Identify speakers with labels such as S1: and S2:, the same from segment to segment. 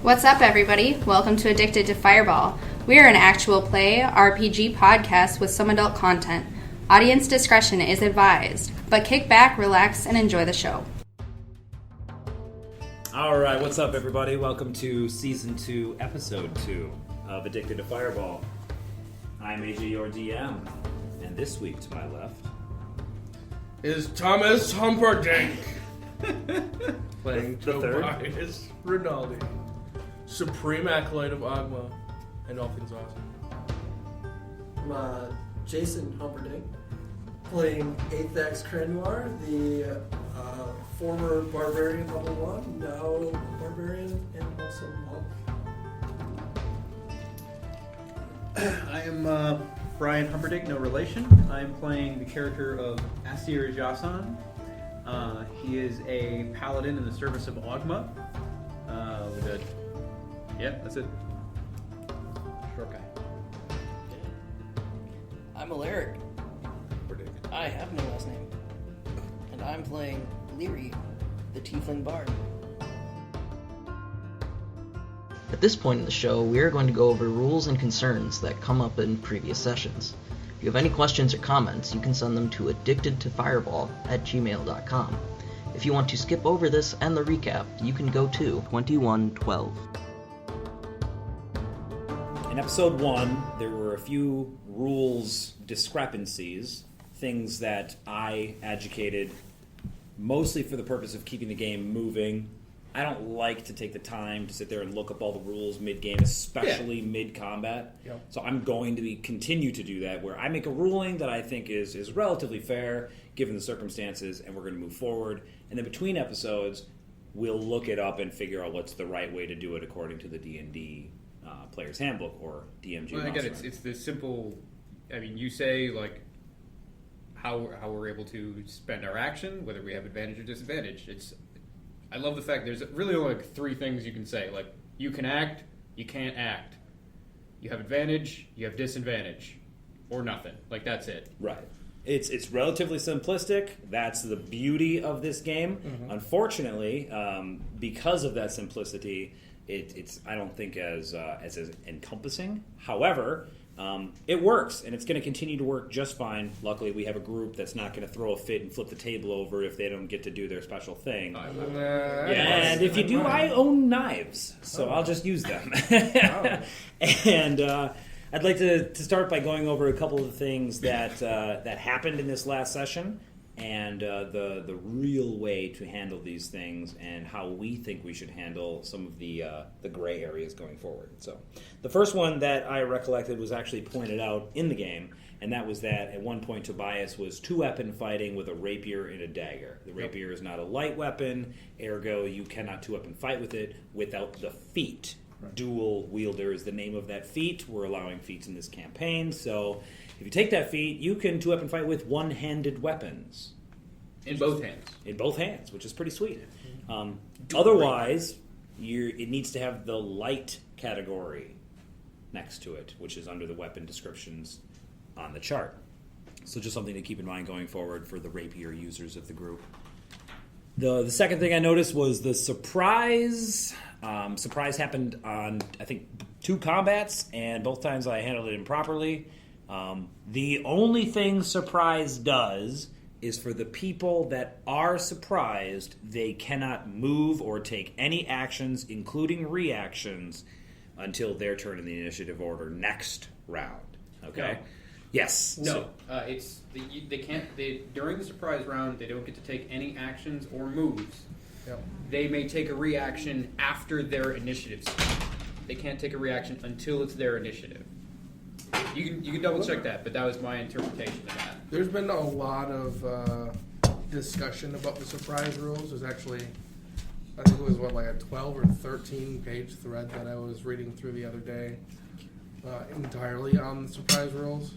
S1: What's up, everybody? Welcome to Addicted to Fireball. We are an actual play RPG podcast with some adult content. Audience discretion is advised, but kick back, relax, and enjoy the show.
S2: Alright, what's up, everybody? Welcome to Season 2, Episode 2 of Addicted to Fireball. I'm AJ, your DM, and this week to my left
S3: is Thomas Humperdinck playing
S2: the third?
S3: Tobias Rinaldi, Supreme Acolyte of Agma, and all things awesome.
S4: I'm Jason Humperdinck, playing 8th Axe Crenoir, the former Barbarian level 1, now Barbarian and also Monk.
S5: I am Brian Humperdinck, no relation. I'm playing the character of Aseir. He is a paladin in the service of Ogma. That's it. Short guy.
S6: I'm Alaric. I have no last name. And I'm playing Leary, the Tiefling Bard.
S7: At this point in the show, we are going to go over rules and concerns that come up in previous sessions. If you have any questions or comments, you can send them to addictedtofireball@gmail.com. If you want to skip over this and the recap, you can go to 2112.
S2: In Episode 1, there were a few rules discrepancies, things that I advocated mostly for the purpose of keeping the game moving. I don't like to take the time to sit there and look up all the rules mid-game, especially mid-combat.
S3: Yep.
S2: So I'm going to continue to do that, where I make a ruling that I think is relatively fair, given the circumstances, and we're going to move forward. And then between episodes, we'll look it up and figure out what's the right way to do it according to the D&D Player's Handbook or DMG.
S5: Well, again, it's the simple. I mean, you say like how we're able to spend our action, whether we have advantage or disadvantage. I love the fact there's really only like three things you can say. Like, you can act, you can't act. You have advantage, you have disadvantage, or nothing. Like, that's it.
S2: Right. It's relatively simplistic. That's the beauty of this game. Mm-hmm. Unfortunately, because of that simplicity, it's I don't think as encompassing. However, it works, and it's going to continue to work just fine. Luckily, we have a group that's not going to throw a fit and flip the table over if they don't get to do their special thing. And if you do, I own knives, so I'll just use them. And I'd like to start by going over a couple of the things that happened in this last session, and the real way to handle these things, and how we think we should handle some of the gray areas going forward. So, the first one that I recollected was actually pointed out in the game, and that was that at one point Tobias was two-weapon fighting with a rapier and a dagger. The rapier is not a light weapon, ergo you cannot two-weapon fight with it without the feat. Right. Dual wielder is the name of that feat. We're allowing feats in this campaign, so if you take that feat, you can two-weapon fight with one-handed weapons.
S5: In both hands.
S2: In both hands, which is pretty sweet. Otherwise, it needs to have the light category next to it, which is under the weapon descriptions on the chart. So just something to keep in mind going forward for the rapier users of the group. The second thing I noticed was the surprise. Surprise happened on, I think, 2 combats, and both times I handled it improperly. The only thing surprise does is for the people that are surprised, they cannot move or take any actions, including reactions, until their turn in the initiative order next round. Okay?
S5: No.
S2: Yes.
S5: No. They can't. During the surprise round, they don't get to take any actions or moves.
S3: Yep.
S5: They may take a reaction after their initiative. They can't take a reaction until it's their initiative. You can double check that, but that was my interpretation of that.
S3: There's been a lot of discussion about the surprise rules. There's actually, I think it was like a 12 or 13 page thread that I was reading through the other day, entirely on the surprise rules.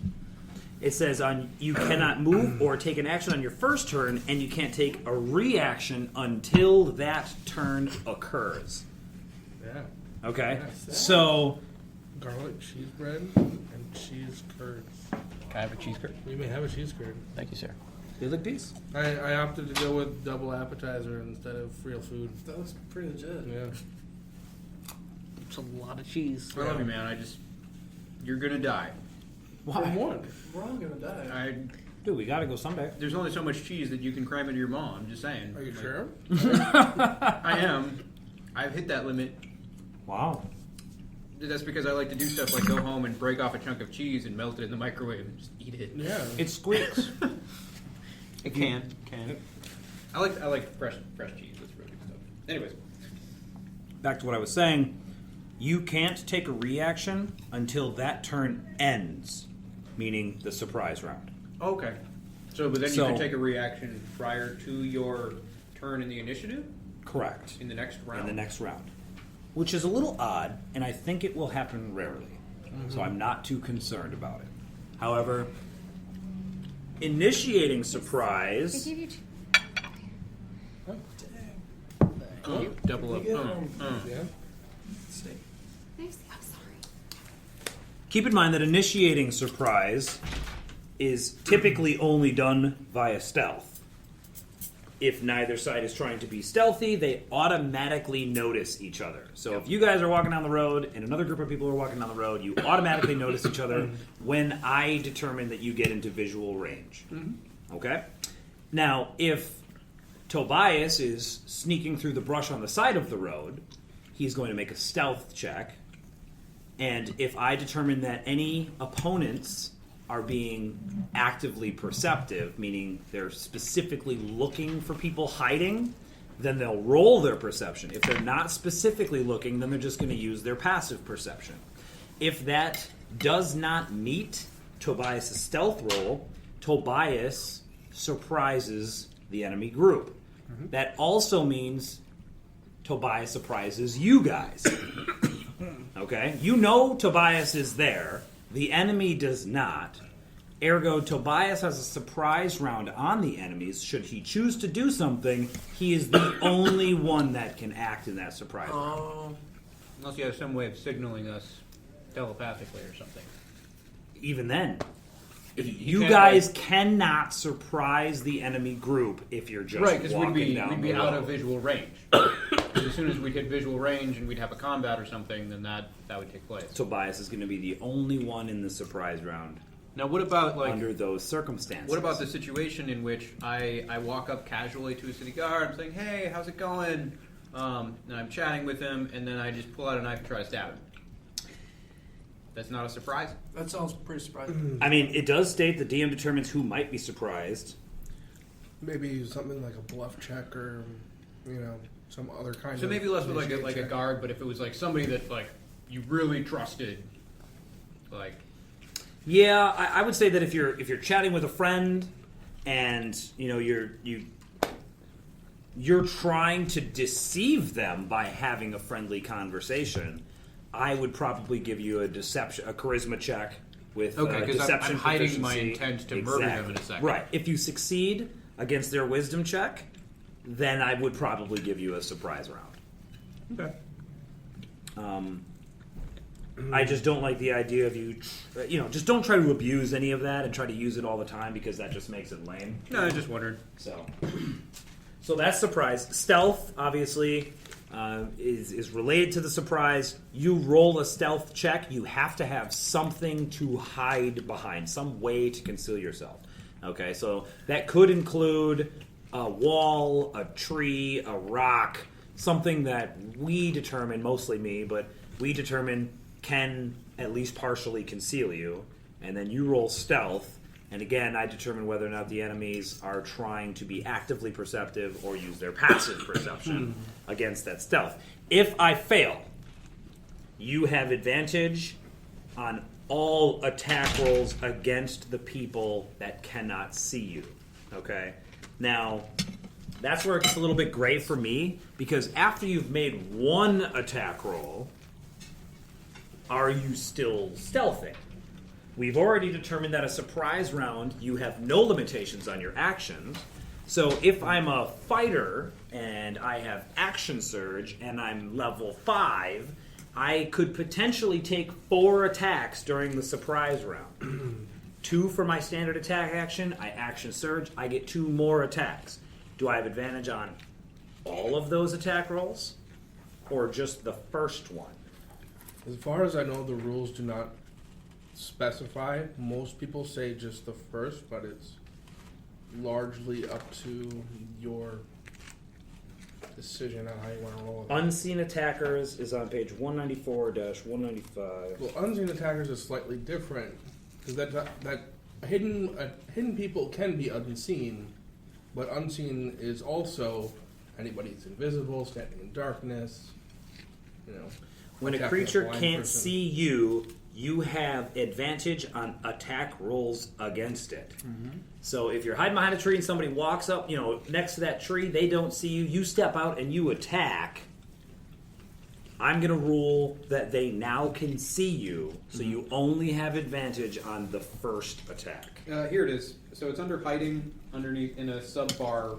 S2: It says you cannot move or take an action on your first turn, and you can't take a reaction until that turn occurs.
S3: Yeah.
S2: Okay?
S3: Yeah.
S2: So
S3: Garlic cheese bread and cheese curds.
S5: Can I have a cheese curd?
S3: You may have a cheese curd.
S5: Thank you, sir.
S2: they look decent.
S3: I opted to go with double appetizer instead of real food.
S4: That was pretty legit.
S3: Yeah.
S6: It's a lot of cheese.
S5: I love you, man. You're gonna die.
S3: From what?
S4: We're all gonna die.
S2: Dude, we gotta go someday.
S5: There's only so much cheese that you can cram into your maw. I'm just saying.
S3: Are you sure?
S5: I am. I've hit that limit.
S2: Wow.
S5: That's because I like to do stuff like go home and break off a chunk of cheese and melt it in the microwave and just eat it.
S3: Yeah.
S2: It squeaks.
S5: It can. I like fresh cheese. That's really good stuff. Anyways,
S2: Back to what I was saying. You can't take a reaction until that turn ends, meaning the surprise round.
S5: okay. But then you can take a reaction prior to your turn in the initiative
S2: Correct.
S5: in the next round.
S2: In the next round. Which is a little odd, and I think it will happen rarely. So I'm not too concerned about it. However, initiating surprise.
S1: Give you two.
S5: Double up.
S3: Yeah.
S1: I'm sorry.
S2: Keep in mind that initiating surprise is typically only done via stealth. If neither side is trying to be stealthy, they automatically notice each other. So if you guys are walking down the road and another group of people are walking down the road, you automatically notice each other when I determine that you get into visual range. Okay? Now, if Tobias is sneaking through the brush on the side of the road, he's going to make a stealth check. And if I determine that any opponents are being actively perceptive, meaning they're specifically looking for people hiding, then they'll roll their perception. If they're not specifically looking, then they're just going to use their passive perception. If that does not meet Tobias' stealth roll, Tobias surprises the enemy group. That also means Tobias surprises you guys. Okay? You know Tobias is there. The enemy does not. Ergo, Tobias has a surprise round on the enemies. Should he choose to do something, he is the only one that can act in that surprise round.
S5: Unless you have some way of signaling us telepathically or something.
S2: Even then, you
S5: can't,
S2: guys cannot surprise the enemy group if you're just
S5: Right, because
S2: walking down
S5: we'd be
S2: the
S5: out
S2: road.
S5: of visual range. 'Cause as soon as we'd hit visual range and we'd have a combat or something, then that would take place.
S2: Tobias is going to be the only one in the surprise round
S5: Now, what about
S2: under those circumstances.
S5: what about the situation in which I walk up casually to a city guard, I'm saying, "Hey, how's it going?" And I'm chatting with him, and then I just pull out a knife and try to stab him. That's not a surprise.
S4: That sounds pretty surprising.
S2: I mean, it does state the DM determines who might be surprised.
S3: Maybe something like a bluff check or, some other kind of.
S5: So maybe less with like
S3: initiative
S5: a
S3: check.
S5: guard, but if it was like somebody that like you really trusted, like
S2: Yeah, I would say that if you're chatting with a friend and you're trying to deceive them by having a friendly conversation, I would probably give you a charisma check with
S5: Okay, 'cause
S2: deception
S5: I'm hiding my
S2: proficiency.
S5: intent to murder them in a second.
S2: Right. If you succeed against their wisdom check, then I would probably give you a surprise round.
S5: okay.
S2: I just don't like the idea of you, just don't try to abuse any of that and try to use it all the time because that just makes it lame.
S5: No, I just wondered.
S2: So that's surprise. Stealth, obviously, is related to the surprise. You roll a stealth check, you have to have something to hide behind, some way to conceal yourself. Okay, so that could include a wall, a tree, a rock, something that we determine, mostly me, but we determine can at least partially conceal you. And then you roll stealth, and again, I determine whether or not the enemies are trying to be actively perceptive or use their passive perception against that stealth. If I fail, you have advantage on all attack rolls against the people that cannot see you. Okay? Now, that's where it gets a little bit gray for me, because after you've made one attack roll, are you still stealthing? We've already determined that a surprise round, you have no limitations on your actions. So if I'm a fighter and I have action surge and I'm level 5, I could potentially take 4 attacks during the surprise round. 2 for my standard attack action, I action surge, I get 2 more attacks. Do I have advantage on all of those attack rolls? Or just the first one?
S3: As far as I know, the rules do not specify. Most people say just the first, but it's largely up to your decision on how you want to roll with it.
S2: Unseen attackers is on page 194-195.
S3: Well, unseen attackers is slightly different because that hidden people can be unseen, but unseen is also anybody that's invisible, standing in darkness. You know,
S2: When a
S3: attacking
S2: creature
S3: blind
S2: can't
S3: person.
S2: see you, you have advantage on attack rolls against it. So if you're hiding behind a tree and somebody walks up, next to that tree, they don't see you, you step out and you attack, I'm going to rule that they now can see you, so you only have advantage on the first attack.
S5: Here it is. So it's under hiding underneath in a sub bar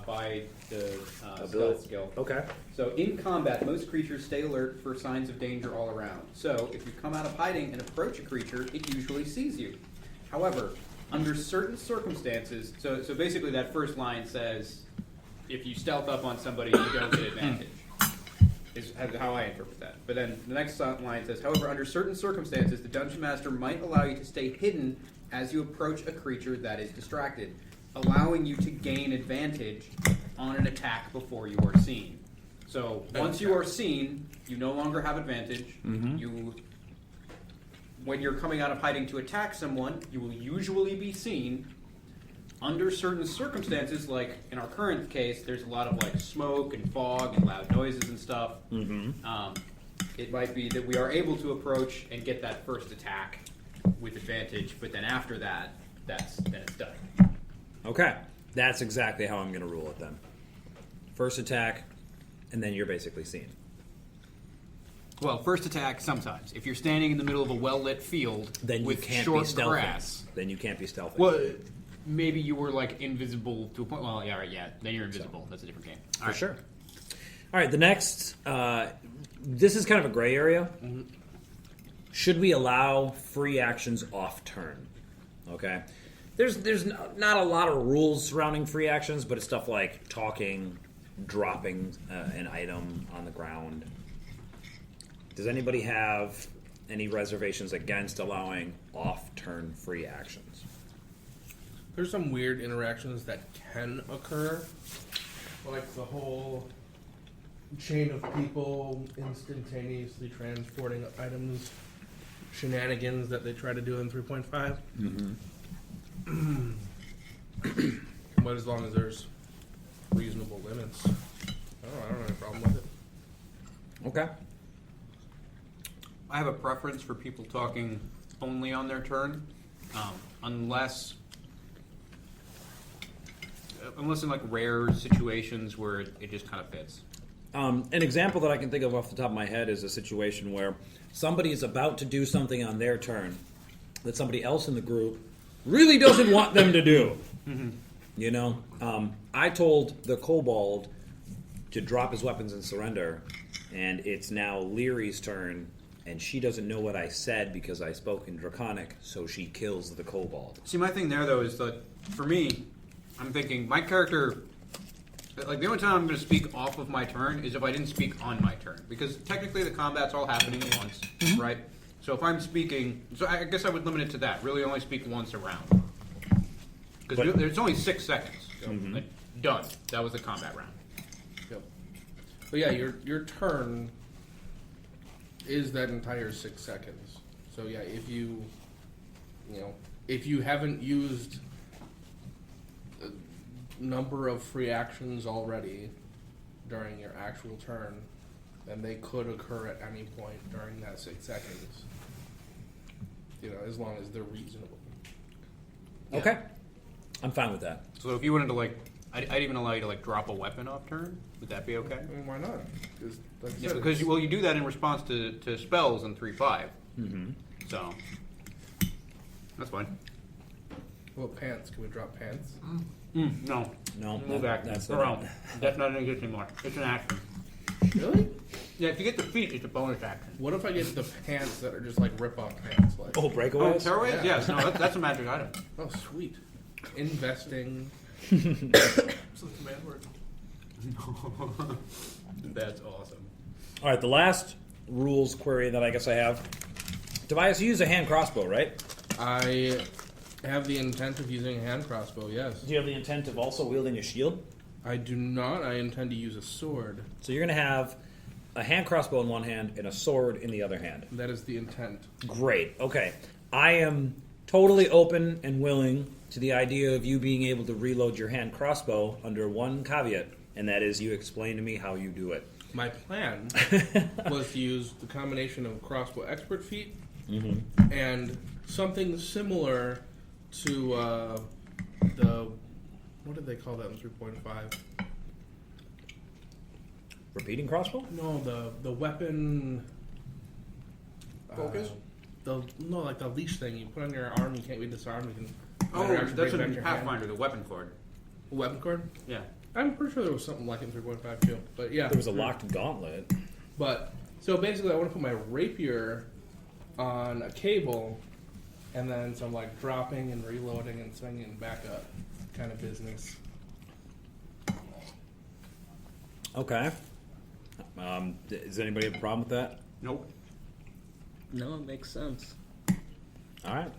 S5: by the stealth skill.
S2: Okay.
S5: So in combat, most creatures stay alert for signs of danger all around. So if you come out of hiding and approach a creature, it usually sees you. However, under certain circumstances, so basically that first line says, if you stealth up on somebody, you don't get advantage. Is how I interpret that. But then the next line says, however, under certain circumstances, the Dungeon Master might allow you to stay hidden as you approach a creature that is distracted, allowing you to gain advantage on an attack before you are seen. So once you are seen, you no longer have advantage. When you're coming out of hiding to attack someone, you will usually be seen. Under certain circumstances, like in our current case, there's a lot of like smoke and fog and loud noises and stuff. It might be that we are able to approach and get that first attack with advantage, but then after that, then it's done.
S2: Okay. That's exactly how I'm going to rule it then. First attack, and then you're basically seen.
S5: Well, first attack sometimes. If you're standing in the middle of a well-lit field
S2: Then you
S5: with
S2: can't
S5: short
S2: be stealthy.
S5: grass,
S2: Then you can't be stealthy.
S5: well, maybe you were like invisible to a point. Well, yeah, right, yeah. Then you're invisible. That's a different game.
S2: For sure. All right, the next, this is kind of a gray area. Should we allow free actions off turn? Okay. There's not a lot of rules surrounding free actions, but it's stuff like talking, dropping an item on the ground. Does anybody have any reservations against allowing off-turn free actions?
S3: There's some weird interactions that can occur, like the whole chain of people instantaneously transporting items shenanigans that they try to do in 3.5. But as long as there's reasonable limits, I don't have a problem with it.
S2: Okay.
S5: I have a preference for people talking only on their turn, unless in like rare situations where it just kind of fits.
S2: An example that I can think of off the top of my head is a situation where somebody is about to do something on their turn that somebody else in the group really doesn't want them to do. You know? I told the kobold to drop his weapons and surrender, and it's now Leary's turn, and she doesn't know what I said because I spoke in Draconic, so she kills the kobold.
S5: See, my thing there, though, is that for me, I'm thinking my character, like the only time I'm going to speak off of my turn is if I didn't speak on my turn. Because technically the combat's all happening at once, right? So if I'm speaking, so I guess I would limit it to that. Really only speak once a round. Because there's only 6 seconds. So, like, done. That was the combat round.
S3: Yep. But yeah, your turn is that entire 6 seconds. So yeah, if you haven't used a number of free actions already during your actual turn, then they could occur at any point during that 6 seconds. As long as they're reasonable.
S2: Okay. I'm fine with that.
S5: So if you wanted to, like, I'd even allow you to, like, drop a weapon off turn. Would that be okay?
S3: Why not? Like I
S5: Yeah,
S3: said,
S5: because you do that in response to spells in 3.5. So that's fine.
S3: What pants? Can we drop pants?
S5: No.
S2: No,
S5: Move back.
S2: that's
S5: Around. That's not an exist anymore. It's an action.
S3: Really?
S5: Yeah, if you get the feet, it's a bonus action.
S3: What if I get the pants that are just like rip-off pants? Like,
S2: Oh,
S5: Oh,
S2: breakaways?
S5: tearaways?
S3: Yeah.
S5: Yes. No, that's a magic item.
S3: oh, sweet. Investing.
S4: So the command word.
S5: That's awesome.
S2: All right, the last rules query that I guess I have. Tobias, you use a hand crossbow, right?
S3: I have the intent of using a hand crossbow, yes.
S2: Do you have the intent of also wielding a shield?
S3: I do not. I intend to use a sword.
S2: So you're going to have a hand crossbow in one hand and a sword in the other hand.
S3: That is the intent.
S2: Great. Okay. I am totally open and willing to the idea of you being able to reload your hand crossbow under one caveat, and that is you explain to me how you do it.
S3: My plan was to use the combination of crossbow expert feat and something similar to the... What did they call that in 3.5?
S2: Repeating crossbow?
S3: No, the weapon...
S4: Focus?
S3: The leash thing you put on your arm. You can't be disarmed. You can.
S5: Oh,
S3: actually
S5: that's
S3: bring
S5: in
S3: back your hand.
S5: Pathfinder, the weapon cord.
S3: Weapon cord.
S5: Yeah.
S3: I'm pretty sure there was something like it in 3.5 too. But yeah,
S2: There was a locked gauntlet.
S3: But so basically, I want to put my rapier on a cable, and then some like dropping and reloading and swinging back up kind of business.
S2: Okay. Does anybody have a problem with that?
S5: Nope.
S7: No, it makes sense.
S2: All right.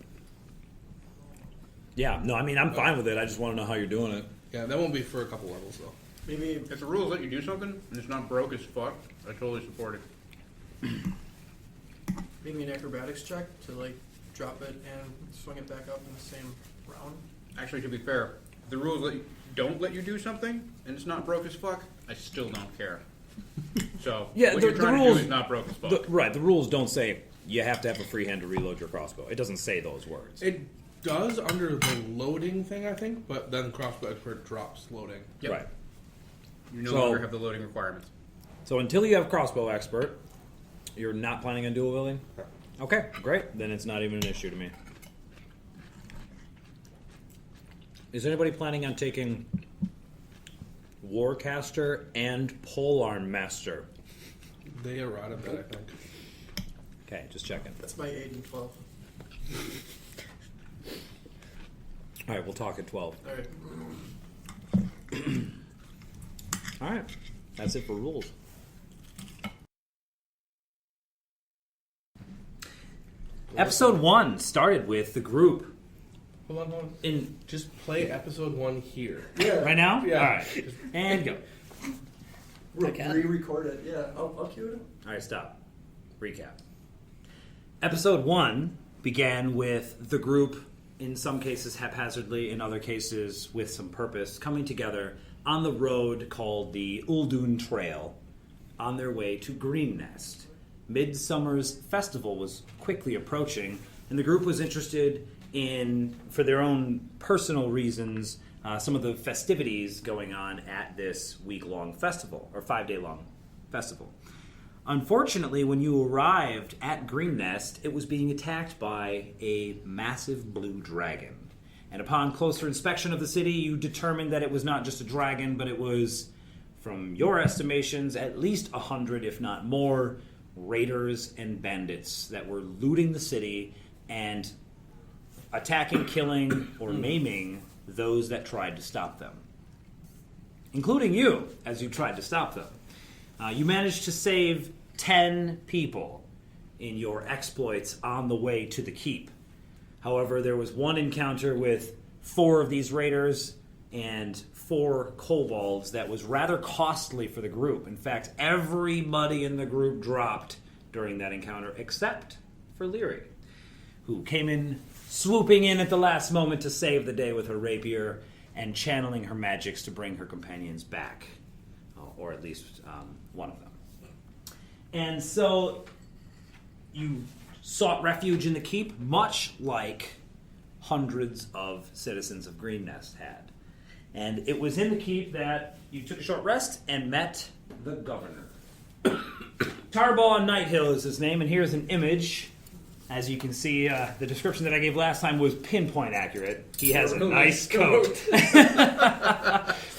S2: Yeah, no, I mean, I'm fine with it. I just want to know how you're doing it.
S3: Yeah, that won't be for a couple levels though.
S4: Maybe
S5: If the rules let you do something and it's not broke as fuck, I totally support it.
S4: maybe an acrobatics check to like drop it and swing it back up in the same round.
S5: Actually, to be fair, if the rules don't let you do something and it's not broke as fuck, I still don't care. So
S2: Yeah,
S5: what
S2: the
S5: you're trying
S2: rules-
S5: to do is not broke as fuck.
S2: The rules don't say you have to have a free hand to reload your crossbow. It doesn't say those words.
S3: It does under the loading thing, I think, but then crossbow expert drops loading.
S5: Yep.
S2: Right.
S5: You no
S2: So-
S5: longer have the loading requirements.
S2: So until you have crossbow expert, you're not planning on dual wielding? Okay, great. Then it's not even an issue to me. Is anybody planning on taking Warcaster and Polearm Master?
S3: They eroded that, I think.
S2: Okay, just checking.
S4: That's my 8 and 12.
S2: All right, we'll talk at 12.
S4: All right.
S2: All right, that's it for rules. Episode 1 started with the group
S3: Hold on.
S2: in
S3: Just play episode 1 here.
S4: Yeah.
S2: right now.
S3: Yeah.
S2: All right, and go.
S4: Re-record it. Yeah, I'll cue it.
S2: All right, stop. Recap. Episode 1 began with the group, in some cases haphazardly, in other cases with some purpose, coming together on the road called the Uldun Trail on their way to Green Nest. Midsummer's festival was quickly approaching, and the group was interested in, for their own personal reasons, some of the festivities going on at this week-long festival, or 5-day-long festival. Unfortunately, when you arrived at Green Nest, it was being attacked by a massive blue dragon. And upon closer inspection of the city, you determined that it was not just a dragon, but it was, from your estimations, at least 100, if not more, raiders and bandits that were looting the city and attacking, killing, or maiming those that tried to stop them. Including you, as you tried to stop them. You managed to save 10 people in your exploits on the way to the keep. However, there was one encounter with 4 of these raiders and 4 kobolds that was rather costly for the group. In fact, everybody in the group dropped during that encounter except for Lyri, who came in swooping in at the last moment to save the day with her rapier and channeling her magics to bring her companions back, or at least one of them. And so you sought refuge in the keep, much like hundreds of citizens of Green Nest had. And it was in the keep that you took a short rest and met the governor. Tarbaugh Nighthill is his name, and here's an image. As you can see, the description that I gave last time was pinpoint accurate. He has a nice coat.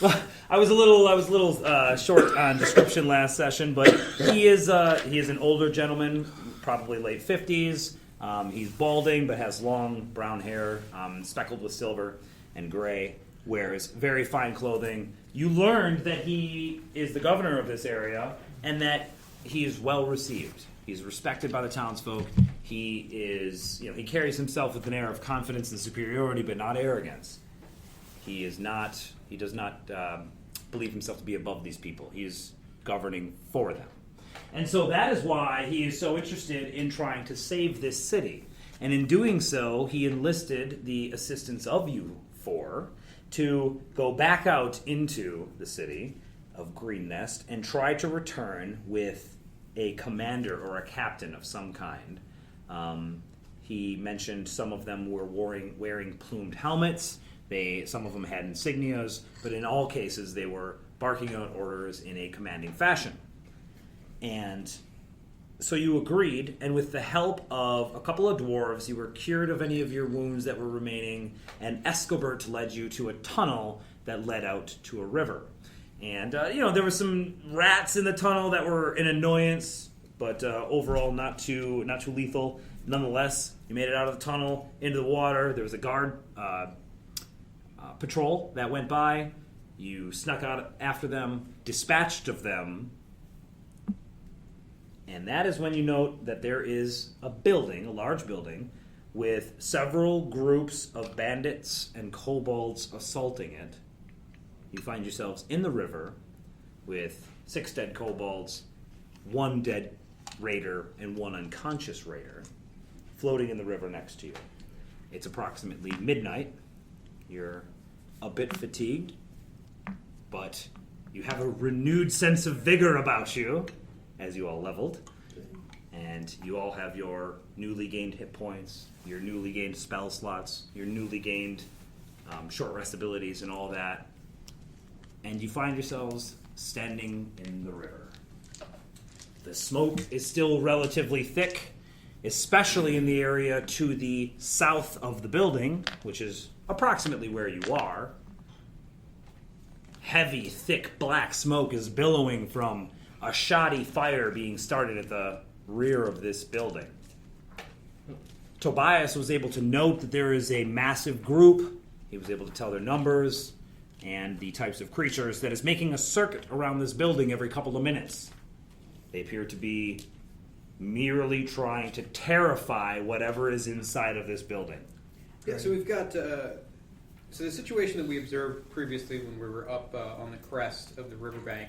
S2: Well, I was a little short on description last session, but he is an older gentleman, probably late 50s. He's balding, but has long brown hair, speckled with silver and gray. Wears very fine clothing. You learned that he is the governor of this area, and that he is well received He's respected by the townsfolk. He is, he carries himself with an air of confidence and superiority, but not arrogance. He does not believe himself to be above these people. He is governing for them. And so that is why he is so interested in trying to save this city. And in doing so, he enlisted the assistance of you four to go back out into the city of Green Nest and try to return with a commander or a captain of some kind. He mentioned some of them were wearing plumed helmets. Some of them had insignias, but in all cases they were barking out orders in a commanding fashion. And so you agreed, and with the help of a couple of dwarves, you were cured of any of your wounds that were remaining, and Escobert led you to a tunnel that led out to a river. And, there were some rats in the tunnel that were an annoyance, but overall not too lethal. Nonetheless, you made it out of the tunnel, into the water. There was a guard patrol that went by. You snuck out after them, dispatched of them, and that is when you note that there is a large building, with several groups of bandits and kobolds assaulting it. You find yourselves in the river with 6 dead kobolds, 1 dead raider, and 1 unconscious raider floating in the river next to you. It's approximately midnight. You're a bit fatigued, but you have a renewed sense of vigor about you as you all leveled. And you all have your newly gained hit points, your newly gained spell slots, your newly gained short rest abilities and all that. And you find yourselves standing in the river. The smoke is still relatively thick, especially in the area to the south of the building, which is approximately where you are. Heavy, thick, black smoke is billowing from a shoddy fire being started at the rear of this building. Tobias was able to note that there is a massive group. He was able to tell their numbers and the types of creatures that is making a circuit around this building every couple of minutes. They appear to be merely trying to terrify whatever is inside of this building.
S5: Yeah, so we've got so the situation that we observed previously when we were up on the crest of the riverbank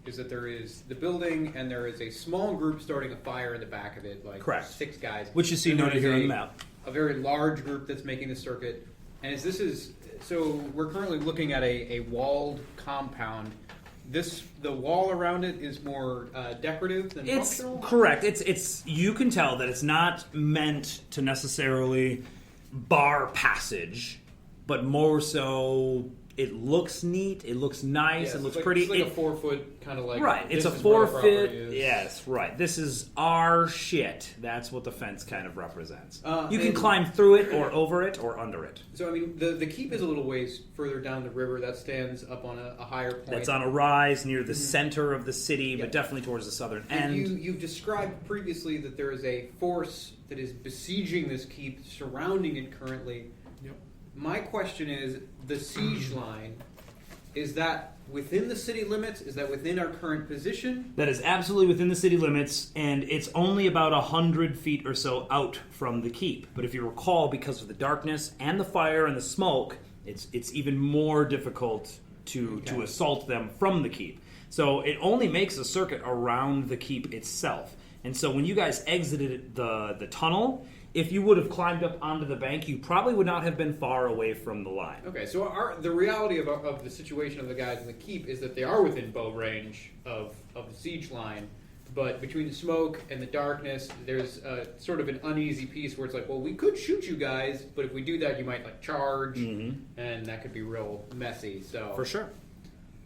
S5: is that there is the building and there is a small group starting a fire in the back of it, like
S2: Correct.
S5: 6 guys.
S2: Which you see noted here on the map.
S5: A very large group that's making the circuit. And so we're currently looking at a walled compound. The wall around it is more decorative than functional?
S2: Correct. It's you can tell that it's not meant to necessarily bar passage, but more so it looks neat, it looks nice, it looks pretty.
S5: It's like a 4-foot kind of like...
S2: Right, it's a 4-foot... Yes, right. This is our shit. That's what the fence kind of represents. You can climb through it, or over it, or under it.
S5: So, I mean, the keep is a little ways further down the river. That stands up on a higher point.
S2: That's on a rise near the center of the city, but definitely towards the southern end.
S5: You've described previously that there is a force that is besieging this keep, surrounding it currently. My question is, the siege line, is that within the city limits? Is that within our current position?
S2: That is absolutely within the city limits, and it's only about 100 feet or so out from the keep. But if you recall, because of the darkness and the fire and the smoke, it's even more difficult to assault them from the keep. So it only makes a circuit around the keep itself. And so when you guys exited the tunnel, if you would have climbed up onto the bank, you probably would not have been far away from the line.
S5: Okay, so the reality of the situation of the guys in the keep is that they are within bow range of the siege line, but between the smoke and the darkness, there's sort of an uneasy piece where it's like, well, we could shoot you guys, but if we do that, you might charge, and that could be real messy. So
S2: For sure.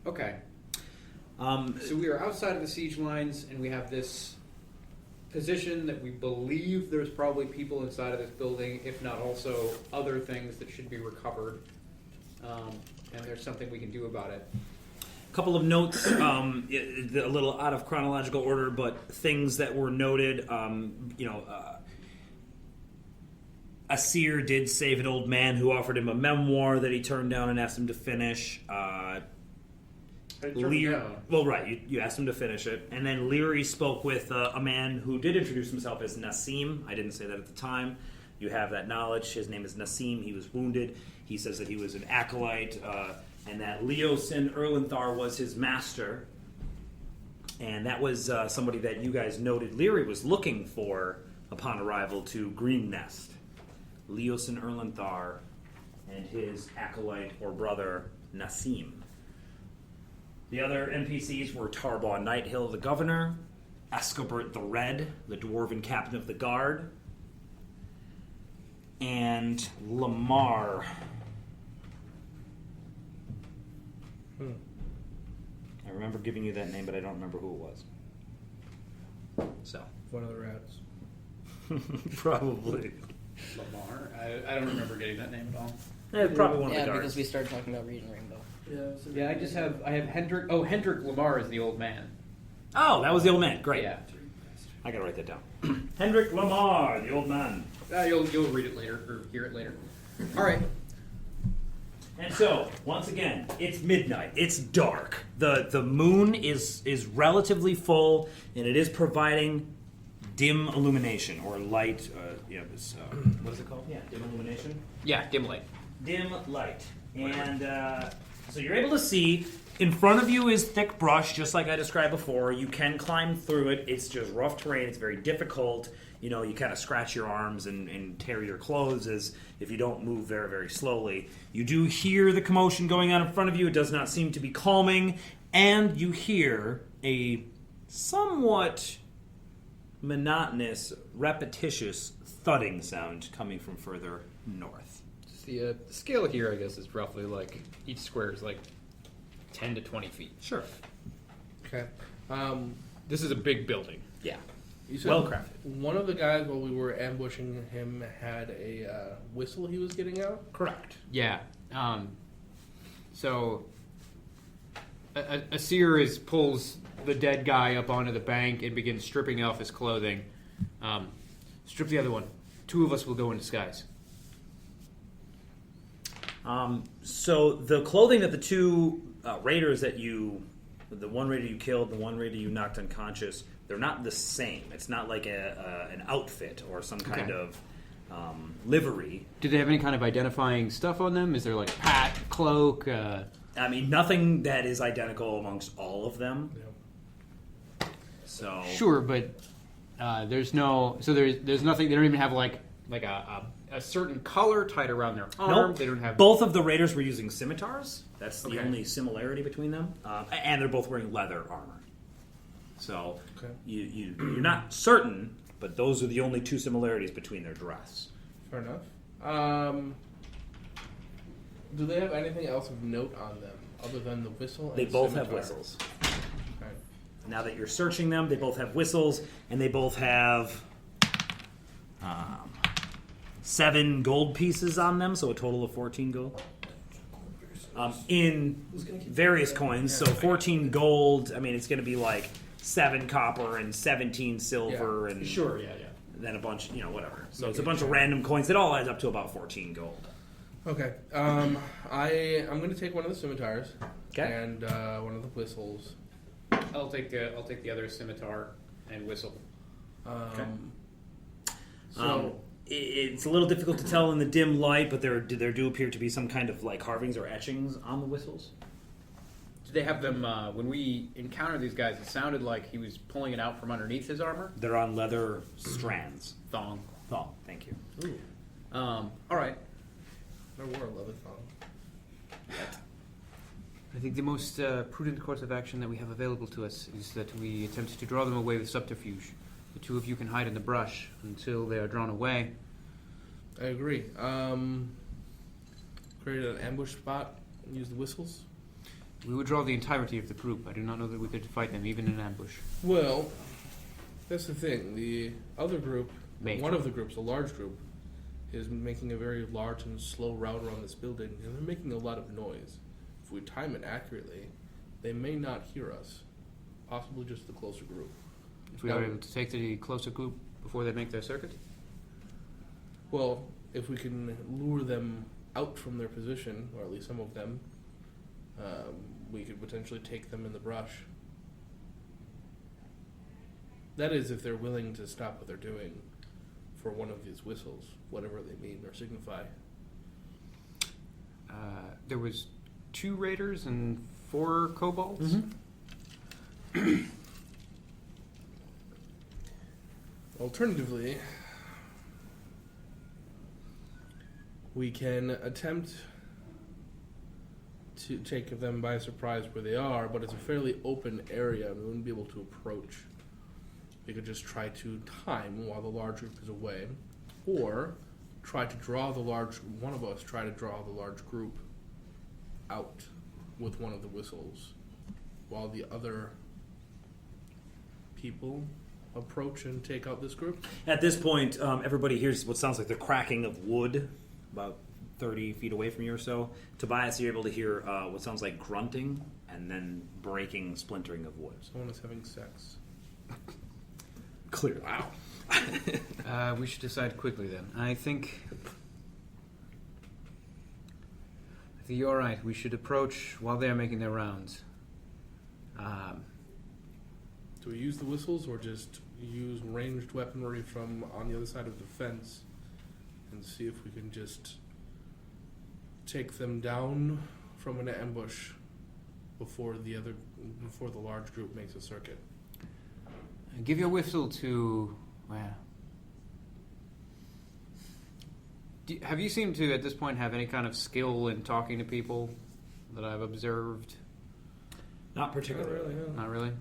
S5: Okay. So we are outside of the siege lines, and we have this position that we believe there's probably people inside of this building, if not also other things that should be recovered, and there's something we can do about it.
S2: A couple of notes, a little out of chronological order, but things that were noted. Aseir did save an old man who offered him a memoir that he turned down and asked him to finish. Well, right. You asked him to finish it, and then Leary spoke with a man who did introduce himself as Nassim. I didn't say that at the time. You have that knowledge. His name is Nassim. He was wounded. He says that he was an acolyte, and that Leosin Erlenthar was his master. And that was somebody that you guys noted Leary was looking for upon arrival to Green Nest. Leosin Erlenthar and his acolyte or brother, Nassim. The other NPCs were Tarbaugh Nighthill, the governor, Escobert the Red, the dwarven captain of the guard, and Lamar. I remember giving you that name, but I don't remember who it was. So.
S3: One of the rats.
S2: Probably.
S5: Lamar? I don't remember getting that name at all.
S2: Yeah, probably one of the
S6: Yeah,
S2: guards.
S6: because we started talking about reading Rainbow.
S4: Yeah,
S5: I have Hendrik. Oh, Hendrik Lamar is the old man.
S2: Oh, that was the old man. Great.
S5: Yeah.
S2: I gotta write that down. Hendrik Lamar, the old man.
S5: You'll read it later or hear it later. All right.
S2: And so, once again, it's midnight. It's dark. The moon is relatively full, and it is providing dim illumination or light. What is it called? Yeah, dim illumination.
S5: Yeah, dim light.
S2: Dim light. And so you're able to see. In front of you is thick brush, just like I described before. You can climb through it. It's just rough terrain. It's very difficult. You know, you kind of scratch your arms and tear your clothes as if you don't move very, very slowly. You do hear the commotion going on in front of you. It does not seem to be calming. And you hear a somewhat monotonous, repetitious thudding sound coming from further north.
S5: The scale here, I guess, is roughly like each square is like 10 to 20 feet.
S2: Sure.
S3: Okay.
S5: This is a big building.
S2: Yeah.
S3: You said
S2: Well crafted.
S3: one of the guys, while we were ambushing him, had a whistle he was getting out?
S2: Correct.
S5: Yeah. So Aseir pulls the dead guy up onto the bank and begins stripping off his clothing. Strip the other one. 2 of us will go in disguise.
S2: So the clothing that the 2 raiders that the one raider you killed, the one raider you knocked unconscious, they're not the same. It's not like an outfit or some kind of livery.
S5: Do they have any kind of identifying stuff on them? Is there like hat, cloak?
S2: I mean, nothing that is identical amongst all of them.
S3: Yeah.
S2: So
S5: Sure, but there's no. So there's nothing. They don't even have like a certain color tied around their arm.
S2: Nope.
S5: They don't have.
S2: Both of the raiders were using scimitars. That's the
S5: Okay.
S2: only similarity between them, and they're both wearing leather armor. So
S3: Okay.
S2: you're not certain, but those are the only 2 similarities between their dress.
S3: Fair enough. Do they have anything else of note on them other than the whistle? And
S2: They both have
S3: scimitar?
S2: whistles.
S3: Okay.
S2: Now that you're searching them, they both have whistles, and they both have 7 gold pieces on them, so a total of 14 gold. In various coins, so 14 gold, I mean, it's going to be like 7 copper and 17 silver and
S5: Sure. Yeah.
S2: then a bunch, whatever. So it's a bunch of random coins that all adds up to about 14 gold.
S3: Okay. I'm going to take one of the scimitars.
S2: Okay.
S3: And one of the whistles.
S5: I'll take the other scimitar and whistle.
S3: So
S2: It's a little difficult to tell in the dim light, but there do appear to be some kind of like carvings or etchings on the whistles.
S5: Did they have them when we encountered these guys? It sounded like he was pulling it out from underneath his armor.
S2: They're on leather strands.
S5: Thong.
S2: Oh, thank you.
S3: ooh,
S5: All right.
S3: I wore a leather thong.
S5: I think the most prudent course of action that we have available to us is that we attempt to draw them away with subterfuge. The 2 of you can hide in the brush until they are drawn away.
S3: I agree. Create an ambush spot and use the whistles.
S5: We would draw the entirety of the group. I do not know that we could fight them even in ambush.
S3: Well, that's the thing. The other group,
S5: Major.
S3: one of the groups, a large group, is making a very large and slow route around this building, and they're making a lot of noise. If we time it accurately, they may not hear us. Possibly just the closer group.
S5: If we are able to take the closer group before they make their circuit?
S3: Well, if we can lure them out from their position, or at least some of them, we could potentially take them in the brush. That is, if they're willing to stop what they're doing for one of these whistles, whatever they mean or signify.
S5: There was 2 raiders and 4 kobolds.
S3: Mm-hmm. Alternatively, we can attempt to take them by surprise where they are, but it's a fairly open area. We wouldn't be able to approach. We could just try to time while the large group is away, or try to draw one of us try to draw the large group out with one of the whistles, while the other people approach and take out this group.
S2: At this point, everybody hears what sounds like the cracking of wood about 30 feet away from you or so. Tobias, you're able to hear what sounds like grunting and then breaking, splintering of wood.
S3: Someone is having sex.
S2: Clearly.
S3: Wow.
S5: We should decide quickly then. I think you're right. We should approach while they're making their rounds.
S3: Do we use the whistles or just use ranged weaponry from on the other side of the fence and see if we can just take them down from an ambush before the large group makes a circuit?
S5: Give your whistle to... Well... have you seemed to, at this point, have any kind of skill in talking to people that I've observed?
S2: Not particularly.
S5: Not really?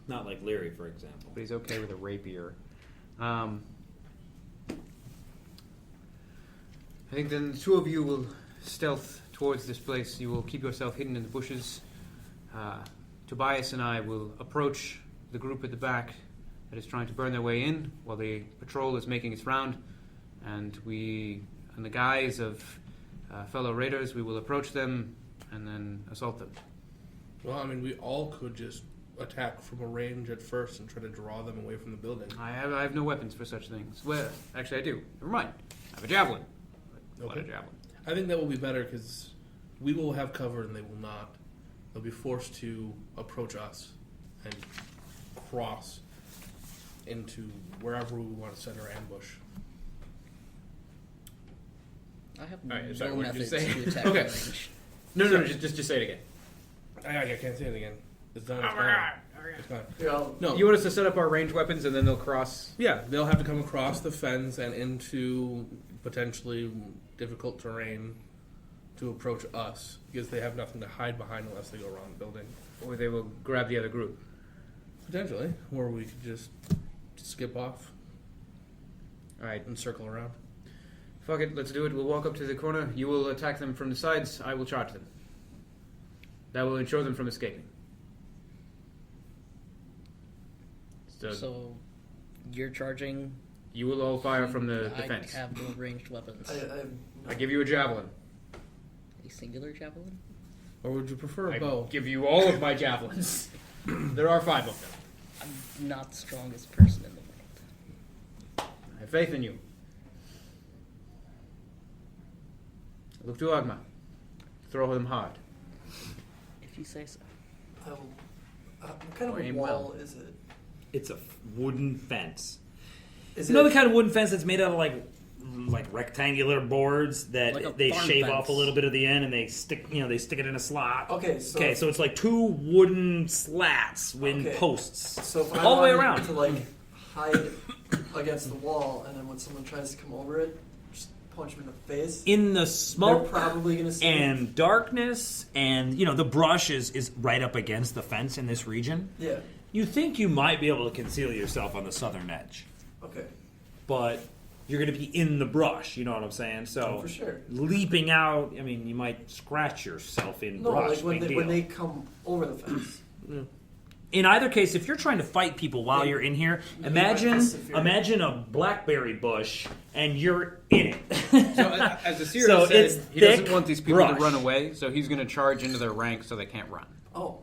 S2: Not like Leary, for example.
S5: But he's okay with a rapier. I think then the 2 of you will stealth towards this place. You will keep yourself hidden in the bushes. Tobias and I will approach the group at the back that is trying to burn their way in while the patrol is making its round. And we, in the guise of fellow raiders, we will approach them and then assault them.
S3: Well, I mean, we all could just attack from a range at first and try to draw them away from the building.
S5: I have no weapons for such things. Well, actually I do. Never mind. I have a javelin. Not a javelin.
S3: I think that will be better because we will have cover and they will not. They'll be forced to approach us and cross into wherever we want to set our ambush.
S6: I have
S5: Alright, sorry,
S6: no
S5: what did you
S6: methods
S5: say?
S6: to attack
S5: Okay.
S6: range.
S5: No, just say it again.
S3: I can't say it again. It's done. It's
S5: Oh,
S3: gone. It's gone.
S4: Yeah,
S3: No.
S5: You want us to set up our ranged weapons and then they'll cross?
S3: Yeah, they'll have to come across the fence and into potentially difficult terrain to approach us because they have nothing to hide behind unless they go around the building.
S5: Or they will grab the other group.
S3: Potentially. Or we could just skip off
S5: Alright,
S3: and circle around.
S5: fuck it, let's do it. We'll walk up to the corner. You will attack them from the sides. I will charge them. That will ensure them from escaping.
S6: So, you're charging.
S5: You will all fire from the
S6: I
S5: fence.
S6: have no ranged weapons.
S5: I give you a javelin.
S6: A singular javelin?
S3: Or would you prefer a
S5: I
S3: bow?
S5: give you all of my javelins. There are 5 of them.
S6: I'm not the strongest person in the world.
S5: I have faith in you. Look to Agma. Throw them hard.
S6: If you say so.
S4: What kind of a
S5: Aim
S4: wall
S5: well.
S4: is it?
S2: It's a wooden fence.
S4: Is
S2: You know
S4: it
S2: the kind of wooden fence that's made out of like rectangular boards that
S6: Like a
S2: they
S6: barn
S2: shave
S6: fence.
S2: off a little bit of the end and they stick it in a slot.
S4: Okay,
S2: so it's like 2 wooden slats with
S4: Okay.
S2: posts
S4: so if I
S2: all the way
S4: wanted
S2: around.
S4: to hide against the wall, and then when someone tries to come over it, just punch them in the face.
S2: In the
S4: They're
S2: smoke
S4: probably gonna see me.
S2: and darkness, and the brush is right up against the fence in this region.
S4: Yeah.
S2: You think you might be able to conceal yourself on the southern edge,
S4: Okay.
S2: but you're going to be in the brush. You know what I'm saying? So
S4: For sure.
S2: leaping out, I mean, you might scratch yourself in
S4: No,
S2: brush.
S4: like when
S2: big
S4: they, when
S2: deal.
S4: they come over the fence.
S2: In either case, if you're trying to fight people while you're in here,
S4: You
S2: imagine
S4: might persevere.
S2: a blackberry bush and you're in it.
S5: So, as Aseir
S2: So
S5: said,
S2: it's
S5: he doesn't
S2: thick
S5: want these people
S2: brush.
S5: to run away, so he's going to charge into their ranks so they can't run.
S4: Oh.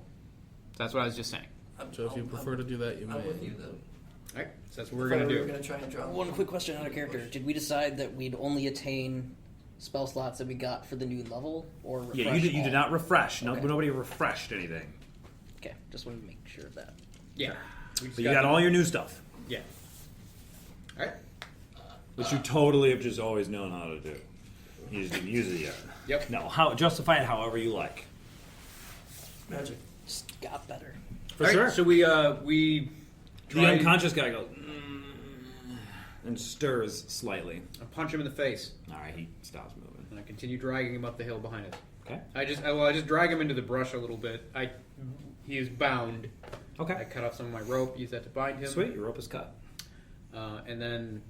S5: That's what I was just saying.
S3: So if you prefer to do that, you
S4: I'm
S3: may.
S4: with you then.
S5: Alright, so that's what we're
S4: I thought
S5: going to
S4: we were
S5: do.
S4: gonna try and draw
S6: One quick question out of character. Did we decide that we'd only attain spell slots that we got for the new level, or refresh
S2: Yeah, you did
S6: all?
S2: not refresh. No,
S6: Okay.
S2: nobody refreshed anything.
S6: Okay, just wanted to make sure of that.
S5: Yeah.
S2: But you got all your new stuff,
S5: Yeah. All right.
S2: which you totally have just always known how to do. You just didn't use it yet.
S5: Yep.
S2: No, justify it however you like.
S4: Magic.
S6: Just got better.
S2: For
S5: All right,
S2: sure.
S5: So we
S2: the
S5: try-
S2: unconscious guy goes and stirs slightly.
S5: I punch him in the face,
S2: All right, he stops moving.
S5: and I continue dragging him up the hill behind us.
S2: Okay.
S5: I just drag him into the brush a little bit. He is bound. I
S2: Okay.
S5: cut off some of my rope, use that to bind him.
S2: Sweet, your rope is cut.
S5: And then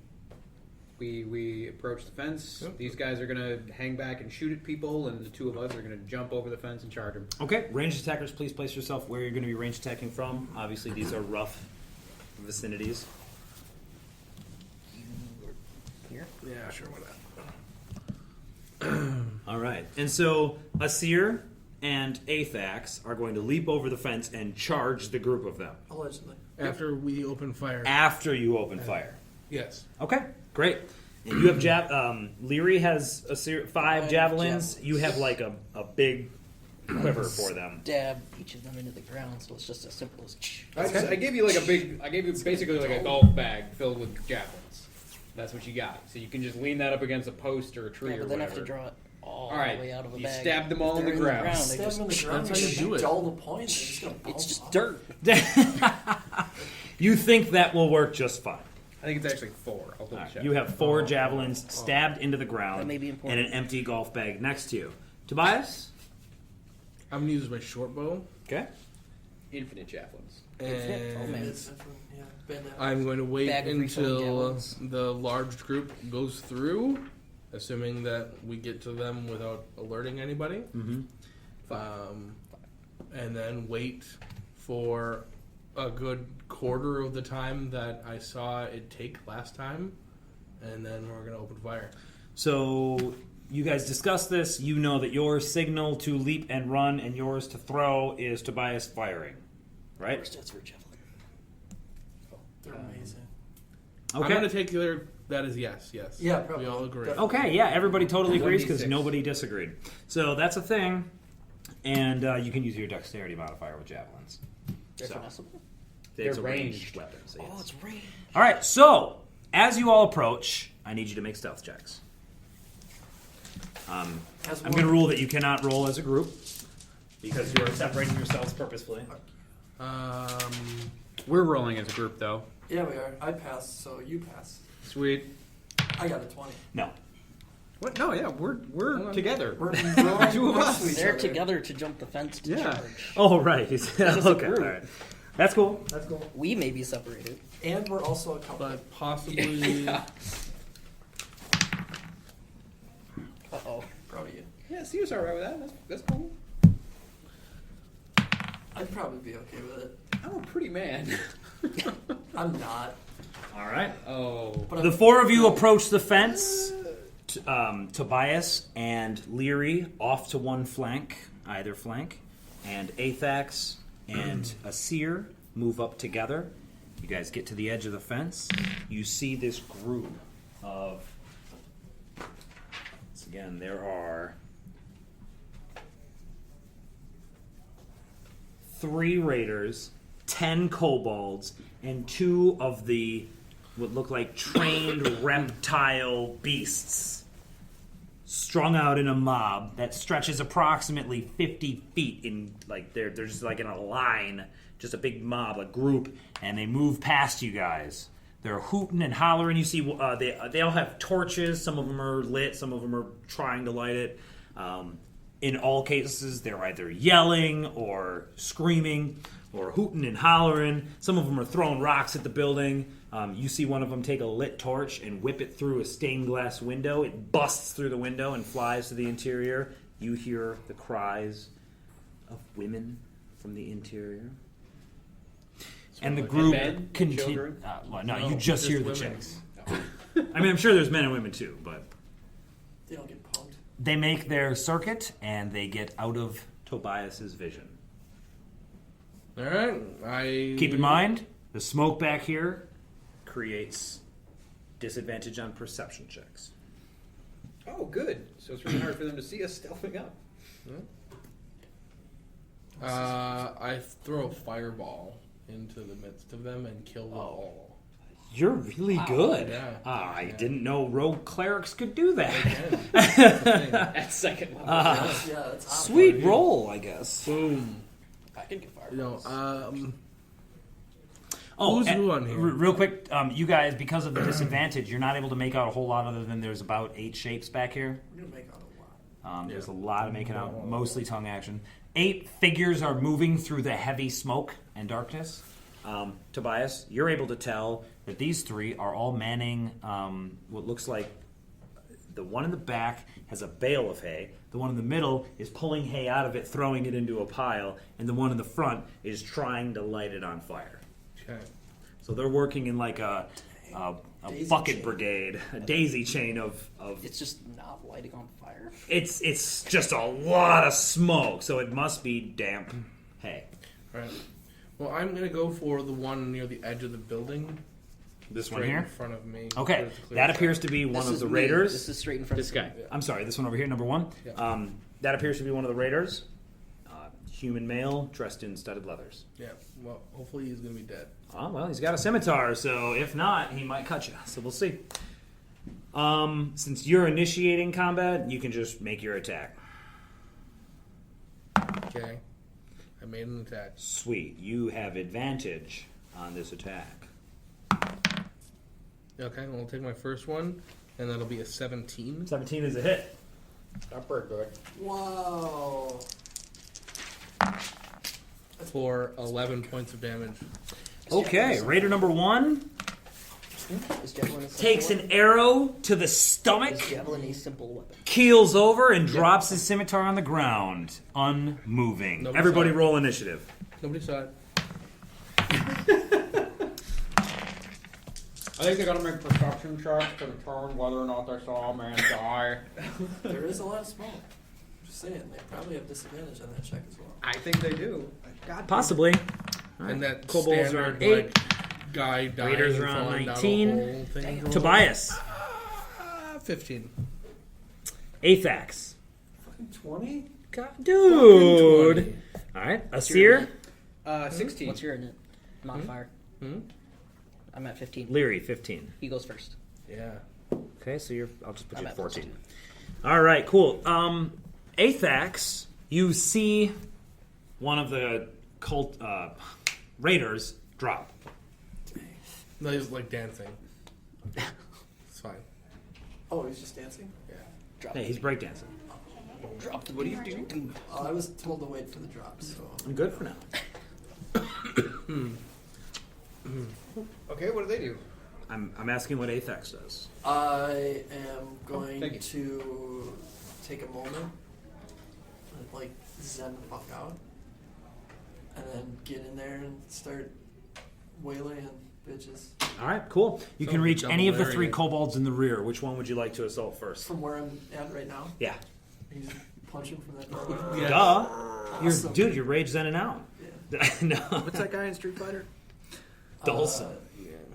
S5: we approach the fence.
S3: Yep.
S5: These guys are gonna hang back and shoot at people, and the two of us are gonna jump over the fence and charge them.
S2: Okay, ranged attackers, please place yourself where you're going to be ranged attacking from. Obviously, these are rough vicinities.
S6: Here?
S3: Yeah, sure, why not?
S2: All right, and so Aseir and Athax are going to leap over the fence and charge the group of them
S4: Allegedly.
S3: After we open fire.
S2: after you open fire.
S3: Yes.
S2: Okay, great. And you have Leary has Aseir, 5 javelins.
S6: javelins.
S2: You have like a big quiver for them.
S6: Dab each of them into the ground, so it's just as simple as.
S5: I gave you basically like a golf bag filled with javelins. That's what you got. So you can just lean that up against a post or a tree
S6: Yeah,
S5: or
S6: but then I
S5: whatever.
S6: have to draw it all
S5: All right,
S6: the way out of a
S5: you
S6: bag.
S5: stab them all
S6: If
S5: in the
S6: they're
S5: ground.
S6: they
S4: Stab them in the
S6: just,
S4: ground.
S3: That's how you do it.
S4: Dull the point. They're just gonna bounce
S6: it's just
S4: off.
S6: dirt.
S2: You think that will work just fine.
S5: I think it's actually 4. I'll double
S2: All right,
S5: check.
S2: you have 4 javelins stabbed into the ground
S6: That may be important.
S2: and an empty golf bag next to you. Tobias?
S3: I'm gonna use my short bow,
S2: Okay.
S5: infinite javelins.
S6: Oh,
S3: and
S6: man.
S4: It's different. Yeah. Bandana.
S3: I'm going to wait
S6: Bag of refilling
S3: until
S6: javelins.
S3: the large group goes through, assuming that we get to them without alerting anybody.
S2: Mm-hmm.
S3: And then wait for a good quarter of the time that I saw it take last time, and then we're going to open fire.
S2: So you guys discussed this. You know that your signal to leap and run and yours to throw is Tobias firing, right?
S6: First, that's for a javelin.
S4: They're amazing.
S3: I'm going to
S2: Okay.
S3: take that as yes.
S4: Yeah, probably.
S3: We all agree.
S4: Definitely.
S2: Okay, yeah, everybody totally agrees because
S5: 1d6.
S2: nobody disagreed. So that's a thing. And you can use your dexterity modifier with javelins.
S6: They're
S2: So.
S6: finessable.
S2: It's a
S5: They're
S2: ranged
S5: ranged.
S2: weapon. So
S6: Oh,
S2: yes.
S6: it's range.
S2: All right, so as you all approach, I need you to make stealth checks. I'm going to rule that you cannot roll as a group because you are separating yourselves purposefully.
S5: We're rolling as a group, though.
S4: Yeah, we are. I passed, so you pass.
S5: Sweet.
S4: I got a 20.
S2: No.
S5: What? No, yeah, we're together.
S4: We're
S5: The two of us.
S4: next to each
S6: They're
S4: other.
S6: together to jump the fence to
S5: Yeah.
S6: charge.
S2: Oh, right.
S6: As a
S2: Okay, all
S6: group.
S2: right. That's cool. That's cool.
S6: We may be separated.
S4: And we're also a couple.
S3: But possibly.
S6: Uh-oh.
S4: Proud of you.
S5: Yeah, Sears alright with that. That's cool.
S4: I'd probably be okay with it.
S5: I'm a pretty man.
S4: I'm not.
S2: All right.
S5: Oh.
S4: But
S2: The
S4: I'm,
S2: 4 of you approach the fence. Tobias and Leary off to one flank, either flank, and Athax and Aseir move up together. You guys get to the edge of the fence. You see this group of. Once again, there are 3 raiders, 10 kobolds, and 2 of the what look like trained reptile beasts strung out in a mob that stretches approximately 50 feet in, like, they're just like in a line, just a big mob, a group, and they move past you guys. They're hooting and hollering. You see they all have torches. Some of them are lit, some of them are trying to light it. In all cases, they're either yelling or screaming or hooting and hollering. Some of them are throwing rocks at the building. You see one of them take a lit torch and whip it through a stained glass window. It busts through the window and flies to the interior. You hear the cries of women from the interior. And the
S5: like
S2: group
S5: men and
S2: continues.
S5: children?
S2: No, you just
S3: just
S2: hear the
S3: women.
S2: chicks. I mean, I'm sure there's men and women too, but
S4: they don't get punked.
S2: they make their circuit and they get out of Tobias's vision.
S3: All right.
S2: Keep in mind, the smoke back here creates disadvantage on perception checks.
S5: Oh, good. So it's really hard for them to see us stealthing up.
S3: I throw a fireball into the midst of them and kill them all.
S2: You're really good.
S3: Yeah.
S2: I didn't know rogue clerics could do that.
S5: At second level.
S4: That's
S2: Sweet roll, I guess.
S3: Boom.
S6: I can get fired.
S3: You know,
S2: Oh,
S3: Who's who on here?
S2: Real quick, you guys, because of the disadvantage, you're not able to make out a whole lot other than there's about 8 shapes back here.
S4: We're gonna make out a lot.
S2: There's a lot of making out, mostly tongue action. 8 figures are moving through the heavy smoke and darkness. Tobias, you're able to tell that these 3 are all manning what looks like the one in the back has a bale of hay, the one in the middle is pulling hay out of it, throwing it into a pile, and the one in the front is trying to light it on fire.
S3: Okay.
S2: So they're working in like a
S4: Daisy
S2: bucket
S4: chain.
S2: brigade, a daisy chain of
S6: It's just not lighting on fire.
S2: it's just a lot of smoke, so it must be damp hay.
S3: Right. Well, I'm gonna go for the one near the edge of the building.
S2: This one
S3: Straight
S2: here?
S3: in front of me.
S2: Okay,
S3: It's a clear
S2: that
S3: shot.
S2: appears to be one
S6: This
S2: of
S6: is
S2: the
S6: me.
S2: raiders.
S6: This is straight in front
S5: This
S6: of me.
S5: guy.
S2: I'm sorry, this one over here, number 1.
S3: Yeah.
S2: That appears to be one of the raiders. Human male, dressed in studded leathers.
S3: Yeah. Well, hopefully he's gonna be dead.
S2: Oh, well, he's got a scimitar, so if not, he might cut you. So we'll see. Since you're initiating combat, you can just make your attack.
S3: Okay. I made an attack.
S2: Sweet. You have advantage on this attack.
S3: Okay, well, I'll take my first one, and that'll be a 17
S2: 17 is a hit.
S5: Not very good.
S4: Wow.
S3: for 11 points of damage.
S2: Okay, raider number 1
S6: Is javelin a simple
S2: takes
S6: weapon?
S2: an arrow to the stomach,
S6: Is javelin a simple weapon?
S2: keels over, and drops his scimitar on the ground, unmoving.
S3: Nobody
S2: Everybody
S3: saw it.
S2: roll initiative.
S3: Nobody saw it.
S5: I think they gotta make perception checks to determine whether or not they saw a man die.
S4: There is a lot of smoke. Just saying, they probably have disadvantage on that check as well.
S5: I think they do.
S2: Possibly.
S3: And that
S2: Kobolds are
S3: standard,
S2: 8.
S3: like, guy dying
S2: Raiders
S3: and
S2: are on
S3: falling down a
S2: 19.
S3: hole thing.
S2: Tobias.
S3: 15.
S2: Athax.
S4: Fucking 20?
S2: God, dude.
S3: 20.
S2: All right.
S6: What's your
S2: Asir.
S6: unit?
S5: 16.
S6: What's your unit? Modifier.
S3: Hmm?
S6: I'm at 15.
S2: Leary, 15.
S6: He goes first.
S3: Yeah.
S2: Okay, so I'll just put
S6: I'm
S2: you at
S6: at plus
S2: 14.
S6: 2.
S2: All right, cool. Athax, you see one of the cult raiders drop.
S3: No, he's like dancing. It's fine.
S4: Oh, he's just dancing?
S3: Yeah.
S6: Drop
S2: Hey,
S6: the
S2: he's
S6: beat.
S2: breakdancing.
S6: Drop the
S5: What do
S6: beat.
S5: you do?
S4: Oh, I was told to wait for the drop, so.
S2: I'm good for now.
S5: Okay, what do they do?
S2: I'm asking what Athax does.
S4: I am going
S5: thank you.
S4: to take a moment and, like, zen the fuck out. And then get in there and start waylaying bitches.
S2: All right, cool. You
S3: So
S2: can reach
S3: double
S2: any of the
S3: area.
S2: 3 kobolds in the rear. Which one would you like to assault first?
S4: From where I'm at right now,
S2: Yeah.
S4: you just punch him from that doorway.
S3: Yeah.
S2: Duh.
S4: Awesome.
S2: Dude, you're rage zenning out.
S4: Yeah.
S2: No.
S5: What's that guy in Street Fighter?
S2: Dulcin.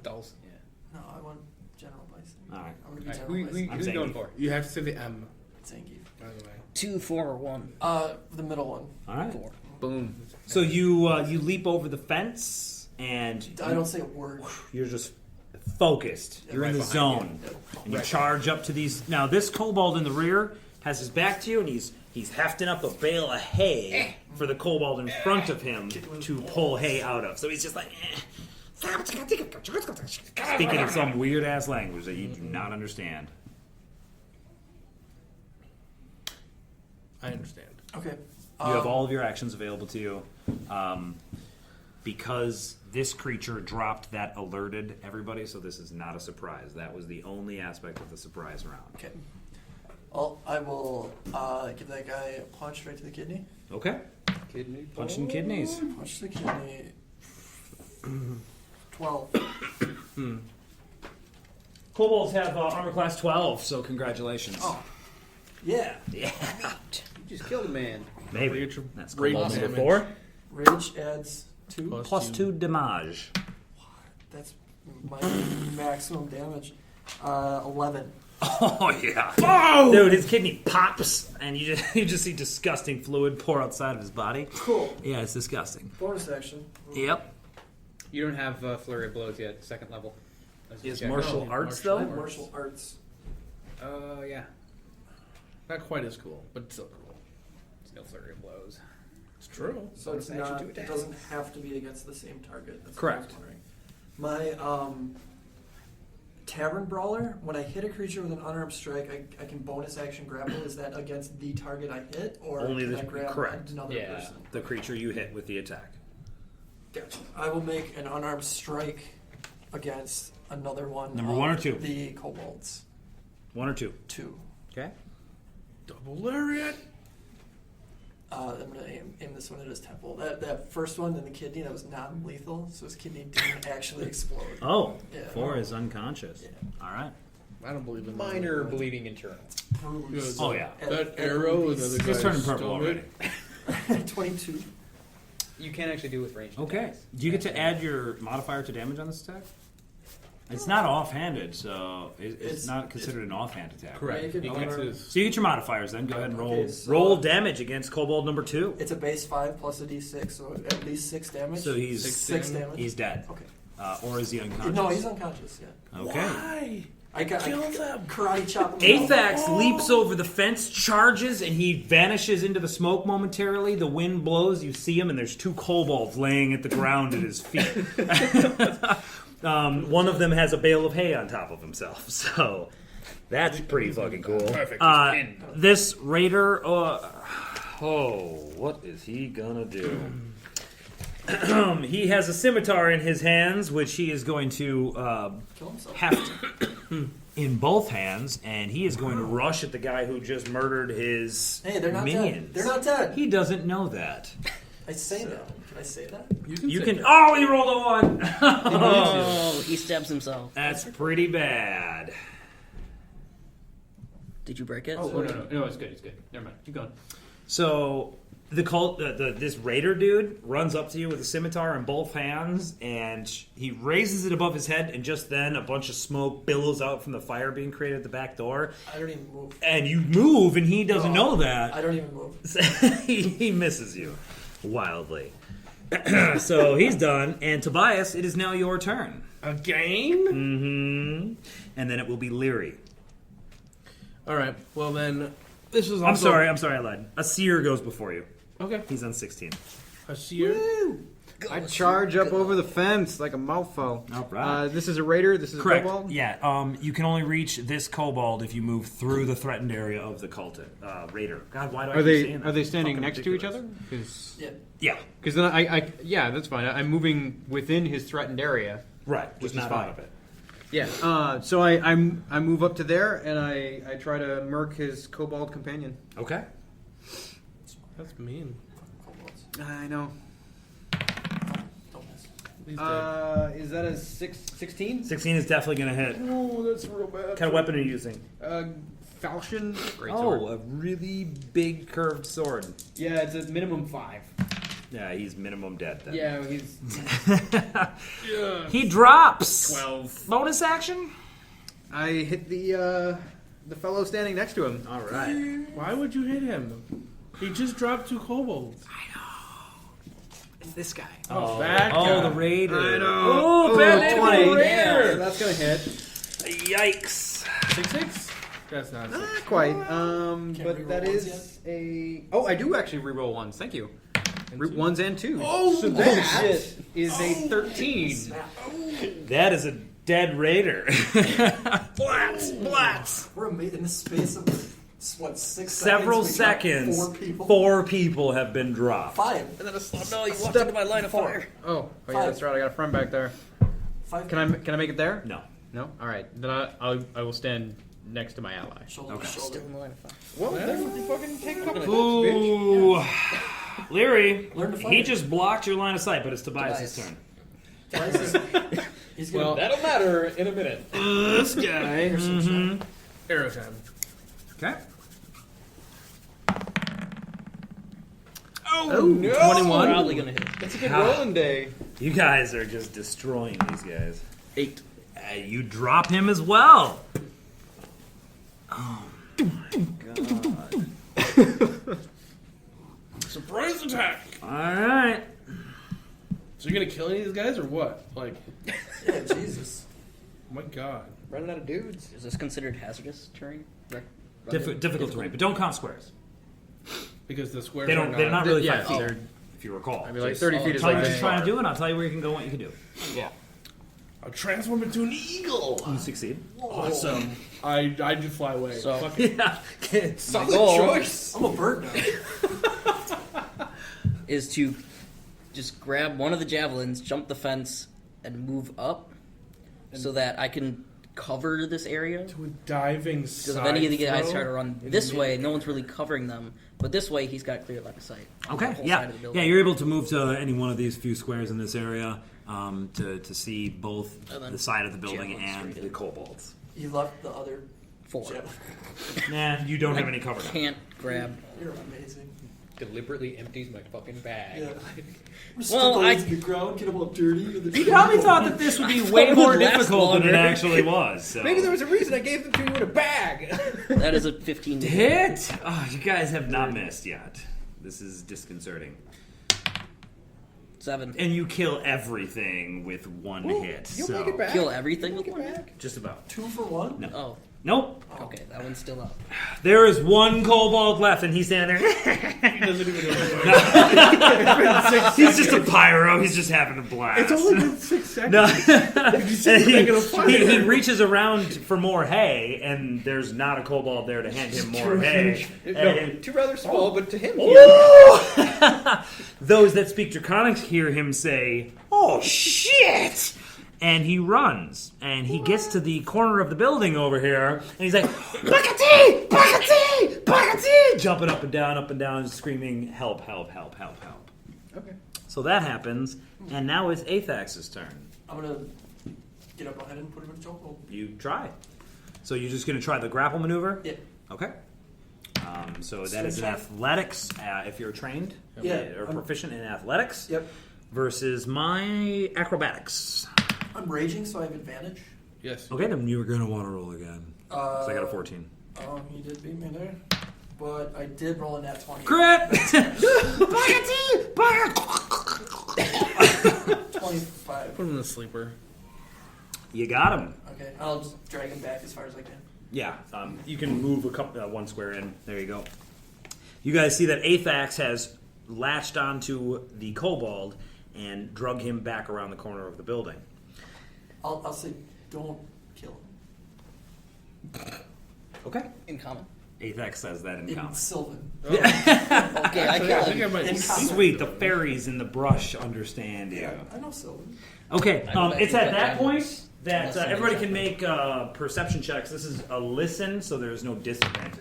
S5: Dulce. Yeah.
S4: No, I want General Bison.
S2: All right.
S4: I'm gonna be
S5: Alright,
S4: General
S5: who
S4: Bison.
S2: I'm
S5: you going
S2: Zangief.
S5: for?
S3: You have to say the M,
S4: Zangief.
S3: by the way.
S6: 2, 4, or 1.
S4: The middle one.
S2: All right.
S6: 4.
S5: Boom.
S2: So you leap over the fence and
S4: I don't say a word.
S2: you're just focused. You're in the zone. And you charge up to these. Now, this kobold in the rear has his back to you, and he's hefting up a bale of hay for the kobold in front of him to pull hay out of. So he's just like, speaking in some weird ass language that you do not understand.
S3: I understand.
S4: Okay.
S2: You have all of your actions available to you. Because this creature dropped that alerted everybody, so this is not a surprise. That was the only aspect of the surprise round.
S4: Okay. Well, I will give that guy a punch right to the kidney.
S2: Okay.
S5: Kidney.
S2: Punching kidneys.
S4: Punch the kidney. 12.
S2: Kobolds have armor class 12, so congratulations.
S4: Oh. Yeah.
S2: Yeah.
S5: You just killed a man.
S2: Maybe.
S3: Rage-
S2: That's
S3: rage
S2: kobold number
S3: damage.
S2: 4.
S4: Rage adds 2.
S2: Plus 2 damage.
S4: That's my maximum damage. 11.
S2: Oh yeah.
S3: Oh!
S2: Dude, his kidney pops, and you just see disgusting fluid pour outside of his body.
S4: Cool.
S2: Yeah, it's disgusting.
S4: Bonus action.
S2: Yep.
S5: You don't have Flurry of Blows yet, second level.
S2: He has
S5: check.
S2: martial
S3: No,
S2: arts,
S3: martial
S2: though?
S4: I have martial arts.
S5: Yeah.
S3: Not quite as cool, but still cool.
S5: It's no Flurry of Blows.
S3: It's true.
S4: So it's
S5: Bonus action
S4: not.
S5: to
S4: It
S5: attack.
S4: doesn't have to be against the same target. That's
S2: Correct.
S4: What I was wondering. My Tavern Brawler. When I hit a creature with an unarmed strike, I can bonus action grapple. Is that against the target I hit, or
S2: Only
S4: can
S2: the-
S4: I grab
S2: correct.
S4: another
S5: Yeah.
S4: person?
S2: The creature you hit with the attack.
S4: Gotcha. I will make an unarmed strike against another one.
S2: Number
S4: of
S2: 1 or 2?
S4: The kobolds.
S2: 1 or 2?
S4: 2.
S2: Okay.
S3: Double lariat.
S4: I'm gonna aim this one at his temple. That first one in the kidney, that was non-lethal, so his kidney didn't actually explode.
S2: Oh,
S4: Yeah.
S2: 4 is unconscious.
S4: Yeah.
S2: All right.
S3: I don't believe in
S5: Minor bleeding internal.
S4: Bruised.
S2: Oh, yeah.
S3: That arrow and the other
S2: It's
S3: guy
S2: turning purple
S3: stole
S2: already.
S4: At 22.
S5: You can actually do with ranged
S2: Okay.
S5: attacks.
S2: Do you get to add your modifier to damage on this attack? It's not offhanded, so it's
S4: It's-
S2: not considered an offhand attack.
S3: Correct.
S4: Make it
S3: He gets
S4: unarmed.
S3: his.
S2: So you get your modifiers then. Go ahead and roll
S4: Okay, so-
S2: roll damage against Kobold number 2.
S4: It's a base 5 plus a d6, so at least 6 damage.
S2: So he's
S4: 6 damage.
S2: he's dead.
S4: Okay.
S2: Or is he unconscious?
S4: No, he's unconscious. Yeah.
S2: Okay.
S3: Why?
S4: I
S3: Kill them.
S4: karate chop him.
S2: Athax leaps over the fence, charges, and he vanishes into the smoke momentarily. The wind blows, you see him, and there's 2 kobolds laying at the ground at his feet. One of them has a bale of hay on top of himself, so that's pretty fucking cool.
S5: Perfect.
S2: This raider, what is he gonna do? He has a scimitar in his hands, which he is going to
S4: Kill himself.
S2: heft in both hands, and he is going to rush at the guy who just murdered his
S4: Hey, they're not
S2: minions.
S4: dead. They're not dead.
S2: He doesn't know that.
S4: I say that. Can I say that?
S2: You
S3: say
S2: can.
S3: that.
S2: Oh, he rolled a 1.
S6: Oh, he stabs himself.
S2: That's pretty bad.
S6: Did you break it?
S5: Oh, no, it's good, it's good. Never mind. Keep going.
S2: So this raider dude runs up to you with a scimitar in both hands, and he raises it above his head, and just then a bunch of smoke billows out from the fire being created at the back door.
S4: I don't even move.
S2: And you move, and he doesn't know that.
S4: I don't even move.
S2: he misses you wildly. So he's done, and Tobias, it is now your turn.
S3: Again?
S2: Mm-hmm. And then it will be Leary.
S3: All right. Well then, this is. Also...
S2: I'm sorry, I lied. Aseir goes before you.
S3: Okay.
S2: He's on 16.
S3: Aseir.
S8: I charge up over the fence like a mofo.
S2: All right.
S8: This is a raider. This is
S2: Correct.
S8: a kobold.
S2: Yeah. You can only reach this kobold if you move through the threatened area of the cultist raider. God, why do I
S8: Are
S2: keep
S8: they
S2: saying that?
S8: are they standing
S2: Fucking
S8: next to each
S2: ridiculous.
S8: other? Because
S4: Yeah.
S2: Yeah.
S8: then yeah, that's fine. I'm moving within his threatened area.
S2: Right.
S8: Which
S2: Just
S8: is
S2: not
S8: fine.
S2: out of it.
S8: Yeah. So I move up to there and I try to murk his kobold companion.
S2: Okay.
S3: That's mean.
S8: I know.
S4: Don't miss.
S3: He's dead.
S8: Is that a 16?
S2: 16 is definitely going to hit.
S3: Oh, that's real bad.
S2: What kind of weapon are you using?
S8: Falchion.
S5: Great sword.
S2: Oh, a really big curved sword.
S8: Yeah, it's a minimum 5.
S2: Yeah, he's minimum dead then.
S8: Yeah, he's
S2: He drops.
S5: 12.
S2: Bonus action?
S8: I hit the fellow standing next to him.
S2: All right.
S3: Why would you hit him? He just dropped 2 kobolds.
S8: It's this guy.
S3: Oh, that guy.
S2: the raider.
S8: I know.
S2: Oh, bad
S8: 20.
S2: raider.
S8: Yeah, that's gonna hit.
S2: Yikes.
S3: 6/6? That's not 6.
S8: Not quite.
S4: Can't
S8: But
S4: reroll
S8: that
S4: ones
S8: is a. Oh, I do actually reroll ones. Thank you. Ones and 2s.
S3: Oh,
S8: so that is a 13.
S4: Snap.
S2: That is a dead raider. Blats.
S4: We're in the space of, what, 6
S2: Several
S4: seconds?
S2: seconds.
S4: We got 4 people?
S2: 4 people have been dropped.
S4: 5.
S6: And then no, you walked into my line of fire.
S8: Oh, yeah, that's right. I got a friend back there.
S4: 5.
S8: Can I make it there?
S2: No.
S8: No. All right. Then I will stand next to my ally.
S4: Shoulder to
S6: Still
S4: shoulder.
S6: in the line of fire.
S8: Well, then fucking take a couple
S2: Ooh. Leary,
S4: Learn to fight.
S2: he just blocked your line of sight, but it's Tobias'
S6: Tobias.
S2: turn.
S4: Twice as- He's gonna.
S8: Well,
S5: That'll matter in a minute.
S2: This guy.
S3: Mm-hmm. Arrow time.
S2: Okay.
S8: oh no!
S6: 21. Probably gonna hit.
S8: It's a good rolling day.
S2: You guys are just destroying these guys.
S8: 8.
S2: You drop him as well.
S3: Surprise attack!
S2: All right.
S3: So you're gonna kill any of these guys or what? Like,
S4: Yeah, Jesus.
S3: oh my god.
S5: Running out of dudes.
S6: Is this considered hazardous terrain?
S2: Difficult terrain, but don't count squares.
S3: Because the squares
S2: They
S3: are
S2: don't. They're not really 5 feet.
S8: they're-
S2: If you recall.
S8: I mean, like
S2: Just
S8: 30 feet is
S2: tell you
S8: like
S2: what you're trying to
S8: far.
S2: do, and I'll tell you where you can go and what you can do.
S8: Yeah.
S3: I'll transform into an eagle.
S2: You succeed.
S3: Awesome. I just fly away.
S6: So-
S3: Fuck it.
S2: Yeah.
S5: Solid
S6: goal-
S5: choice.
S4: I'm a bird now.
S6: Is to just grab one of the javelins, jump the fence, and move up so that I can cover this area.
S3: To a diving
S6: Because
S3: side
S6: if any of the guys
S3: throw
S6: try to run
S3: in
S6: this way,
S3: mid-
S6: no one's really covering them. But this way, he's got clear line of sight. on the
S2: Okay.
S6: whole
S2: Yeah.
S6: side of the building.
S2: Yeah. You're able to move to any one of these few squares in this area to see both
S6: And then
S2: the side of the building
S6: javelin
S2: and
S6: straight
S2: the
S6: in.
S2: kobolds.
S4: You left the other
S6: 4.
S4: jet.
S2: Nah, you don't have any cover. now.
S6: Can't grab.
S4: You're amazing.
S5: Deliberately empties my fucking bag.
S4: Yeah.
S6: Well, I-
S4: to the ground, get them all dirty. With the
S2: You probably thought that this would be way
S6: it
S2: more
S6: would last
S2: difficult than it
S6: longer.
S2: actually was. So.
S5: Maybe there was a reason I gave them to you in a bag.
S6: That is a 15. to
S2: hit. Oh, you guys have not missed yet. This is disconcerting.
S6: 7.
S2: And you kill everything with one hit.
S5: You'll
S2: so
S5: make it back.
S6: Kill everything with
S5: Make it
S6: one.
S5: back.
S2: just about.
S4: 2 for 1?
S2: No.
S6: Oh,
S2: Nope.
S6: okay, that one's still up.
S2: There is one kobold left, and he's standing there.
S3: He doesn't even know.
S2: He's just a pyro. He's just having a blast.
S3: It's only been 6 seconds.
S2: No.
S3: see him making a fire?
S2: he reaches around for more hay, and there's not a kobold there to hand him more hay.
S5: No,
S2: And-
S5: too rather small, but to him.
S2: Those that speak Draconic hear him say, "Oh shit!" And he runs, and he gets to the corner of the building over here, and he's like, "Bakati! Bakati! Bakati!" Jumping up and down, screaming, "Help! Help! Help! Help! Help!"
S5: Okay.
S2: So that happens, and now it's Athax's turn.
S4: I'm gonna get up ahead and put him in a chokehold.
S2: You try. So you're just going to try the grapple maneuver?
S4: Yeah.
S2: Okay. So that
S4: Swing
S2: is in
S4: check.
S2: athletics, if you're trained
S4: Yeah,
S2: or
S4: I'm-
S2: proficient in athletics,
S4: Yep.
S2: versus my acrobatics.
S4: I'm raging, so I have advantage.
S3: Yes.
S2: Okay, then you were going to want to roll again. So I got a 14.
S4: Oh, you did beat me there. But I did roll a nat 20.
S2: Crit!
S4: 25.
S3: Put him in the sleeper.
S2: You got him.
S4: Okay, I'll just drag him back as far as I can.
S2: Yeah, you can move one square in. There you go. You guys see that Athax has latched onto the kobold and drug him back around the corner of the building.
S4: I'll say, don't kill him.
S2: Okay.
S6: In common.
S2: Athax says that in
S4: In
S2: common.
S4: Sylvan.
S6: Okay, I
S3: I
S6: kill
S3: think I
S6: him.
S3: might
S4: In common.
S2: Sweet, the fairies in the brush understand you.
S4: Yeah, I know Sylvan.
S2: Okay,
S6: I know
S2: it's
S6: that
S2: at that point
S6: javelins.
S2: that
S6: Unless
S2: everybody
S6: somebody
S2: can make perception checks. This is a listen, so there's no disadvantage.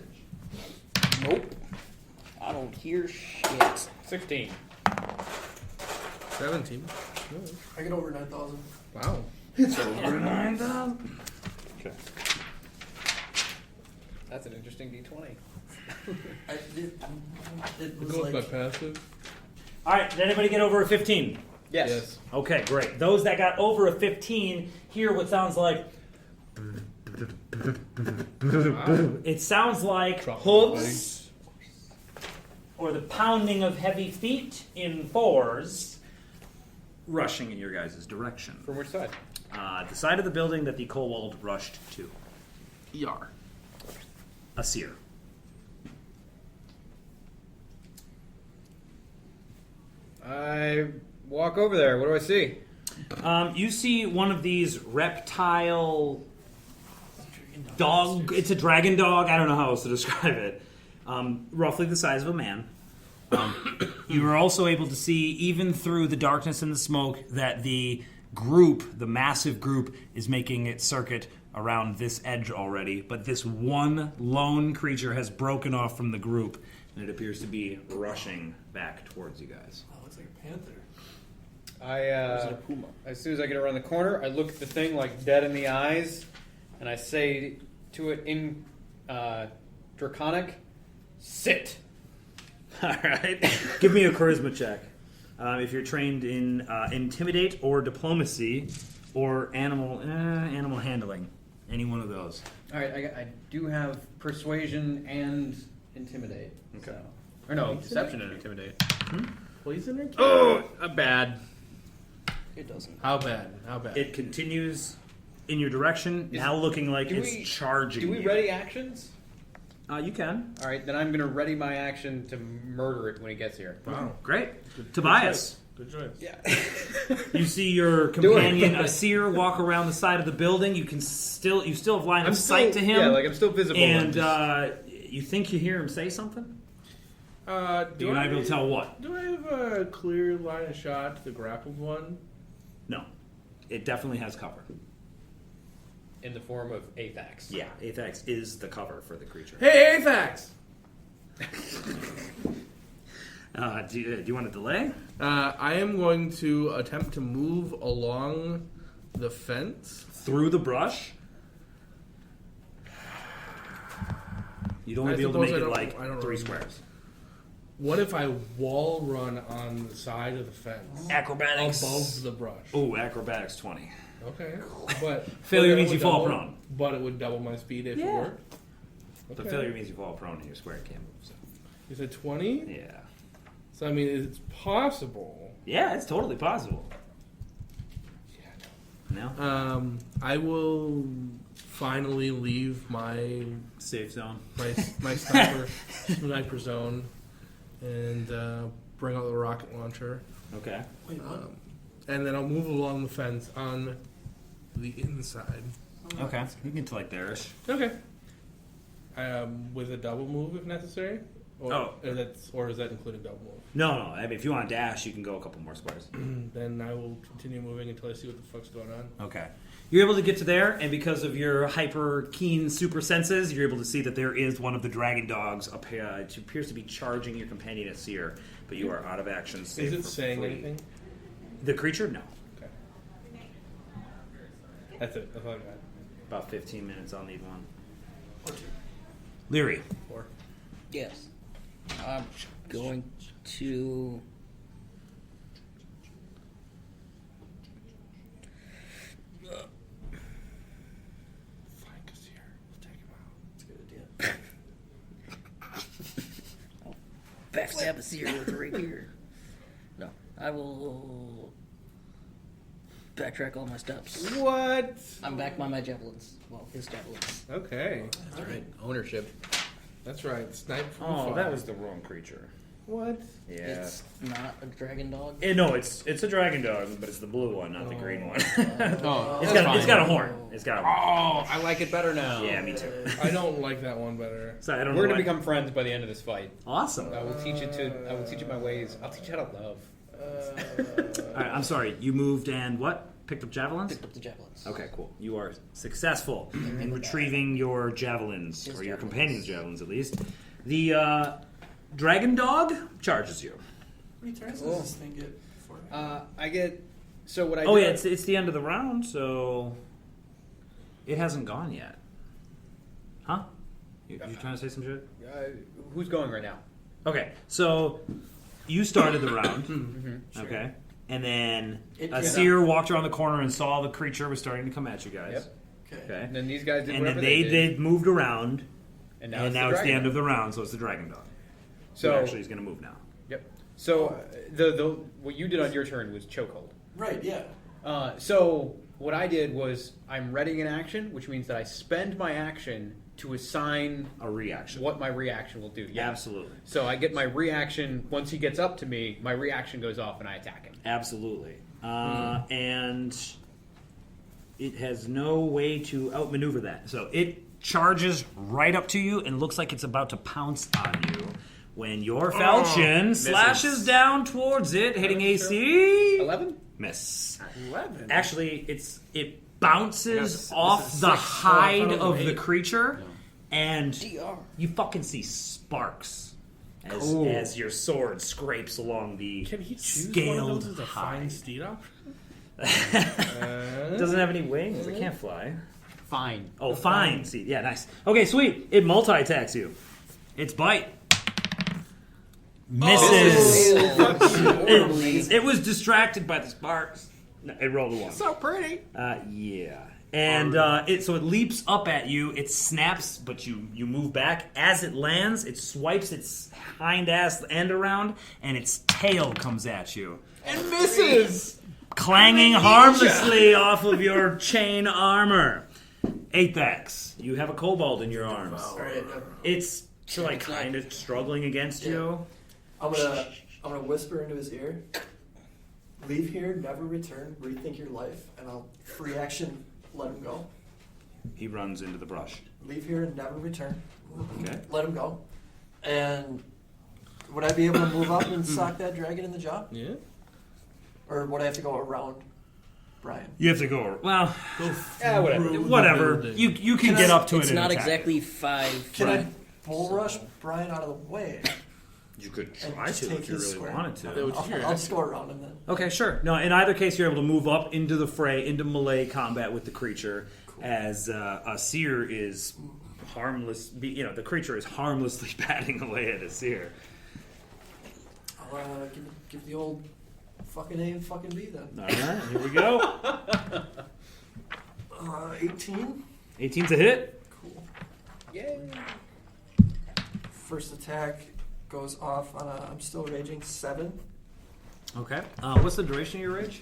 S6: Nope. I don't hear shit.
S5: 16.
S3: 17.
S4: I get over 9,000.
S3: Wow.
S2: Okay.
S5: That's an interesting D20.
S4: It was
S3: Go with my
S4: like,
S3: passive.
S2: All right, did anybody get over a 15?
S5: Yes.
S2: Okay, great. Those that got over a 15 hear what sounds like. It sounds like hooves or the pounding of heavy feet in fours rushing in your guys' direction.
S5: From which side?
S2: The side of the building that the kobold rushed to.
S3: Yar.
S2: Aseir.
S5: I walk over there. What do I see?
S2: You see one of these reptile dog. It's a dragon dog. I don't know how else to describe it. Roughly the size of a man. You are also able to see, even through the darkness and the smoke, that the group, the massive group, is making its circuit around this edge already. But this one lone creature has broken off from the group, and it appears to be rushing back towards you guys.
S4: oh, looks like a panther.
S6: Is it a puma?
S5: As soon as I get around the corner, I look at the thing like dead in the eyes, and I say to it in Draconic, "Sit."
S2: All right. Give me a charisma check. If you're trained in intimidate or diplomacy or animal handling. Any one of those.
S5: All right, I do have persuasion and intimidate.
S2: Okay.
S5: So. Or no, deception and intimidate.
S3: Poison or
S5: Oh, bad.
S6: It doesn't.
S3: How bad? How bad?
S2: It continues in your direction, now looking like it's charging
S5: Do we
S2: you.
S5: ready actions?
S2: You can.
S5: All right, then I'm going to ready my action to murder it when it gets here.
S3: Wow.
S2: Great. Tobias.
S3: Good choice.
S5: Yeah.
S2: You see your companion Aseir walk around the side of the building. You still have line of sight to him.
S5: Yeah, like I'm still visible.
S2: And you think you hear him say something? You're not able to tell what.
S3: Do I have a clear line of shot to the grappled one?
S2: No. It definitely has cover.
S5: in the form of Athax.
S2: Yeah, Athax is the cover for the creature.
S3: Hey, Athax!
S2: Do you want to delay?
S3: I am going to attempt to move along the fence.
S2: Through the brush? You'd only
S3: I
S2: be able to
S3: suppose
S2: make
S3: I
S2: it
S3: don't-
S2: like
S3: I don't
S2: 3
S3: remember.
S2: squares.
S3: What if I wall run on the side of the fence?
S2: Acrobatics.
S3: Above the brush.
S2: Oh, acrobatics 20.
S3: Okay. But
S2: Failure
S3: but it
S2: means
S3: would
S2: you fall
S3: double-
S2: prone.
S3: But it would double my speed if it
S2: Yeah.
S3: worked.
S2: But
S3: Okay.
S2: failure means you fall prone and your square can't move. So.
S3: You said 20?
S2: Yeah.
S3: So, I mean, it's possible.
S2: Yeah, it's totally possible. No?
S3: I will finally leave my
S2: Safe zone.
S3: my sniper zone and bring out the rocket launcher.
S2: Okay.
S3: And then I'll move along the fence on the inside.
S2: Okay. You can get to like there-ish.
S3: Okay. With a double move if necessary? Or does that include a double move?
S2: No. I mean, if you want to dash, you can go a couple more squares.
S3: Then I will continue moving until I see what the fuck's going on.
S2: Okay. You're able to get to there, and because of your hyper keen super senses, you're able to see that there is one of the dragon dogs it appears to be charging your companion Aseir, but you are out of action.
S3: Is it saying anything?
S2: The creature? No.
S3: Okay. That's it. That's all I got.
S2: About 15 minutes. I'll need one. Leary.
S3: 4.
S6: Yes. I'm going to...
S3: Flank is here. We'll take him out.
S4: That's a good idea.
S6: backstab Aseir with a rapier. No, I will backtrack all my steps.
S3: What?
S6: I'm back by my javelins. Well, his javelins.
S3: Okay.
S8: That's right. Ownership.
S3: That's right. Snipe from
S2: Oh,
S3: afar.
S2: that was the wrong creature.
S3: What?
S2: Yeah.
S6: It's not a dragon dog.
S2: No, it's a dragon dog, but it's the blue one, not the green one.
S8: Oh,
S2: It's got a horn. It's got a horn.
S8: Oh, I like it better now.
S2: Yeah, me too.
S3: I don't like that one better.
S2: So I don't
S5: We're
S2: know
S5: gonna
S2: why-
S5: become friends by the end of this fight.
S2: awesome.
S5: I will teach you my ways. I'll teach you how to love.
S2: All right, I'm sorry. You moved and what? Picked up javelins?
S6: Picked up the javelins.
S2: Okay, cool. You are successful in retrieving your javelins,
S6: His
S2: or your
S6: javelins.
S2: companion's javelins at least. The dragon dog charges you.
S4: How many turns does this thing get before?
S5: I get. So what I
S2: Oh
S5: do,
S2: yeah, it's the end of the round, so it hasn't gone yet. Huh? You trying to say some shit?
S5: who's going right now?
S2: Okay, so you started the round. Okay. And then
S4: It
S2: Aseir walked around the corner and saw the creature was starting to come at you guys.
S5: Yep.
S4: Okay.
S2: Okay.
S5: And then these guys did
S2: And
S5: whatever
S2: then
S5: they did.
S2: they moved around,
S5: And
S2: and now it's the end of the round, so it's the dragon dog.
S5: So
S2: So actually, he's going to move now.
S5: Yep. So the what you did on your turn was chokehold.
S4: Right, yeah.
S5: So what I did was I'm readying an action, which means that I spend my action to assign
S2: A reaction.
S5: what my reaction will do. Yeah.
S2: Absolutely.
S5: So I get my reaction once he gets up to me. My reaction goes off and I attack him.
S2: Absolutely. And it has no way to outmaneuver that. So it charges right up to you and looks like it's about to pounce on you. When your falchion slashes down towards it, hitting AC.
S5: 11.
S2: Miss.
S3: 11.
S2: Actually, it bounces
S3: This
S2: off
S3: is
S2: the
S3: 6, so I
S2: hide
S3: thought it was
S2: of the
S3: 8.
S2: creature, and
S6: DR.
S2: you fucking see sparks as,
S3: Cool.
S2: as your sword scrapes along the
S3: Can he choose
S2: scaled
S3: one of those as a fine
S2: hide.
S3: steed option?
S2: It doesn't have any wings. It can't fly.
S5: Fine.
S2: Oh, fine. See, yeah, nice. Okay, sweet. It multi-attacks you. Its bite misses. It was distracted by the sparks. No, it rolled a 1.
S8: So pretty.
S2: Yeah. And it leaps up at you. It snaps, but you move back. As it lands, it swipes its hind ass end around, and its tail comes at you.
S8: And misses!
S2: Clanging harmlessly off of your chain armor. Athex, you have a kobold in your arms.
S4: Alright,
S2: It's kind of struggling against you.
S4: I'm gonna whisper into his ear. Leave here, never return, rethink your life, and I'll free action let him go.
S2: He runs into the brush.
S4: Leave here and never return.
S2: Okay.
S4: Let him go. And would I be able to move up and sock that dragon in the jaw?
S3: Yeah.
S4: Or would I have to go around Brian?
S2: You have to go. Well,
S5: Yeah, whatever.
S2: whatever. You can get up to it.
S6: It's
S2: and
S6: not
S2: attack
S6: exactly
S2: it.
S6: 5.
S4: Can I bull rush Brian out of the way?
S2: You could
S4: And
S2: try
S4: just
S2: to
S4: take
S2: if you
S4: his
S2: really
S4: square?
S2: wanted to.
S4: I'll just go around him then.
S2: Okay, sure. No, in either case, you're able to move up into the fray, into melee combat with the creature, as Aseir is harmless. The creature is harmlessly batting away at Aseir.
S4: I'll give the old fucking A and fucking B then.
S2: All right, here we go.
S4: 18.
S2: 18's a hit.
S4: Cool.
S5: Yay.
S4: First attack goes off on a, I'm still raging, 7
S2: Okay. What's the duration of your rage?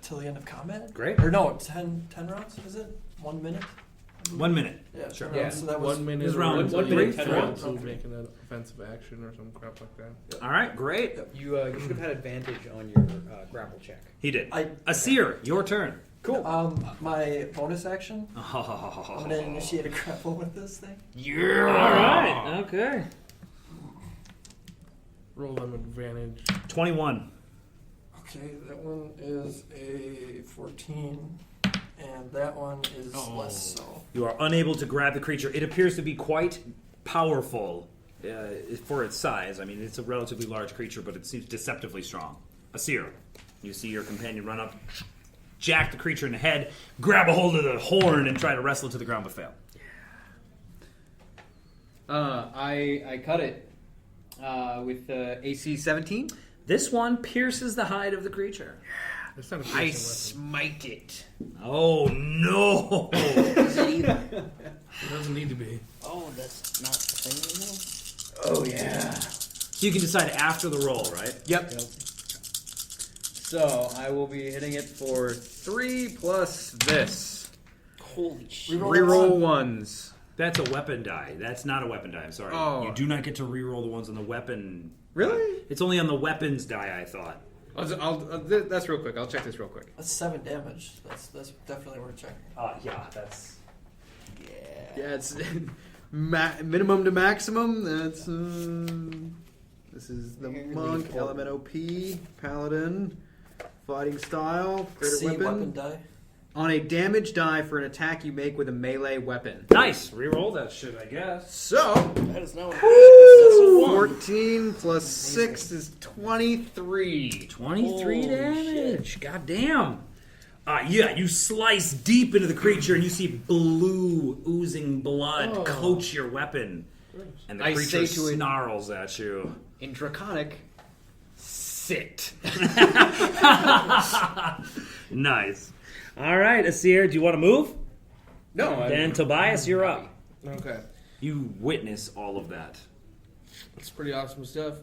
S4: till the end of combat.
S2: Great.
S4: Or no, 10 rounds, is it? 1 minute?
S2: 1 minute.
S4: Yeah,
S2: Sure.
S4: 10 rounds, so that was
S3: 1 minute.
S2: This round
S3: or
S2: one minute,
S3: 3
S2: 10
S3: rounds.
S4: rounds.
S3: Making an offensive action or some crap like that.
S2: All right, great.
S5: You should have had advantage on your grapple check.
S2: He did.
S4: I-
S2: Aseir, your turn.
S5: Cool.
S4: My bonus action, I'm
S2: Oh.
S4: gonna initiate a grapple with this thing.
S2: Yeah. All right. Okay.
S3: Roll them advantage.
S2: 21.
S4: Okay, that one is a 14, and that one is less so.
S2: You are unable to grab the creature. It appears to be quite powerful for its size. I mean, it's a relatively large creature, but it seems deceptively strong. Aseir, you see your companion run up, jack the creature in the head, grab a hold of the horn, and try to wrestle it to the ground, but fail.
S8: I cut it with AC 17.
S2: This one pierces the hide of the creature.
S3: It's not a
S8: I
S3: piercing
S8: smite it.
S2: Oh, no!
S6: Is it even?
S3: weapon. It doesn't need to be.
S6: Oh, that's not the thing anymore?
S8: Oh, yeah.
S2: So you can decide after the roll, right?
S8: Yep. So I will be hitting it for 3 plus this.
S6: Holy shit.
S8: Reroll ones.
S2: That's a weapon die. That's not a weapon die. I'm sorry.
S8: Oh.
S2: You do not get to reroll the ones on the weapon.
S8: Really?
S2: It's only on the weapons die, I thought.
S8: That's real quick. I'll check this real quick.
S4: That's 7 damage. That's definitely worth checking.
S2: Yeah, that's...
S8: Yeah, it's minimum to maximum. That's this is the
S6: Here,
S8: monk,
S6: leave.
S8: element OP, paladin, fighting style, greater
S4: C
S8: weapon.
S4: weapon die.
S8: On a damage die for an attack you make with a melee weapon.
S2: Nice! Reroll that shit, I guess.
S8: So,
S6: That is not what it
S8: 14 plus 6 is 23.
S2: 23
S6: Holy
S2: damage. God damn. You slice deep into the creature and you see blue oozing blood coat your weapon. And the
S8: I
S2: creature
S8: say to it-
S2: snarls at you.
S8: In Draconic, sit.
S2: Nice. All right, Aseir, do you want to move?
S8: No,
S2: Then Tobias, you're up.
S3: Okay.
S2: You witness all of that.
S3: It's pretty awesome stuff.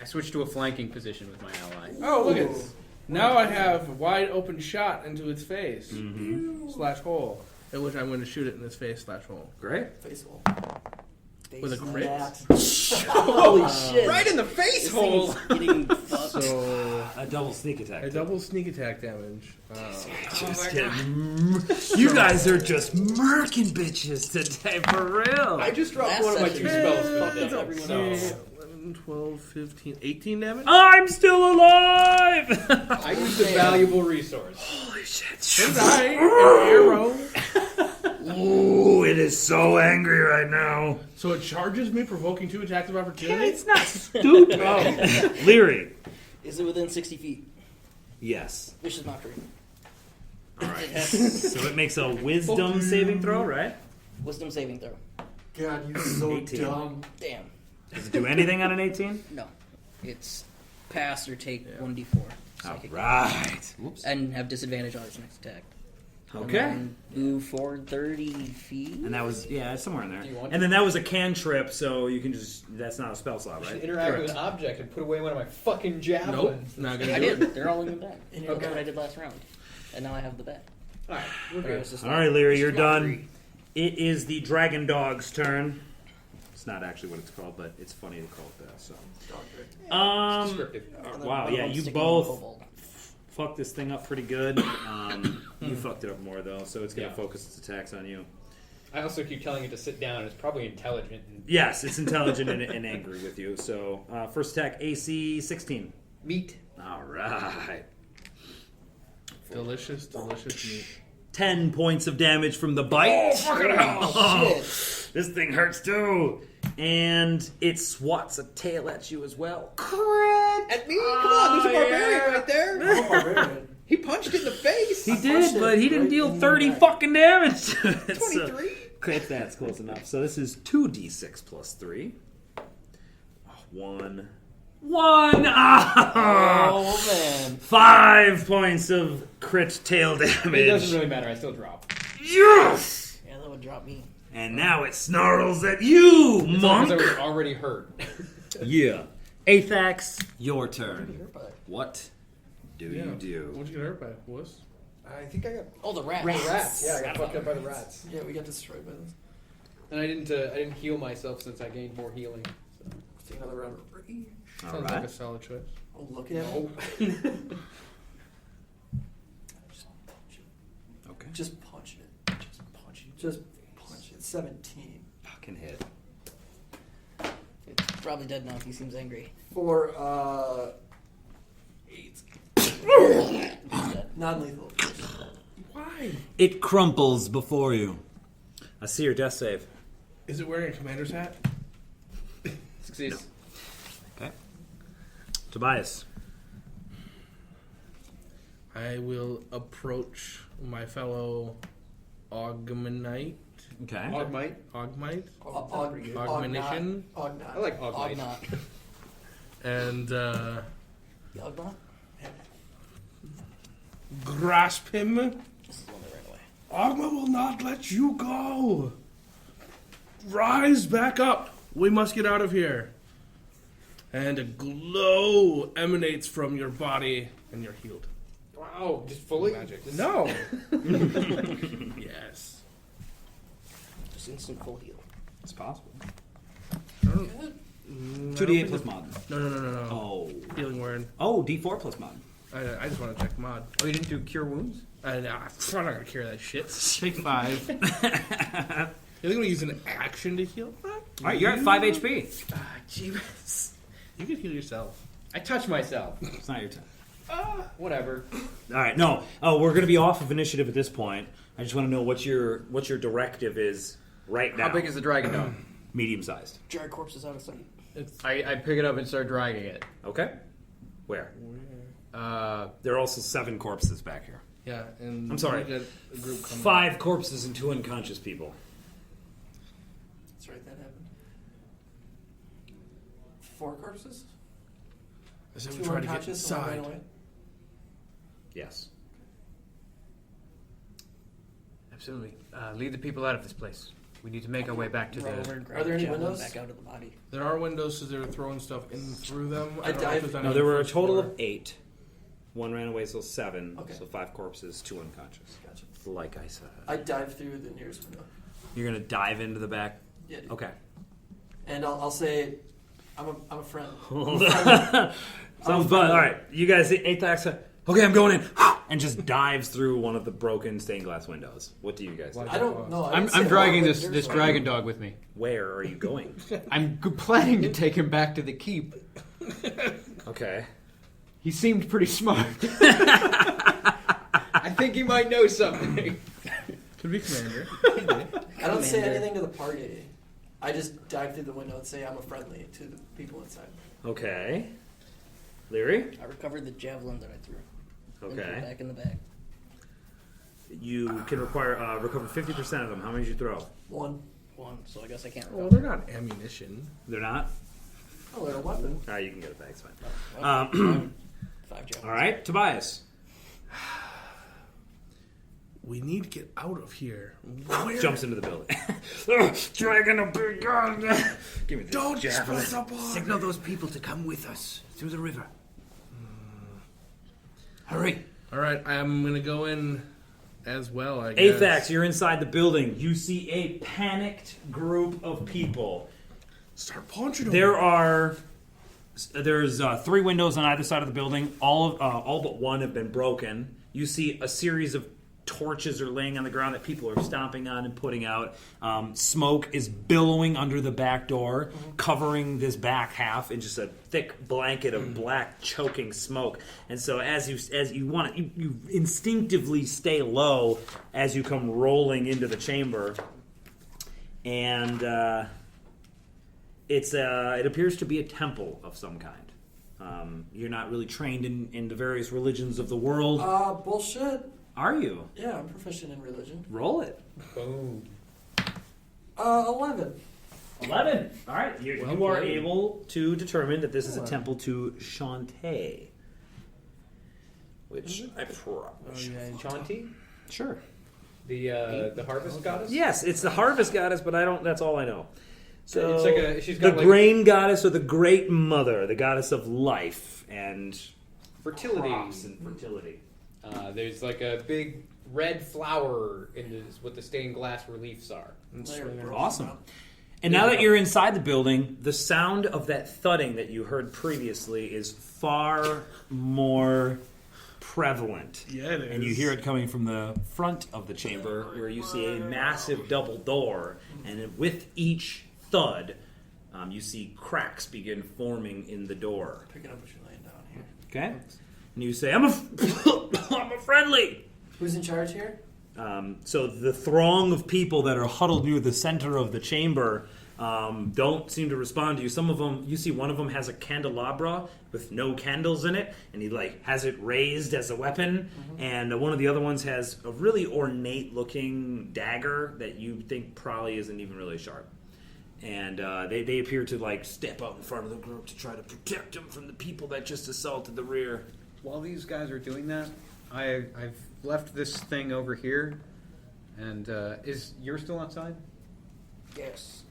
S8: I switched to a flanking position with my ally.
S3: Oh, look at this. Now I have a wide open shot into its face. Slash hole. In which I'm going to shoot it in its face slash hole.
S2: Great.
S4: Face hole.
S3: With a crit?
S6: Holy shit.
S8: Right in the face
S6: This thing
S8: hole!
S6: is getting fucked.
S3: So,
S2: A double sneak attack.
S3: a double sneak attack damage.
S2: Just kidding. You guys are just murking bitches today, for real.
S5: I just dropped
S6: Last
S5: one of my
S6: session.
S5: 2 spells for the
S6: Fucking
S5: day.
S6: everyone
S5: So,
S6: else.
S3: 11, 12, 15, 18 damage?
S2: I'm still alive!
S5: I used a valuable resource.
S2: Holy shit.
S3: Did I? An arrow?
S2: Ooh, it is so angry right now.
S3: So it charges me, provoking 2 attacks of opportunity?
S2: It's not stupid. Leary.
S6: Is it within 60 feet?
S2: Yes.
S6: Which is not true.
S2: Alright. So it makes a wisdom saving throw, right?
S6: Wisdom saving throw.
S4: God, you're so
S2: 18.
S4: dumb.
S6: Damn.
S2: Does it do anything on an 18?
S6: No. It's pass or take 1d4. Psychic.
S2: Alright. Whoops.
S6: And have disadvantage on its next attack.
S2: Okay.
S6: And then move forward 30 feet.
S2: And that was, yeah, somewhere in there.
S5: Do you want
S2: And then that was a cantrip, so you can just, that's not a spell slot,
S5: I should
S2: right?
S5: interact with an object and put away one of my fucking
S3: Nope,
S5: javelins.
S3: not
S6: I
S3: gonna do
S6: did.
S3: it.
S6: They're all in the back. And you
S5: Okay.
S6: know what I did last round. And now I have the back.
S5: Alright, we're
S6: But I
S5: good.
S6: was just
S2: All
S6: like,
S2: right, Leary,
S6: this
S2: you're
S6: is not
S2: done.
S6: free.
S2: It is the Dragon Dog's turn. It's not actually what it's called, but it's funny to call it that, so.
S5: Descriptive.
S6: And then
S2: Wow,
S6: one of
S2: yeah,
S6: them's
S2: you
S6: sticking on the
S2: both
S6: kobold.
S2: fucked this thing up pretty good. You fucked it up more, though, so it's going to
S5: Yeah.
S2: focus its attacks on you.
S5: I also keep telling it to sit down. It's probably intelligent. And
S2: Yes, it's intelligent and angry with you. So, first attack, AC 16.
S5: meat.
S2: All right.
S3: Delicious, delicious meat.
S2: 10 points of damage from the bite.
S6: Oh, shit.
S2: This thing hurts too. And it swats a tail at you as well.
S5: At me? Come on, there's a barbarian right there.
S4: I'm a barbarian.
S5: He punched it in the face.
S2: He
S4: punched
S2: did,
S4: it
S2: but he didn't
S4: right
S2: deal
S4: in the
S2: 30
S4: back.
S2: fucking damage to it.
S5: 23?
S2: If that's close enough. So this is 2d6 plus 3. One. Ah!
S6: Oh, man.
S2: 5 points of crit tail
S5: It doesn't
S2: damage.
S5: really matter. I still drop.
S2: Yes!
S6: Yeah, that would drop me.
S2: And now it snarls at you,
S5: It's
S2: monk.
S5: because I was already hurt.
S2: Yeah. Athax, your turn.
S6: Hurt by it.
S2: What do
S3: Yeah.
S2: you do?
S3: What'd you get hurt by, wuss?
S5: I think I got
S6: Oh, the rats.
S5: the rats. Yeah, I got fucked up by the rats.
S4: Yeah, we got destroyed by this.
S5: And I didn't heal myself since I gained more healing. So.
S4: Let's take another round of rage.
S2: All
S3: Sounds like
S2: right.
S3: a solid choice.
S4: Oh, look at it.
S5: Oh.
S4: Just punch it.
S2: Okay.
S4: Just punch it. Just punch it. Just punch it. 17.
S2: Fucking hit.
S6: It's probably dead now if he seems angry.
S4: For 8.
S6: He's dead.
S4: Non-lethal.
S3: Why?
S2: It crumples before you. Aseir, death save.
S3: Is it wearing a commander's hat?
S5: Succeeds.
S2: Okay. Tobias.
S3: I will approach my fellow Augmenite.
S2: Okay.
S5: Ogmite.
S3: Augmite?
S4: Augmentation.
S3: Augmenation.
S5: I like Ogmite.
S6: Ognot.
S3: And
S6: The Ognot?
S3: grasp him.
S6: This is one that ran away.
S3: Ogma will not let you go. Rise back up. We must get out of here. And a glow emanates from your body, and you're healed.
S5: Wow, just fully?
S3: Magic.
S5: Just-
S3: No. Yes.
S6: Just instant full heal.
S2: It's possible.
S3: Mm,
S2: 2d8 plus mod.
S3: No.
S2: Oh.
S3: Healing word.
S2: Oh, d4 plus mod.
S3: I just want to check mod.
S8: Oh, you didn't do cure wounds?
S3: I'm not gonna cure that shit.
S2: Take 5.
S3: You're gonna use an action to heal?
S2: Alright, you're at 5 HP.
S3: Ah, jeebus. You can heal yourself.
S5: I touch myself.
S2: It's not your turn.
S5: Whatever.
S2: Alright, no. Oh, we're going to be off of initiative at this point. I just want to know what your directive is right now.
S8: How big is the dragon dog?
S2: Medium sized.
S6: Dry corpse is out of sight.
S5: I pick it up and start dragging it.
S2: Okay. Where?
S5: Uh,
S2: There are also 7 corpses back here.
S3: Yeah, and
S2: I'm sorry.
S3: you get a group coming.
S2: 5 corpses and 2 unconscious people.
S4: That's right, that happened. 4 corpses?
S3: I said we
S4: 2
S3: try to get
S4: unconscious and 1 ran
S3: inside.
S4: away?
S2: Yes.
S8: Absolutely. Lead the people out of this place. We need to make our way back to
S6: Roll over
S8: the.
S6: and grab
S4: Are there
S6: the
S4: any
S6: javelin
S4: windows?
S6: back out of the body.
S3: There are windows, so they're throwing stuff in through them.
S4: I
S3: don't know if
S4: dive-
S3: there's any
S2: No,
S3: on
S2: there
S3: the
S2: were a
S3: first
S2: total
S3: floor.
S2: of 8. 1 ran away, so 7.
S4: Okay.
S2: So 5 corpses, 2 unconscious.
S4: Gotcha.
S2: Like I said.
S4: I dive through the nearest window.
S2: You're going to dive into the back?
S4: Yeah, dude.
S2: Okay.
S4: And I'll say, I'm a friend.
S2: Sounds fun. All right, you guys, Athax. Okay, I'm going in, and just dives through one of the broken stained glass windows. What do you guys do?
S4: I don't know. I
S8: I'm
S4: didn't say
S8: dragging
S4: all
S8: this
S4: windows,
S8: this
S4: so-
S8: dragon dog with me.
S2: Where are you going?
S8: I'm planning to take him back to the keep.
S2: Okay.
S8: He seemed pretty smart. I think he might know something.
S3: Could be commander.
S4: I don't say
S6: Commander.
S4: anything to the party. I just dive through the window and say I'm a friendly to the people inside.
S2: Okay. Leary?
S6: I recovered the javelin that I threw. And put it
S2: Okay.
S6: back in the bag.
S2: You can recover 50% of them. How many did you throw?
S4: 1.
S6: One, so I guess I can't
S3: Well,
S6: recover.
S3: they're not ammunition.
S2: They're not?
S4: Oh, they're a weapon.
S2: All right, you can get it back. It's fine.
S6: Well, 5 javelins.
S2: All right, Tobias.
S3: We need to get out of here.
S2: Jumps into the building. Dragging a big gun. Give me this
S3: Don't
S2: javelin.
S3: express upon.
S8: Signal those people to come with us through the river. Hurry.
S3: All right, I'm gonna go in as well. I guess.
S2: Athax, you're inside the building. You see a panicked group of people.
S3: Start punching them.
S2: There's 3 windows on either side of the building. All but one have been broken. You see a series of torches are laying on the ground that people are stomping on and putting out. Smoke is billowing under the back door, covering this back half in just a thick blanket of black choking smoke. And so as you instinctively stay low as you come rolling into the chamber, and it appears to be a temple of some kind. You're not really trained in the various religions of the world.
S4: Bullshit.
S2: Are you?
S4: Yeah, I'm proficient in religion.
S2: Roll it.
S5: Boom.
S4: 11.
S2: 11. All right. You are
S3: played.
S2: able to determine that this is a temple to Shantae. Which I probably
S5: Shanti?
S2: Sure.
S5: The harvest goddess?
S2: Yes, it's the harvest goddess, but that's all I know. So
S5: It's like she's
S2: the
S5: got
S2: grain goddess or the great mother, the goddess of life and
S5: fertility.
S2: crops and fertility.
S5: There's like a big red flower in this, what the stained glass reliefs are.
S2: Awesome. And now that you're inside the building, the sound of that thudding that you heard previously is far more prevalent.
S3: Yeah, it is.
S2: And you hear it coming from the front of the chamber where you see a massive double door, and with each thud, you see cracks begin forming in the door.
S4: Picking up what you're laying down here.
S2: Okay? And you say, I'm a friendly.
S4: Who's in charge here?
S2: So the throng of people that are huddled near the center of the chamber don't seem to respond to you. Some of them, you see one of them has a candelabra with no candles in it, and he has it raised as a weapon. And one of the other ones has a really ornate looking dagger that you think probably isn't even really sharp. And they appear to step out in front of the group to try to protect them from the people that just assaulted the rear.
S8: While these guys are doing that, I've left this thing over here, and you're still outside?
S6: Yes.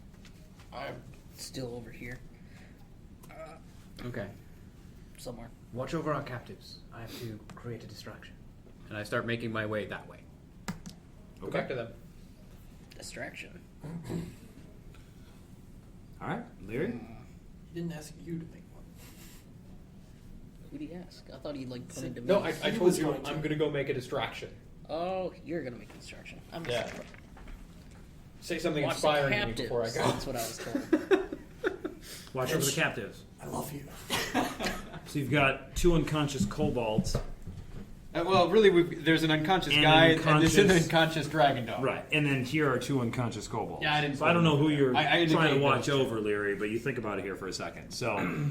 S6: I'm still over here.
S8: Okay.
S6: Somewhere.
S8: Watch over our captives. I have to create a distraction.
S5: And I start making my way that way. Go back to them.
S6: Distraction.
S2: All right, Leary?
S4: He didn't ask you to make one.
S6: Who'd he ask? I thought he pointed to me.
S5: No, I
S4: He
S5: told
S4: was
S5: you
S4: going to.
S5: I'm going to go make a distraction.
S6: Oh, you're gonna make a distraction. I'm
S5: Yeah.
S6: sorry.
S5: Say something
S6: Watch the
S5: inspiring to me
S6: captives.
S5: before I go.
S6: That's what I was told.
S2: Watch over the captives.
S4: I love you.
S2: So you've got 2 unconscious kobolds.
S8: Well, really, there's an unconscious
S2: And
S8: guy,
S2: an
S8: and there's an
S2: unconscious-
S8: unconscious dragon dog.
S2: Right, and then here are 2 unconscious kobolds.
S8: Yeah, I didn't
S2: So I don't know who you're
S8: I
S2: trying to
S8: indicated
S2: watch
S8: those two.
S2: over, Leary, but you think about it here for a second. So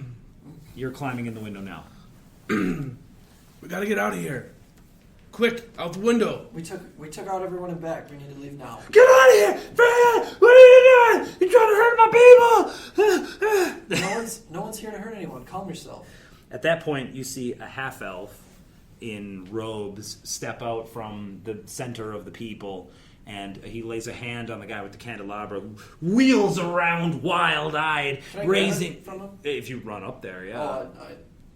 S2: you're climbing in the window now.
S3: We gotta get out of here. Quick, out the window.
S4: We took out everyone in back. We need to leave now.
S2: Get out of here! Freya! What are you doing? You're trying to hurt my people!
S4: No one's here to hurt anyone. Calm yourself.
S2: At that point, you see a half-elf in robes step out from the center of the people, and he lays a hand on the guy with the candelabra, wheels around wild-eyed,
S4: Can I grab
S2: raising...
S4: it from him?
S2: If you run up there, yeah.
S4: Oh,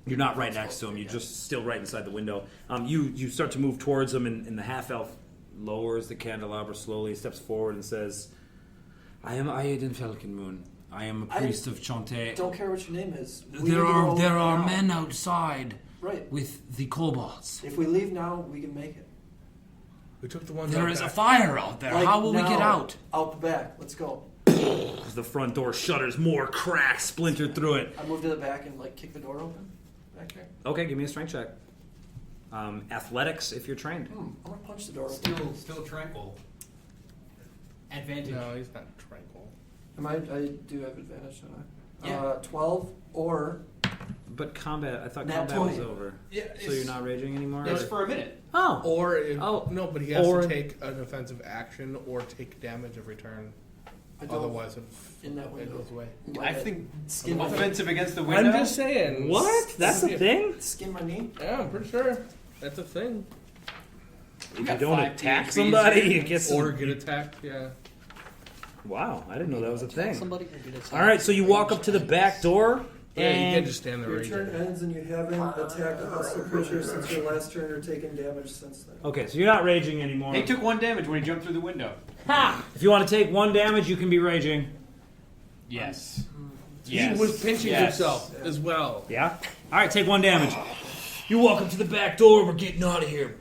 S2: You're not right next to him. You're just still right inside the window. You start to move towards him, and the half-elf lowers the candelabra slowly, steps forward, and says, I am Aiden Falcon Moon. I am a priest of Chante.
S4: don't care what your name is. We need
S9: There
S4: to
S9: are
S4: go now.
S9: men outside
S4: Right.
S9: with the kobolds.
S4: If we leave now, we can make it.
S3: We took the ones
S9: There
S3: out
S9: is a
S3: back.
S9: fire out there.
S4: Like
S9: How will we
S4: now,
S9: get out?
S4: Out the back. Let's go.
S2: As the front door shutters, more cracks splintered through it.
S4: I move to the back and kick the door open. Back there.
S2: Okay, give me a strength check. Athletics, if you're trained.
S4: I'm gonna punch the door open.
S8: Still tranquil. Advantage.
S3: No, he's not tranquil.
S4: I do have advantage, don't I?
S8: Yeah.
S4: 12 or
S2: But combat, I thought
S4: Nat
S2: combat was
S4: 20.
S2: over.
S8: Yeah,
S2: So you're not raging anymore?
S8: It's for a minute.
S2: Oh.
S3: Or if,
S2: Oh.
S3: no, but he has
S2: Or-
S3: to take an offensive action or take damage of return.
S4: I don't
S3: Otherwise,
S4: in that
S3: it
S4: window.
S3: goes away.
S8: I think
S4: Skin my knee.
S8: offensive against the window.
S3: I'm just saying.
S2: What? That's a thing?
S4: Skin my knee.
S3: Yeah, I'm pretty sure that's a thing.
S2: if you
S5: got
S2: don't
S5: 5
S2: attack
S5: PHPs
S2: somebody,
S5: here.
S2: you get some.
S3: Or get attacked, yeah.
S2: Wow, I didn't know that was a thing.
S6: Somebody or get attacked.
S2: All right, so you walk up to the back door,
S3: Yeah, you
S2: and
S3: can't just stand there
S4: Your
S3: raging.
S4: turn ends and you haven't attacked a hostile creature since your last turn or taken damage since then.
S2: okay, so you're not raging anymore.
S5: He took 1 damage when he jumped through the window.
S2: Ha! If you want to take 1 damage, you can be raging.
S5: Yes.
S3: He was pinching
S5: Yes.
S3: himself as well.
S2: Yeah? All right, take 1 damage. You walk up to the back door, we're getting out of here.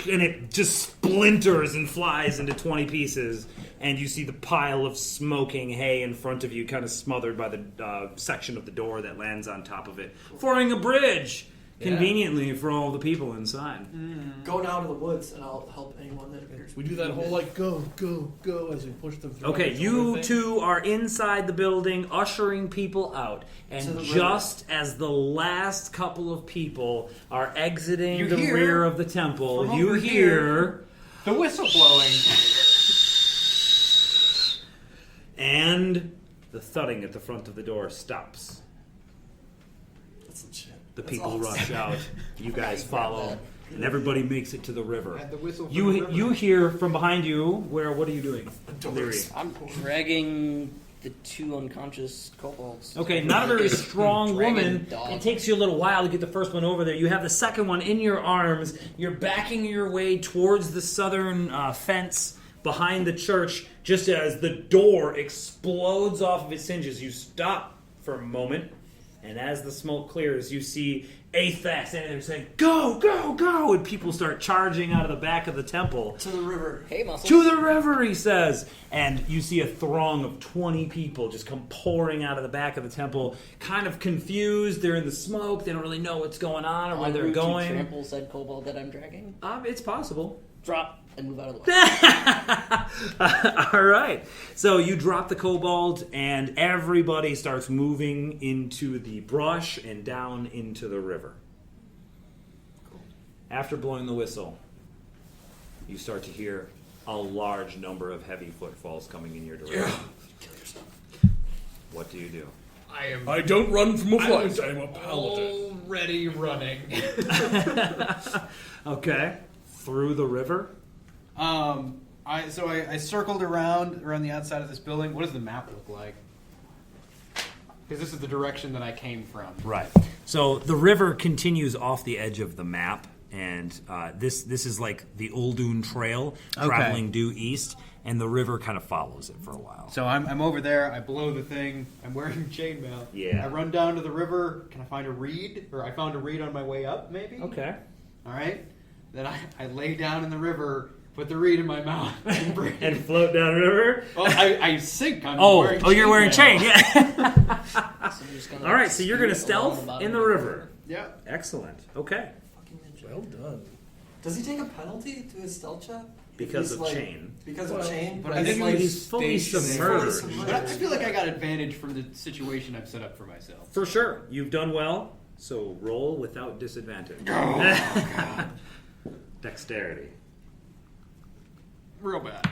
S2: And it just splinters and flies into 20 pieces. And you see the pile of smoking hay in front of you, kind of smothered by the section of the door that lands on top of it, forming a bridge, conveniently for all the people inside.
S4: Go now to the woods and I'll help anyone that appears.
S3: We do that whole like go, go, go as we push them through.
S2: Okay,
S3: the
S2: you
S3: thing.
S2: two are inside the building, ushering people out.
S4: To
S2: And
S4: the
S2: just as the last couple of people are exiting
S5: You
S2: the
S5: hear
S2: rear of the temple,
S5: from
S2: you
S5: over
S2: hear...
S5: The whistle blowing.
S2: And the thudding at the front of the door stops.
S4: That's some shit.
S2: The
S4: That's
S2: people
S4: awesome.
S2: rush out. You guys follow, and everybody makes it to the river.
S5: Had the whistle from
S2: You
S5: the river.
S2: you hear from behind you. What are you doing, Leary?
S6: I'm dragging the 2 unconscious kobolds.
S2: Okay, not a very strong
S6: Dragon
S2: woman.
S6: dog.
S2: It takes you a little while to get the first one over there. You have the second one in your arms. You're backing your way towards the southern fence behind the church. Just as the door explodes off of its hinges, you stop for a moment, and as the smoke clears, you see Aseir standing there saying, "Go, go, go!" And people start charging out of the back of the temple.
S4: To the river.
S6: Hey, muscle.
S2: To the river, he says. And you see a throng of 20 people just come pouring out of the back of the temple, kind of confused. They're in the smoke. They don't really know what's going on or where they're going.
S6: Trample said kobold that I'm dragging.
S2: It's possible.
S6: Drop and move out of the way.
S2: All right. So you drop the kobold, and everybody starts moving into the brush and down into the river. After blowing the whistle, you start to hear a large number of heavy footfalls coming in your direction.
S4: Kill yourself.
S2: What do you do?
S3: I don't run from a fight. I'm a paladin.
S5: Already running.
S2: Okay. Through the river?
S8: I circled around the outside of this building. What does the map look like? Because this is the direction that I came from.
S2: Right. So the river continues off the edge of the map, and this is like the Uldun Trail traveling due east, and the river kind of follows it for a while.
S8: So I'm over there. I blow the thing. I'm wearing chainmail.
S2: Yeah.
S8: I run down to the river. Can I find a reed? Or I found a reed on my way up, maybe?
S2: Okay.
S8: All right. Then I lay down in the river, put the reed in my mouth, and breathe.
S2: And float downriver?
S8: Well, I sink. I'm wearing
S2: you're wearing chain.
S8: chainmail.
S2: Yeah.
S6: So I'm just gonna
S2: All right, so you're going to
S6: scoot along
S2: stealth
S6: bottom
S2: in the
S6: of
S2: river.
S8: Yeah.
S2: Excellent. Okay.
S3: Well done.
S4: Does he take a penalty to his stealth check?
S2: Because
S4: He's
S2: of chain.
S4: Because of chain?
S8: but I think
S4: like,
S2: he's fully submerged.
S8: But I feel like I got advantage from the situation I've set up for myself.
S2: For sure. You've done well, so roll without disadvantage. Dexterity.
S8: Real bad.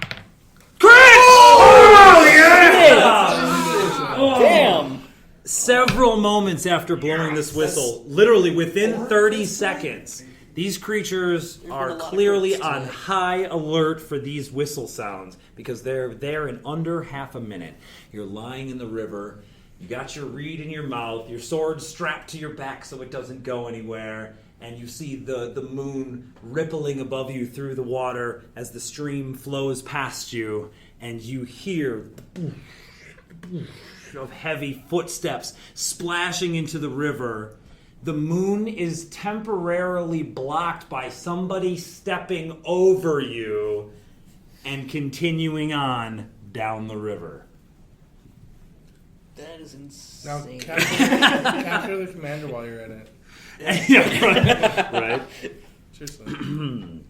S6: Damn!
S2: Several moments after blowing this whistle, literally within 30 seconds, these creatures
S6: been
S2: are
S6: a lot of
S2: clearly
S6: birds
S2: on
S6: today.
S2: high alert for these whistle sounds because they're there in under half a minute. You're lying in the river, you got your reed in your mouth, your sword strapped to your back so it doesn't go anywhere, and you see the moon rippling above you through the water as the stream flows past you, and you hear of heavy footsteps splashing into the river. The moon is temporarily blocked by somebody stepping over you and continuing on down the river.
S6: That is
S3: Now
S6: insane.
S3: capture the commander while you're at it.
S2: Yeah, right.
S3: Seriously.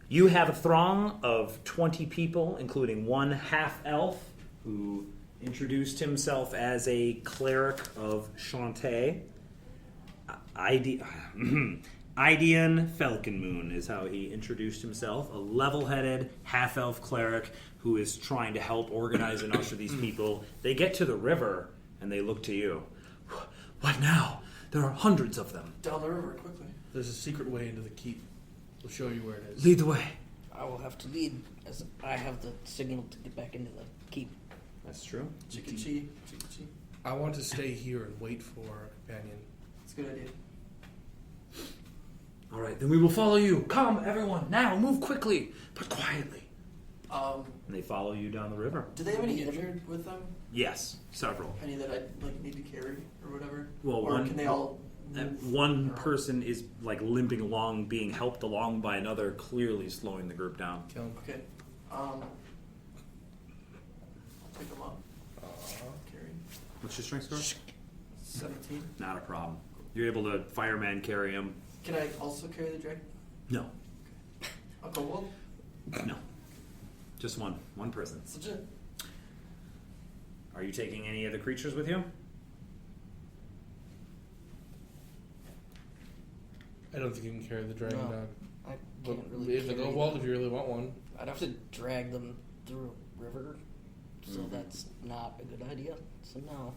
S2: You have a throng of 20 people, including one half-elf who introduced himself as a cleric of Shantae. Idian Falconmoon is how he introduced himself, a level-headed half-elf cleric who is trying to help organize and usher these people. They get to the river, and they look to you. What now? There are hundreds of them.
S4: Down the river, quickly.
S3: There's a secret way into the keep. We'll show you where it is.
S9: Lead the way.
S6: I will have to lead as I have the signal to get back into the keep.
S2: That's true.
S4: Chicky-chi.
S3: I want to stay here and wait for our companion.
S4: It's a good idea.
S9: All right, then we will follow you. Come, everyone, now, move quickly, but quietly.
S2: And they follow you down the river.
S4: Do they have any injured with them?
S2: Yes, several.
S4: Any that I like need to carry or whatever?
S2: Well,
S4: or
S2: one-
S4: can they all? move
S2: One
S4: around?
S2: person is like limping along, being helped along by another, clearly slowing the group down.
S3: Kill him.
S4: Okay. I'll pick them up. Carry.
S2: What's your strength score?
S4: 17.
S2: Not a problem. You're able to fireman carry him.
S4: Can I also carry the dragon?
S2: No,
S4: A kobold?
S2: no, just one person.
S4: It's legit.
S2: Are you taking any of the creatures with you?
S3: I don't think you can carry the dragon
S6: No.
S3: dog.
S6: I
S3: But
S6: can't really.
S3: if the
S6: carry
S3: kobold,
S6: them.
S3: if you really want one.
S6: I'd have to drag them through a river, so
S2: Mm-hmm.
S6: that's not a good idea. So no.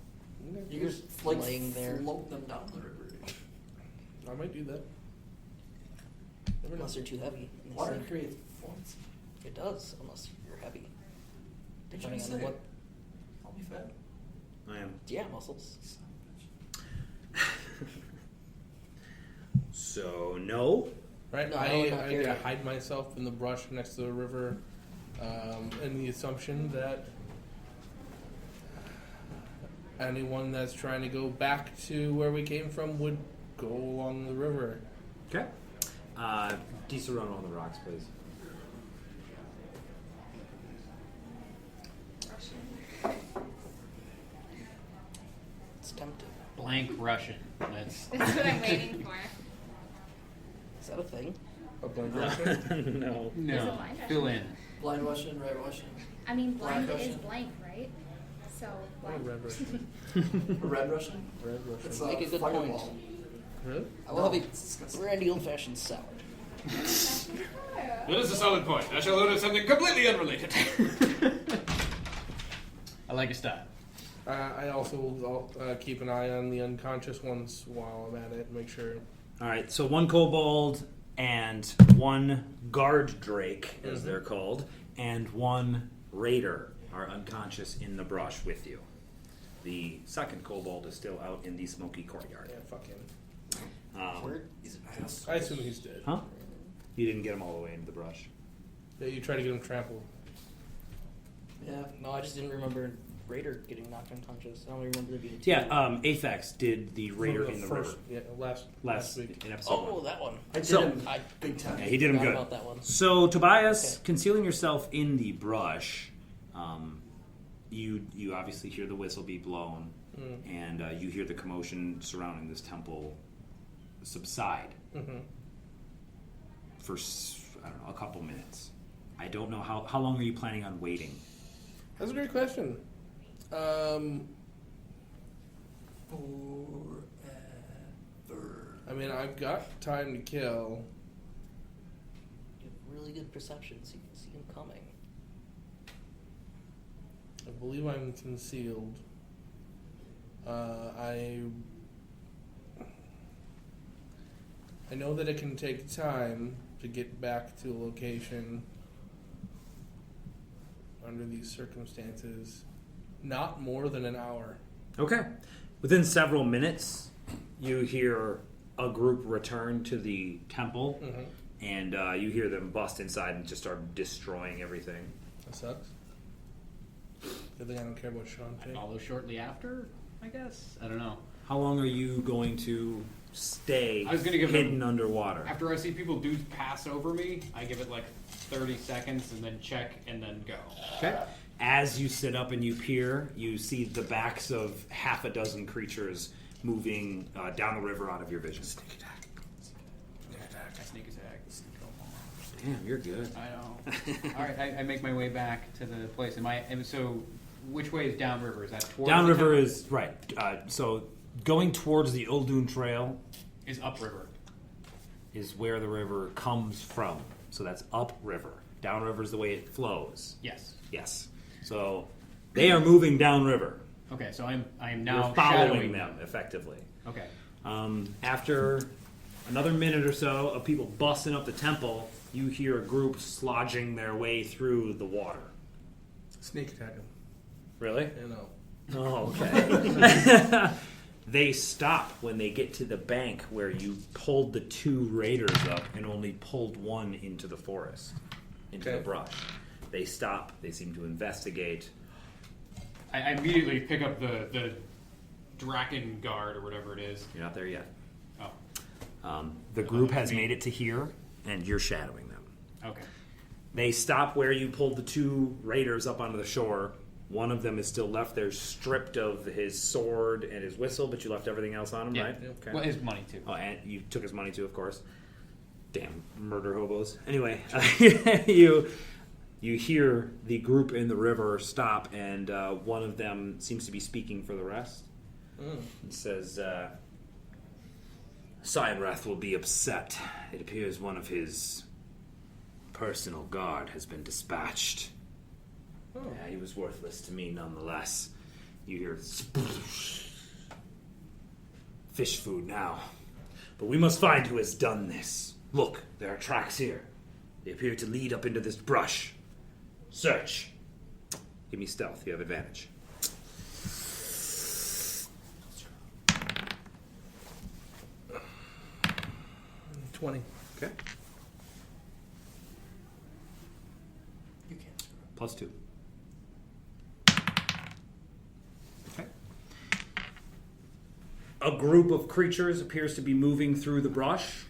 S4: You
S6: You're
S4: just like
S6: laying there.
S4: float them down the river.
S3: I might do that. Never know.
S6: Unless they're too heavy. and they
S4: Water
S6: sink.
S4: creates forms.
S6: It does, unless you're heavy.
S4: What you trying
S6: Depending
S4: to
S6: on
S4: say?
S6: what.
S4: I'll be fed.
S2: I am.
S6: Yeah, muscles.
S2: So no.
S3: Right?
S6: No,
S3: I
S6: I would not carry it.
S3: hide myself in the brush next to the river in the assumption that anyone that's trying to go back to where we came from would go along the river.
S2: Okay. Decent run on the rocks, please.
S6: It's tempting.
S5: Blank Russian. That's
S1: That's what I'm waiting for.
S6: Is that a thing?
S3: A blank Russian?
S2: No.
S1: There's a
S5: no.
S1: blind
S5: Fill in.
S4: Blind Russian, right Russian.
S1: I mean,
S4: Black
S1: blind is
S4: Russian.
S1: blank, right? So,
S3: Or
S1: blind.
S3: red Russian.
S4: A red Russian?
S3: Red
S4: It's
S3: Russian.
S6: Make a good
S4: fireball.
S6: point.
S3: Really?
S6: I will
S4: No,
S6: have
S4: it's disgusting.
S6: a brandy old fashioned salad.
S5: That is a solid point. I shall order something completely unrelated. I like your style.
S3: I also will keep an eye on the unconscious ones while I'm at it and make sure.
S2: All right. So one kobold and one guard drake, as they're called, and one raider are unconscious in the brush with you. The second kobold is still out in the smoky courtyard.
S3: Yeah, fuck him.
S6: Word?
S4: He's an ass.
S3: I assume he's dead.
S2: Huh? You didn't get him all the way into the brush.
S3: Yeah, you try to get him trampled.
S4: Yeah.
S6: No, I just didn't remember Raider getting knocked unconscious. I only remember there being two.
S2: Yeah, Aphex did the raider
S3: From
S2: in the
S3: first,
S2: river
S3: Yeah, last week.
S2: in episode
S6: Oh,
S2: one.
S6: that one.
S4: I did
S2: So-
S4: him
S6: I
S4: big time.
S2: Yeah, he did him
S6: forgot
S2: good.
S6: about that one.
S2: So Tobias,
S6: Okay.
S2: concealing yourself in the brush, you obviously hear the whistle be blown, and you hear the commotion surrounding this temple subside
S3: Mm-hmm.
S2: for I don't know, a couple minutes. I don't know how long are you planning on waiting?
S3: That's a great question.
S4: Forever.
S3: I mean, I've got time to kill.
S6: You have really good perception, so you can see him coming.
S3: I believe I'm concealed. I know that it can take time to get back to a location under these circumstances. Not more than an hour.
S2: Okay. Within several minutes, you hear a group return to the temple,
S3: Mm-hmm.
S2: and you hear them bust inside and just start destroying everything.
S3: That sucks. Good thing I don't care about Sean Jay.
S5: Follow shortly after, I guess. I don't know.
S2: How long are you going to stay
S5: I was gonna give them-
S2: hidden underwater?
S5: After I see people do pass over me, I give it like 30 seconds and then check and then go.
S2: Okay. As you sit up and you peer, you see the backs of half a dozen creatures moving down the river out of your vision.
S5: I sneak attack.
S2: Damn, you're good.
S5: I know. All right, I make my way back to the place. So, which way is downriver? Is that towards the
S2: Downriver
S5: temple?
S2: is right. So going towards the Uldun Trail
S5: Is upriver.
S2: is where the river comes from. So that's upriver. Downriver is the way it flows.
S5: Yes.
S2: Yes. So they are moving downriver.
S5: Okay, so I am now
S2: You're following
S5: shadowing
S2: them effectively.
S5: Okay.
S2: After another minute or so of people busting up the temple, you hear a group slodging their way through the water.
S3: Sneak attack him.
S2: Really?
S3: You know.
S2: Oh, okay. They stop when they get to the bank where you pulled the 2 raiders up and only pulled one into the forest, into the brush. They stop. They seem to investigate.
S5: I immediately pick up the Draken Guard or whatever it is.
S2: You're not there yet.
S5: Oh.
S2: The group has made it to here, and you're shadowing them.
S5: Okay.
S2: They stop where you pulled the 2 raiders up onto the shore. One of them is still left there, stripped of his sword and his whistle, but you left everything else on him,
S5: Yeah.
S2: right? Okay.
S5: Well, his money too.
S2: Oh, and you took his money too, of course. Damn murder hobos. Anyway, you hear the group in the river stop, and one of them seems to be speaking for the rest. It says, Cyanrath will be upset. It appears one of his personal guard has been dispatched. Yeah, he was worthless to me nonetheless. You hear fish food now. But we must find who has done this. Look, there are tracks here. They appear to lead up into this brush. Search. Give me stealth. You have advantage.
S3: $20.
S2: Okay.
S6: You can't screw up.
S2: Plus 2. Okay. A group of creatures appears to be moving through the brush.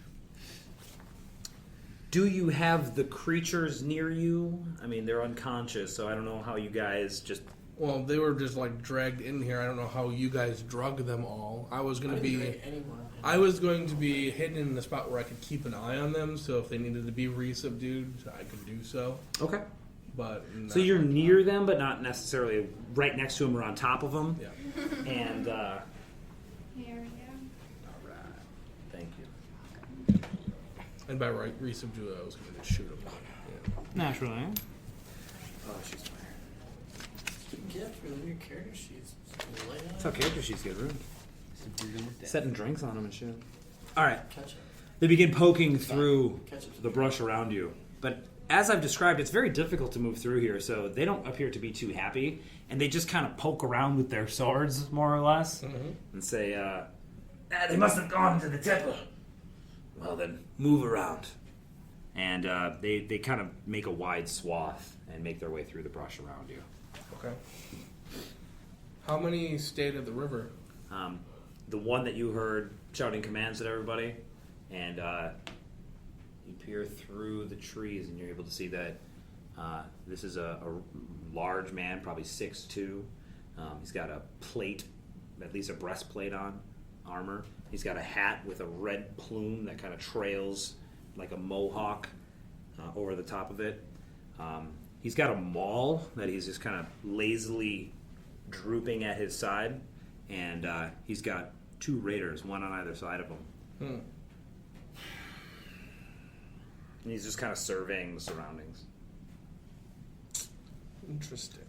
S2: Do you have the creatures near you? I mean, they're unconscious, so I don't know how you guys just...
S3: Well, they were just like dragged in here. I don't know how you guys drug them all. I was going to be... I was going to be hidden in the spot where I could keep an eye on them, so if they needed to be re-subdued, I could do so.
S2: Okay.
S3: But
S2: So you're near them, but not necessarily right next to them or on top of them?
S3: Yeah.
S2: And,
S1: Here we go.
S2: Alright. Thank you.
S3: And by re-subdue, I was going to just shoot them. Yeah.
S2: Naturally. Oh, she's fire.
S6: Get really your character sheets.
S2: That's how character sheets get ruined. Setting drinks on them and shit. Alright.
S6: Catch up.
S2: They begin poking through
S6: Catch up.
S2: the brush around you. But as I've described, it's very difficult to move through here, so they don't appear to be too happy. And they just kind of poke around with their swords, more or less, and say, they must have gone into the temple. Well then, move around. And they kind of make a wide swath and make their way through the brush around you.
S3: Okay. How many stayed at the river?
S2: The one that you heard shouting commands at everybody, and you peer through the trees and you're able to see that this is a large man, probably 6'2". He's got a plate, at least a breastplate on, armor. He's got a hat with a red plume that kind of trails like a mohawk over the top of it. He's got a maul that he's just kind of lazily drooping at his side, and he's got 2 raiders, one on either side of him. And he's just kind of surveying the surroundings.
S3: Interesting.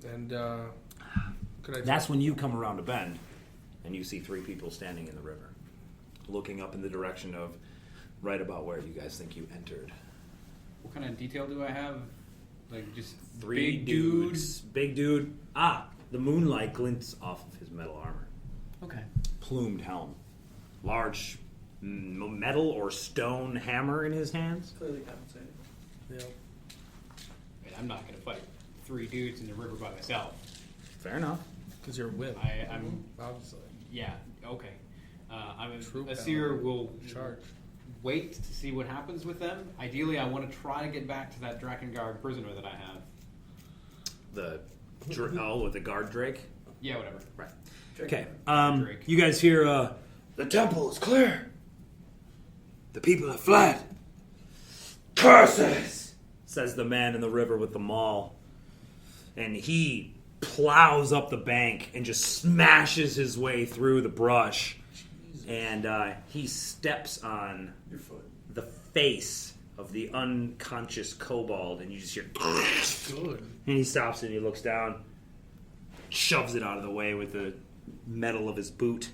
S3: And could I?
S2: That's when you come around a bend, and you see 3 people standing in the river, looking up in the direction of right about where you guys think you entered.
S5: What kind of detail do I have? Like just
S2: 3
S5: big
S2: dudes. Big dude. The moonlight glints off of his metal armor.
S5: Okay.
S2: Plumed helm. Large metal or stone hammer in his hands.
S6: Clearly compensated.
S3: Yeah.
S5: I mean, I'm not going to fight 3 dudes in the river by myself.
S2: Fair enough.
S3: Because you're a whip.
S5: I'm
S3: obviously.
S5: Yeah. Okay.
S3: Troop
S5: Aseir will
S3: charge.
S5: wait to see what happens with them. Ideally, I want to try to get back to that Drakengard prisoner that I have.
S2: With the guard drake?
S5: Yeah, whatever.
S2: Right.
S6: Drake.
S2: Okay.
S5: Drake.
S2: You guys hear, the temple is clear. The people have fled. Curses! Says the man in the river with the maul. And he plows up the bank and just smashes his way through the brush. And he steps on
S6: Your foot.
S2: the face of the unconscious kobold, and you just hear...
S3: Good.
S2: And he stops and he looks down, shoves it out of the way with the metal of his boot,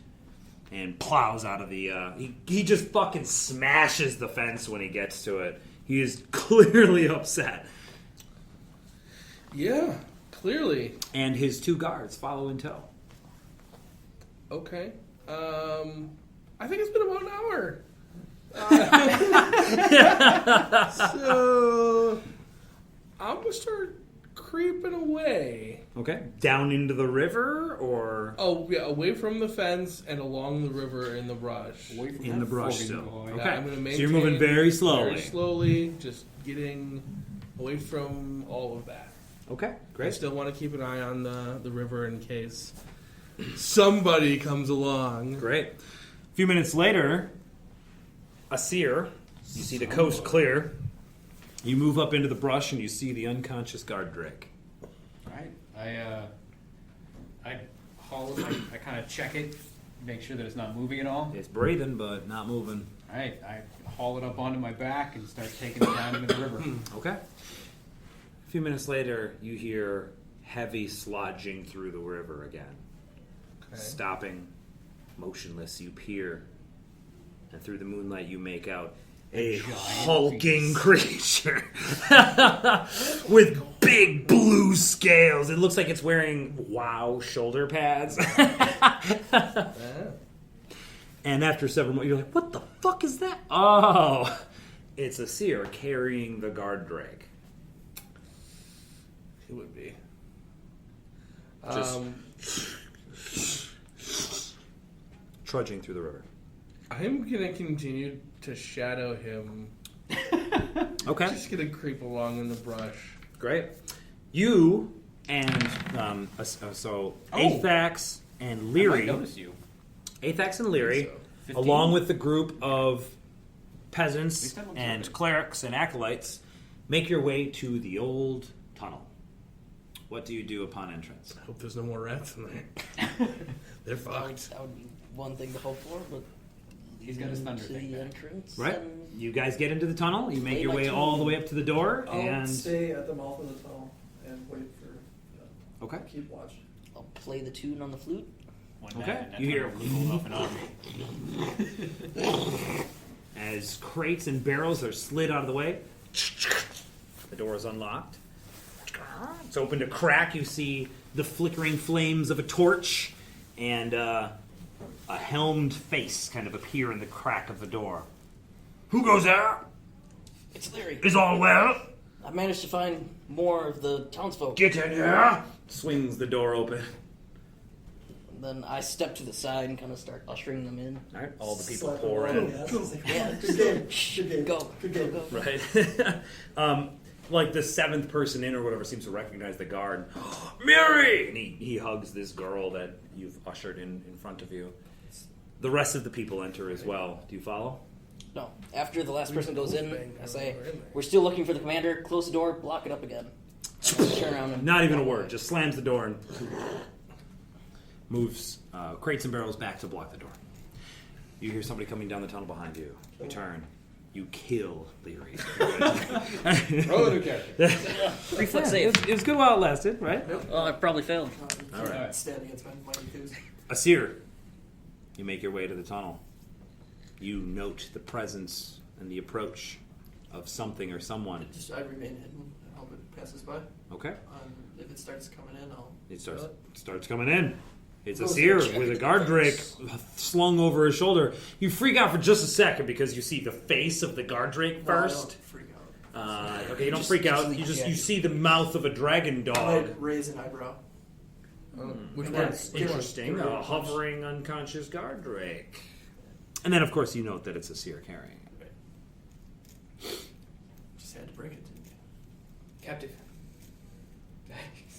S2: and plows out of the... He just fucking smashes the fence when he gets to it. He is clearly upset.
S3: Yeah, clearly.
S2: And his 2 guards follow in tow.
S3: Okay. I think it's been about an hour. So I'm gonna start creeping away.
S2: Okay. Down into the river, or...
S3: Oh, yeah, away from the fence and along the river in the brush.
S5: Away from
S2: In
S5: that
S2: the brush
S5: fucking
S2: still.
S5: boy.
S2: Okay.
S3: Yeah, I'm gonna
S2: So you're moving very slowly.
S3: Very slowly, just getting away from all of that.
S2: Okay,
S3: I
S2: great.
S3: still want to keep an eye on the river in case somebody comes along.
S2: Great. A few minutes later, Aseir, you see the coast clear. You move up into the brush and you see the unconscious guard drake.
S5: Alright, I haul it, I kind of check it, make sure that it's not moving at all.
S2: It's breathing, but not moving.
S5: Alright, I haul it up onto my back and start taking it down into the river.
S2: Okay. A few minutes later, you hear heavy slodging through the river again.
S3: Okay.
S2: Stopping, motionless, you peer. And through the moonlight, you make out a hulking creature with big blue scales. It looks like it's wearing WoW shoulder pads. And after several months, you're like, what the fuck is that? Oh, it's Aseir carrying the guard drake.
S3: It would be.
S2: Just trudging through the river.
S3: I'm gonna continue to shadow him.
S2: Okay.
S3: Just gonna creep along in the brush.
S2: Great. You and Athax and
S5: I might
S2: Leary.
S5: notice you.
S2: Athax and Leary,
S3: So,
S5: 15?
S2: along with the group of peasants
S5: least that looks
S2: and
S5: right.
S2: clerics and acolytes, make your way to the old tunnel. What do you do upon entrance?
S3: I hope there's no more rats in there. They're fucked.
S6: That would be one thing to hope for, but
S5: He's got his thunder
S6: to
S5: thing
S6: the
S5: back.
S6: entrance.
S2: Right?
S6: and
S2: You guys get into the tunnel. You make
S6: Play
S2: your
S6: my
S2: way
S6: tune.
S2: all the way up to the door,
S4: I'll
S2: and
S4: stay at the mouth of the tunnel and wait for.
S2: okay.
S4: Keep watch.
S6: I'll play the tune on the flute.
S5: One
S2: Okay,
S5: night, and
S2: you hear-
S5: legal off and on.
S2: As crates and barrels are slid out of the way, the door is unlocked. It's opened a crack. You see the flickering flames of a torch, and a helmed face kind of appear in the crack of the door. Who goes there?
S6: It's Leary.
S2: Is all well?
S6: I managed to find more of the townsfolk.
S2: Get in here. Swings the door open.
S6: And then I step to the side and kind of start ushering them in.
S2: All right, all the people
S4: Slap
S2: pour
S4: them
S2: in.
S4: on the ass. It's like,
S6: Yeah,
S4: Good game. Good game.
S6: Go.
S4: Good game.
S6: Go.
S2: Right. Like the 7th person in or whatever seems to recognize the guard. Mary! And he hugs this girl that you've ushered in front of you. The rest of the people enter as well. Do you follow?
S6: No. After the last person goes in,
S3: Bang,
S6: I say,
S3: we're in there.
S6: we're still looking for the commander. Close the door, block it up again. And I turn around and
S2: Not even a
S6: walk
S2: word.
S6: away.
S2: Just slams the door and moves crates and barrels back to block the door. You hear somebody coming down the tunnel behind you. You turn. You kill Leary.
S5: Roll a new character.
S6: Reflex save.
S2: It was good while it lasted, right?
S6: Oh, I probably failed.
S2: All right.
S4: Stand against my dudes.
S2: Aseir, you make your way to the tunnel. You note the presence and the approach of something or someone.
S4: Just I remain hidden and hope it passes by.
S2: Okay.
S4: If it starts coming in, I'll.
S2: It starts coming in. It's
S4: Goes
S2: Aseir
S4: in,
S2: with a
S4: check
S2: guard
S4: the
S2: drake
S4: face.
S2: slung over his shoulder. You freak out for just a second because you see the face of the guard drake
S4: No, I don't
S2: first.
S4: freak out.
S2: Okay, you don't
S6: Just-
S2: freak out.
S6: just-
S2: You see the mouth of a dragon
S4: I
S2: dog.
S4: raise an eyebrow.
S3: Which
S4: And
S3: one?
S2: That's
S4: Give
S2: interesting.
S4: her
S2: A hovering unconscious guard drake. And then, of course, you note that it's Aseir carrying it.
S4: Just had to bring it.
S5: Captive.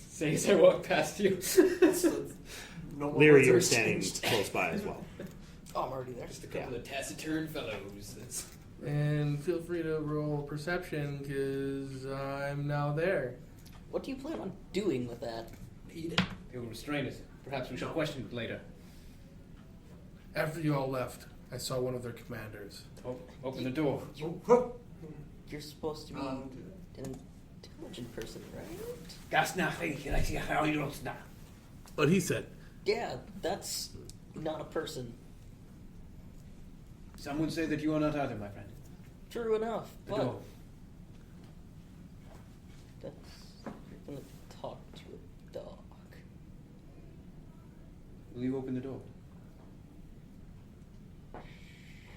S5: Say as I walk past you.
S4: No more
S2: Leary,
S4: words
S2: you're
S4: are
S2: standing
S4: exchanged.
S2: close by as well.
S6: Oh, I'm already there.
S5: Just a couple of taciturn fellows. That's...
S3: And feel free to roll perception because I'm now there.
S6: What do you plan on doing with that?
S4: Eat it.
S5: It will restrain us. Perhaps we shall question it later.
S3: After you all left, I saw one of their commanders.
S5: Open the door.
S6: You're supposed to be
S4: Um,
S6: an intelligent person, right?
S5: That's nothing. I see how you don't snap.
S3: What he said.
S6: Yeah, that's not a person.
S8: Some would say that you are not either, my friend.
S6: True enough.
S8: The
S6: But
S8: door.
S6: that's you're gonna talk to a dog.
S8: Will you open the door?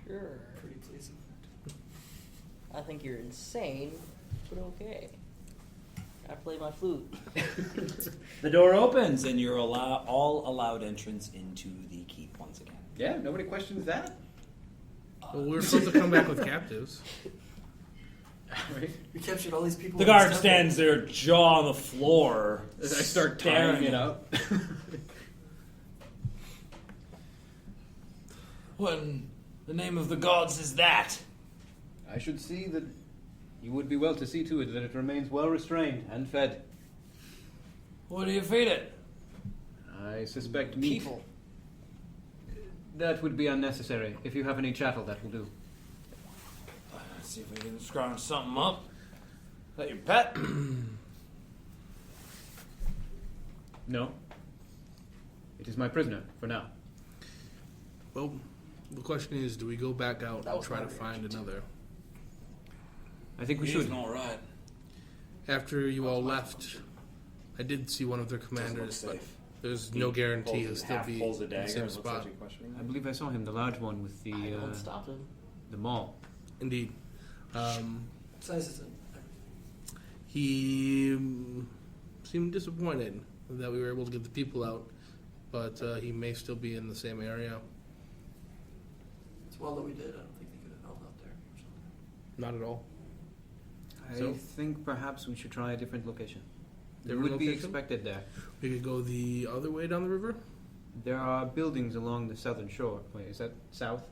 S6: Sure.
S4: Pretty pleasing.
S6: I think you're insane, but okay. I play my flute.
S2: The door opens, and you're all allowed entrance into the keep once again.
S8: Yeah, nobody questions that.
S3: Well, we were supposed to come back with captives.
S8: Right?
S4: We captured all these people.
S2: The
S4: in this
S2: guard
S4: temple.
S2: stands there, jaw on the floor.
S8: As I start
S2: staring
S8: tying it
S2: at-
S8: up.
S9: What in the name of the gods is that?
S8: I should see that you would be well to see to it that it remains well restrained and fed.
S9: What do you feed it?
S8: I suspect meat.
S6: People.
S8: That would be unnecessary. If you have any chattel, that will do.
S9: Let's see if we can scrounge something up. Is that your pet?
S8: No. It is my prisoner, for now.
S3: Well, the question is, do we go back out
S6: That
S3: and
S6: was
S3: try
S6: my
S3: to find
S6: reaction,
S3: another?
S8: I think we
S9: He's
S8: should.
S9: all right.
S3: After you all left, I did see one of their commanders, but there's no guarantee he'll still be
S2: pulls a
S3: in the
S2: dagger
S3: same
S2: and looks
S3: spot.
S2: at you questioning.
S8: I believe I saw him, the large one with the
S6: I don't stop him.
S8: the maul.
S3: Indeed.
S4: Sizes and
S3: He seemed disappointed that we were able to get the people out, but he may still be in the same area.
S4: it's well that we did. I don't think they could have held out there.
S3: Not at all.
S8: I
S3: So-
S8: think perhaps we should try a different location. It
S3: Different
S8: would be
S3: location?
S8: expected there.
S3: We could go the other way down the river.
S8: There are buildings along the southern shore. Wait, is that south?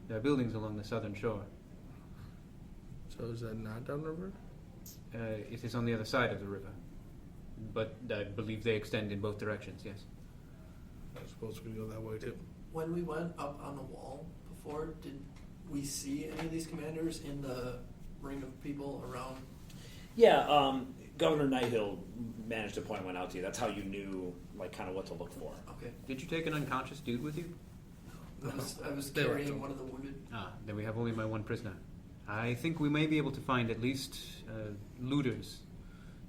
S8: There are buildings along the southern shore.
S3: So is that not down the river?
S8: It is on the other side of the river. But I believe they extend in both directions, yes.
S3: I suppose we could go that way too.
S4: When we went up on the wall before, did we see any of these commanders in the ring of people around?
S2: Yeah, Governor Nighthill managed to point one out to you. That's how you knew, like, kind of what to look for.
S4: Okay.
S8: Did you take an unconscious dude with you?
S4: I was
S3: They were
S4: carrying
S3: told.
S4: one of the wounded.
S8: Ah, then we have only my one prisoner. I think we may be able to find at least looters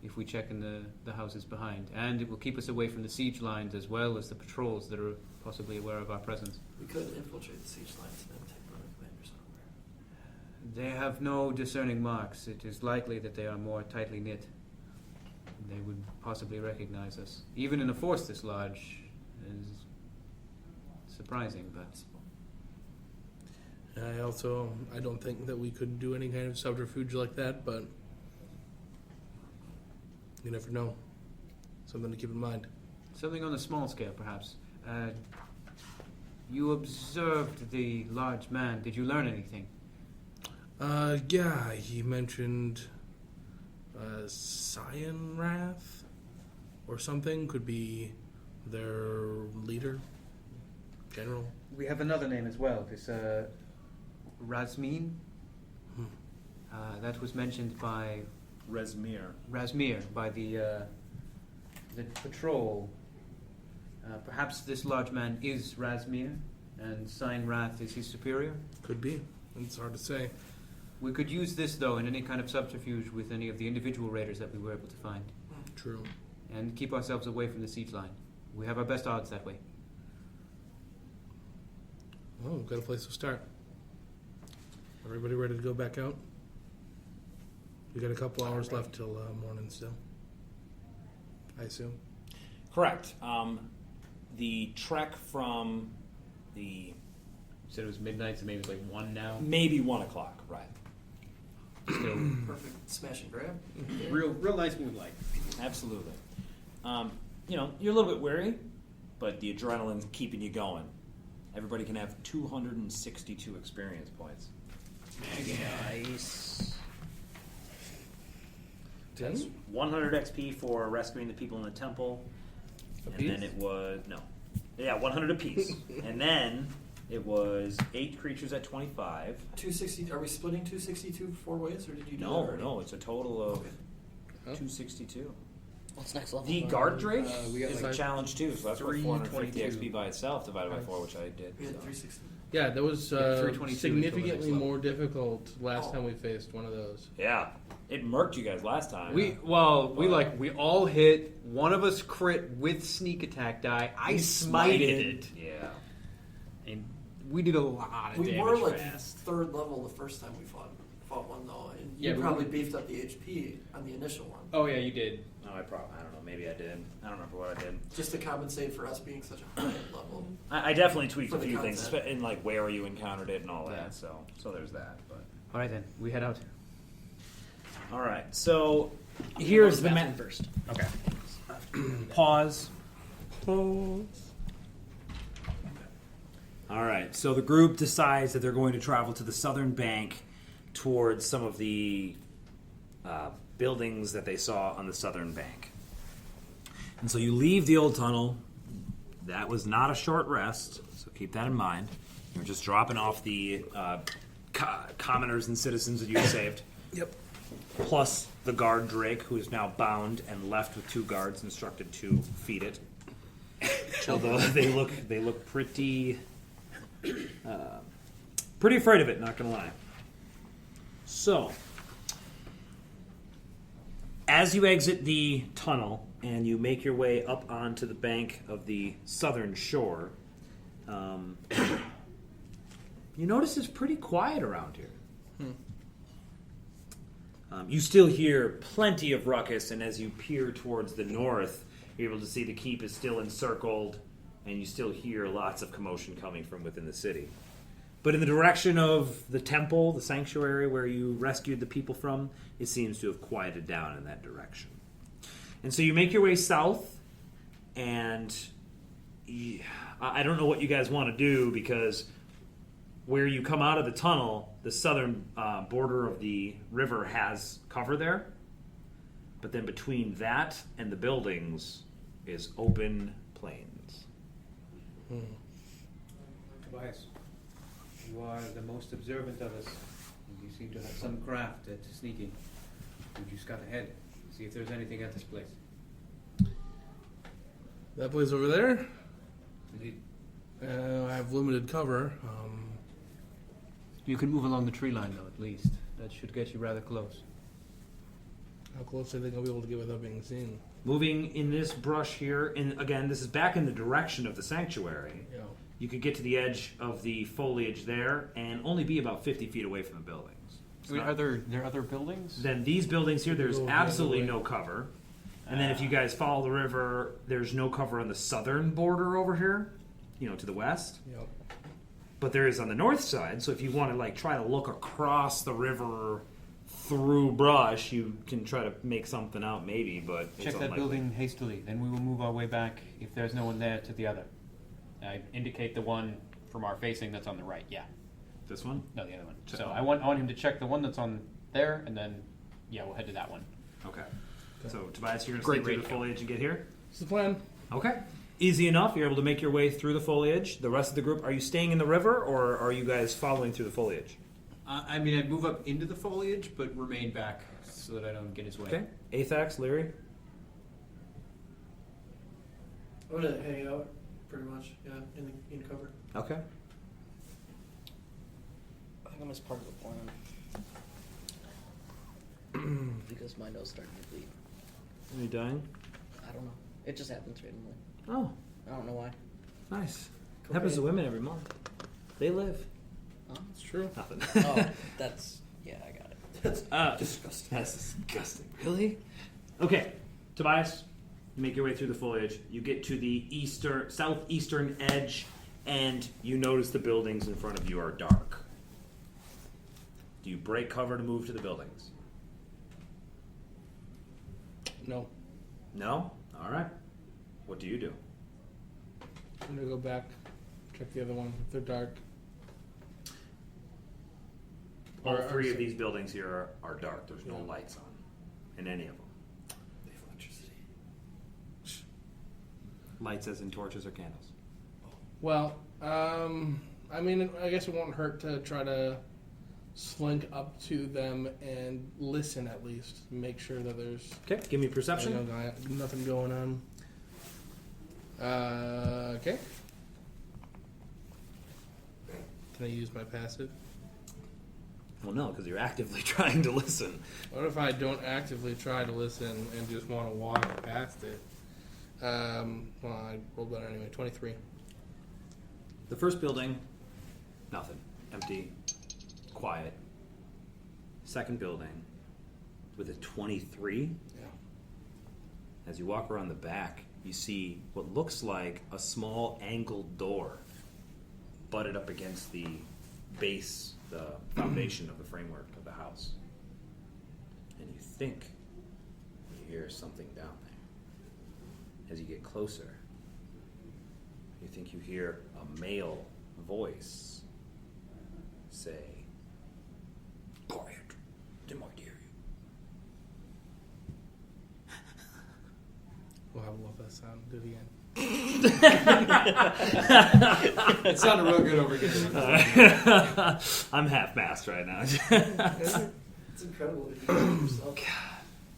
S8: if we check in the houses behind. And it will keep us away from the siege lines as well as the patrols that are possibly aware of our presence.
S4: We could infiltrate the siege lines and then take one of the commanders somewhere.
S8: They have no discerning marks. It is likely that they are more tightly knit. They would possibly recognize us. Even in a force this large is surprising, but
S3: I don't think that we could do any kind of subterfuge like that, but you never know. Something to keep in mind.
S8: something on a small scale, perhaps. You observed the large man. Did you learn anything?
S3: Yeah, he mentioned Cyanrath or something. Could be their leader, general.
S8: We have another name as well. This Razmin. That was mentioned by Razmir by the patrol. Perhaps this large man is Razmir, and Cyanrath is his superior.
S3: Could be. It's hard to say.
S8: We could use this, though, in any kind of subterfuge with any of the individual raiders that we were able to find,
S3: True.
S8: and keep ourselves away from the siege line. We have our best odds that way.
S3: Well, we've got a place to start. Everybody ready to go back out? We got a couple hours left till morning still, I assume.
S2: Correct. The trek from the
S8: You said it was midnight, so maybe it's like 1 now.
S2: maybe 1 o'clock, right?
S8: Still
S4: Perfect smash and grab.
S8: real nice moonlight.
S2: Absolutely. You're a little bit weary, but the adrenaline's keeping you going. Everybody can have 262 experience points.
S6: Nice.
S2: That's 100 XP for rescuing the people in the temple. And then it was 100 apiece. And then it was 8 creatures at 25.
S4: 260. Are we splitting 262 4 ways, or did you do that
S2: No,
S4: already?
S2: no, it's a total of
S4: Okay.
S2: 262.
S6: What's next level?
S2: The guard drake
S5: we got
S2: is
S5: like
S2: a challenge too, so that's like 450
S5: 322.
S2: XP by itself divided by 4, which I did.
S4: We had
S2: so.
S4: 360.
S3: Yeah, that was
S8: 322 until the
S3: significantly
S8: next level.
S3: more difficult last time we faced one of those.
S2: Yeah, it murked you guys last time.
S8: We all hit. One of us crit with sneak attack die. I smited it,
S2: Yeah.
S8: and we did a lot of
S4: We
S8: damage
S4: were like
S8: fast.
S4: third level the first time we fought one though, and
S5: Yeah,
S4: you
S5: we
S4: probably
S5: were-
S4: beefed up the HP on the initial one,
S5: Oh yeah, you did.
S2: No, I don't know. Maybe I did. I don't remember what I did.
S4: just to compensate for us being such a high level.
S2: I definitely tweaked
S4: For
S2: a
S4: the
S2: few things,
S4: content.
S2: in like where you encountered it and all
S8: Yeah.
S2: that. So there's that. But
S8: All right then, we head out.
S2: all right, so here's the
S6: bathroom
S2: map.
S6: first.
S2: Okay. Pause. All right, so the group decides that they're going to travel to the southern bank towards some of the buildings that they saw on the southern bank. And so you leave the old tunnel. That was not a short rest, so keep that in mind. You're just dropping off the commoners and citizens that you saved.
S3: Yep.
S2: Plus the guard Drake, who is now bound and left with 2 guards instructed to feed it. Although they look pretty afraid of it, not gonna lie. So, as you exit the tunnel and you make your way up onto the bank of the southern shore, you notice it's pretty quiet around here. You still hear plenty of ruckus, and as you peer towards the north, you're able to see the keep is still encircled, and you still hear lots of commotion coming from within the city. But in the direction of the temple, the sanctuary where you rescued the people from, it seems to have quieted down in that direction. And so you make your way south, and I don't know what you guys want to do, because where you come out of the tunnel, the southern border of the river has cover there. But then between that and the buildings is open plains.
S8: Tobias, you are the most observant of us, and you seem to have some craft at sneaking. Would you scout ahead, see if there's anything at this place?
S3: That place over there,
S8: Indeed.
S3: I have limited cover.
S8: You can move along the tree line, though, at least. That should get you rather close.
S3: How close do you think I'll be able to get without being seen?
S2: Moving in this brush here, and again, this is back in the direction of the sanctuary.
S3: Yeah.
S2: You could get to the edge of the foliage there and only be about 50 feet away from the buildings. It's not-
S8: Are there other buildings?
S2: Then these buildings here, there's
S3: Go the other
S2: absolutely
S3: way.
S2: no cover. And then if you guys follow the river, there's no cover on the southern border over here, to the west.
S3: Yep.
S2: But there is on the north side, so if you want to try to look across the river through brush, you can try to make something out maybe, but it's
S8: Check that
S2: unlikely.
S8: building hastily, then we will move our way back, if there's no one there, to the other.
S5: I indicate the one from our facing that's on the right. Yeah.
S2: This one?
S5: No, the other one.
S2: Check-
S5: So I want him to check the one that's on there, and then we'll head to that one.
S2: Okay. So Tobias, you're going to
S5: Great
S2: sneak through the
S5: radio.
S2: foliage and get here?
S3: That's the plan.
S2: Okay. Easy enough. You're able to make your way through the foliage. The rest of the group, are you staying in the river, or are you guys following through the foliage?
S8: I'd move up into the foliage, but remain back so that I don't get his way.
S2: Okay. Athax, Leary?
S4: I'm gonna hang out, pretty much, in cover.
S2: Okay.
S6: I think I'm as part of the plan. Because my nose started to bleed.
S2: Are you dying?
S6: I don't know. It just happens randomly.
S2: Oh,
S6: I don't know why.
S2: nice. Happens to women every month. They live.
S6: Huh?
S3: It's true.
S2: Nothing.
S6: Oh, that's... Yeah, I got it.
S4: That's disgusting.
S2: That's disgusting. Really? Okay, Tobias, you make your way through the foliage. You get to the southeastern edge, and you notice the buildings in front of you are dark. Do you break cover to move to the buildings?
S3: No.
S2: No? All right. What do you do?
S3: I'm gonna go back, check the other one. If they're dark.
S2: All
S3: Or-
S2: three
S3: or-
S2: of these buildings here are dark. There's no lights on in any of them.
S4: They have electricity.
S2: Lights as in torches or candles.
S3: Well, I guess it won't hurt to try to slink up to them and listen at least. Make sure that there's
S2: Okay, give me perception.
S3: nothing going on. Okay. Can I use my passive?
S2: Well, no, because you're actively trying to listen.
S3: What if I don't actively try to listen and just want to walk past it? Well, I rolled better anyway. 23.
S2: The first building, nothing. Empty, quiet. Second building, with a 23.
S3: Yeah.
S2: As you walk around the back, you see what looks like a small angled door butted up against the base, the foundation of the framework of the house. And you think you hear something down there. As you get closer, you think you hear a male voice say, "Quiet, they might hear you."
S3: Well, I love that sound. Do it again.
S5: It sounded real good over here.
S2: I'm half-mast right now.
S4: It's incredible that you can do yourself.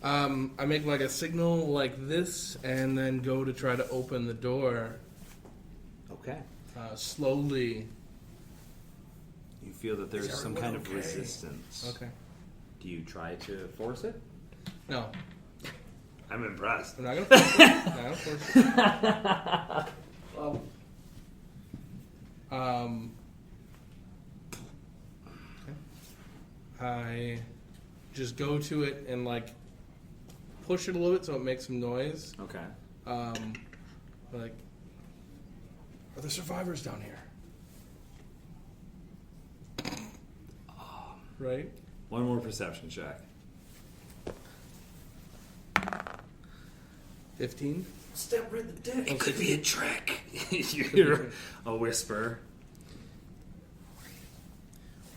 S3: I make like a signal like this, and then go to try to open the door.
S2: Okay.
S3: Slowly.
S2: You feel that there's
S3: Is
S2: some kind of
S3: everyone okay?
S2: resistance.
S3: Okay.
S2: Do you try to force it?
S3: No,
S2: I'm impressed.
S3: I'm not gonna force it. I'm not gonna force it. Okay. I just go to it and like push it a little bit so it makes some noise.
S2: Okay.
S3: Like, are there survivors down here? Right?
S2: One more perception check.
S3: 15?
S4: Step right in the dick.
S2: It could be a trick. You hear a whisper.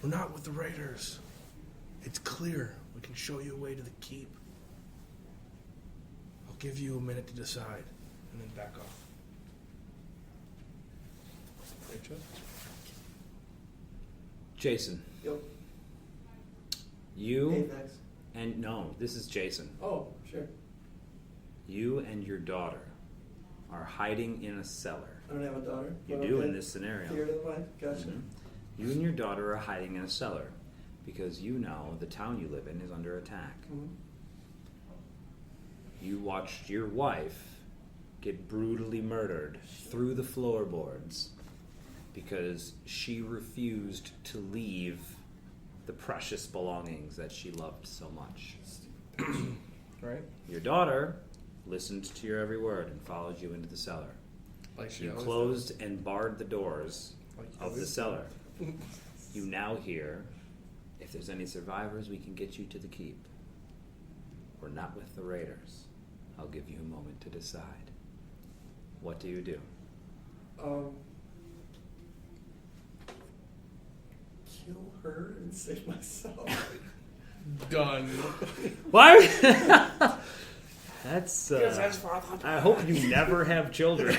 S3: We're not with the raiders. It's clear. We can show you a way to the keep. I'll give you a minute to decide, and then back off. Rachel?
S2: Jason,
S4: Yo.
S2: you
S4: Hey, thanks.
S2: and no, this is Jason.
S4: Oh, sure.
S2: You and your daughter are hiding in a cellar.
S4: I don't have a daughter.
S2: You
S4: but
S2: do
S4: okay.
S2: in this scenario.
S4: Theory of the mind. Gotcha.
S2: Mhm. You and your daughter are hiding in a cellar because you know the town you live in is under attack.
S4: Mhm.
S2: You watched your wife get brutally murdered through the floorboards because she refused to leave the precious belongings that she loved so much.
S3: Right?
S2: Your daughter listened to your every word and followed you into the cellar.
S3: Like she
S2: You
S3: always
S2: closed and barred the doors
S3: Like
S2: of the
S3: always
S2: cellar. You now hear, if there's any survivors, we can get you to the keep. We're not with the raiders. I'll give you a moment to decide. What do you do?
S4: Kill her and save myself.
S3: Done.
S2: Why? That's. I hope you never have children.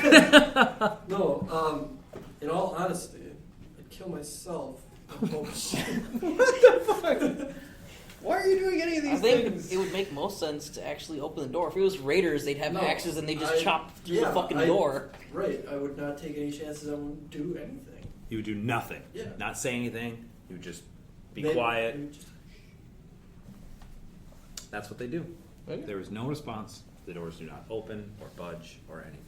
S4: No, in all honesty, I'd kill myself. Oh, shit. Why are you doing any of
S6: I
S4: these
S6: think
S4: things?
S6: it would make most sense to actually open the door. If it was raiders, they'd have
S4: No,
S6: axes and they just chop through the fucking
S4: I-
S6: door.
S4: Right, I would not take any chances. I wouldn't do anything.
S2: You would do nothing.
S4: Yeah.
S2: Not say anything. You would just be
S4: Maybe-
S2: quiet.
S4: maybe just-
S2: That's what they do.
S3: Okay.
S2: There is no response. The doors do not open or budge or anything.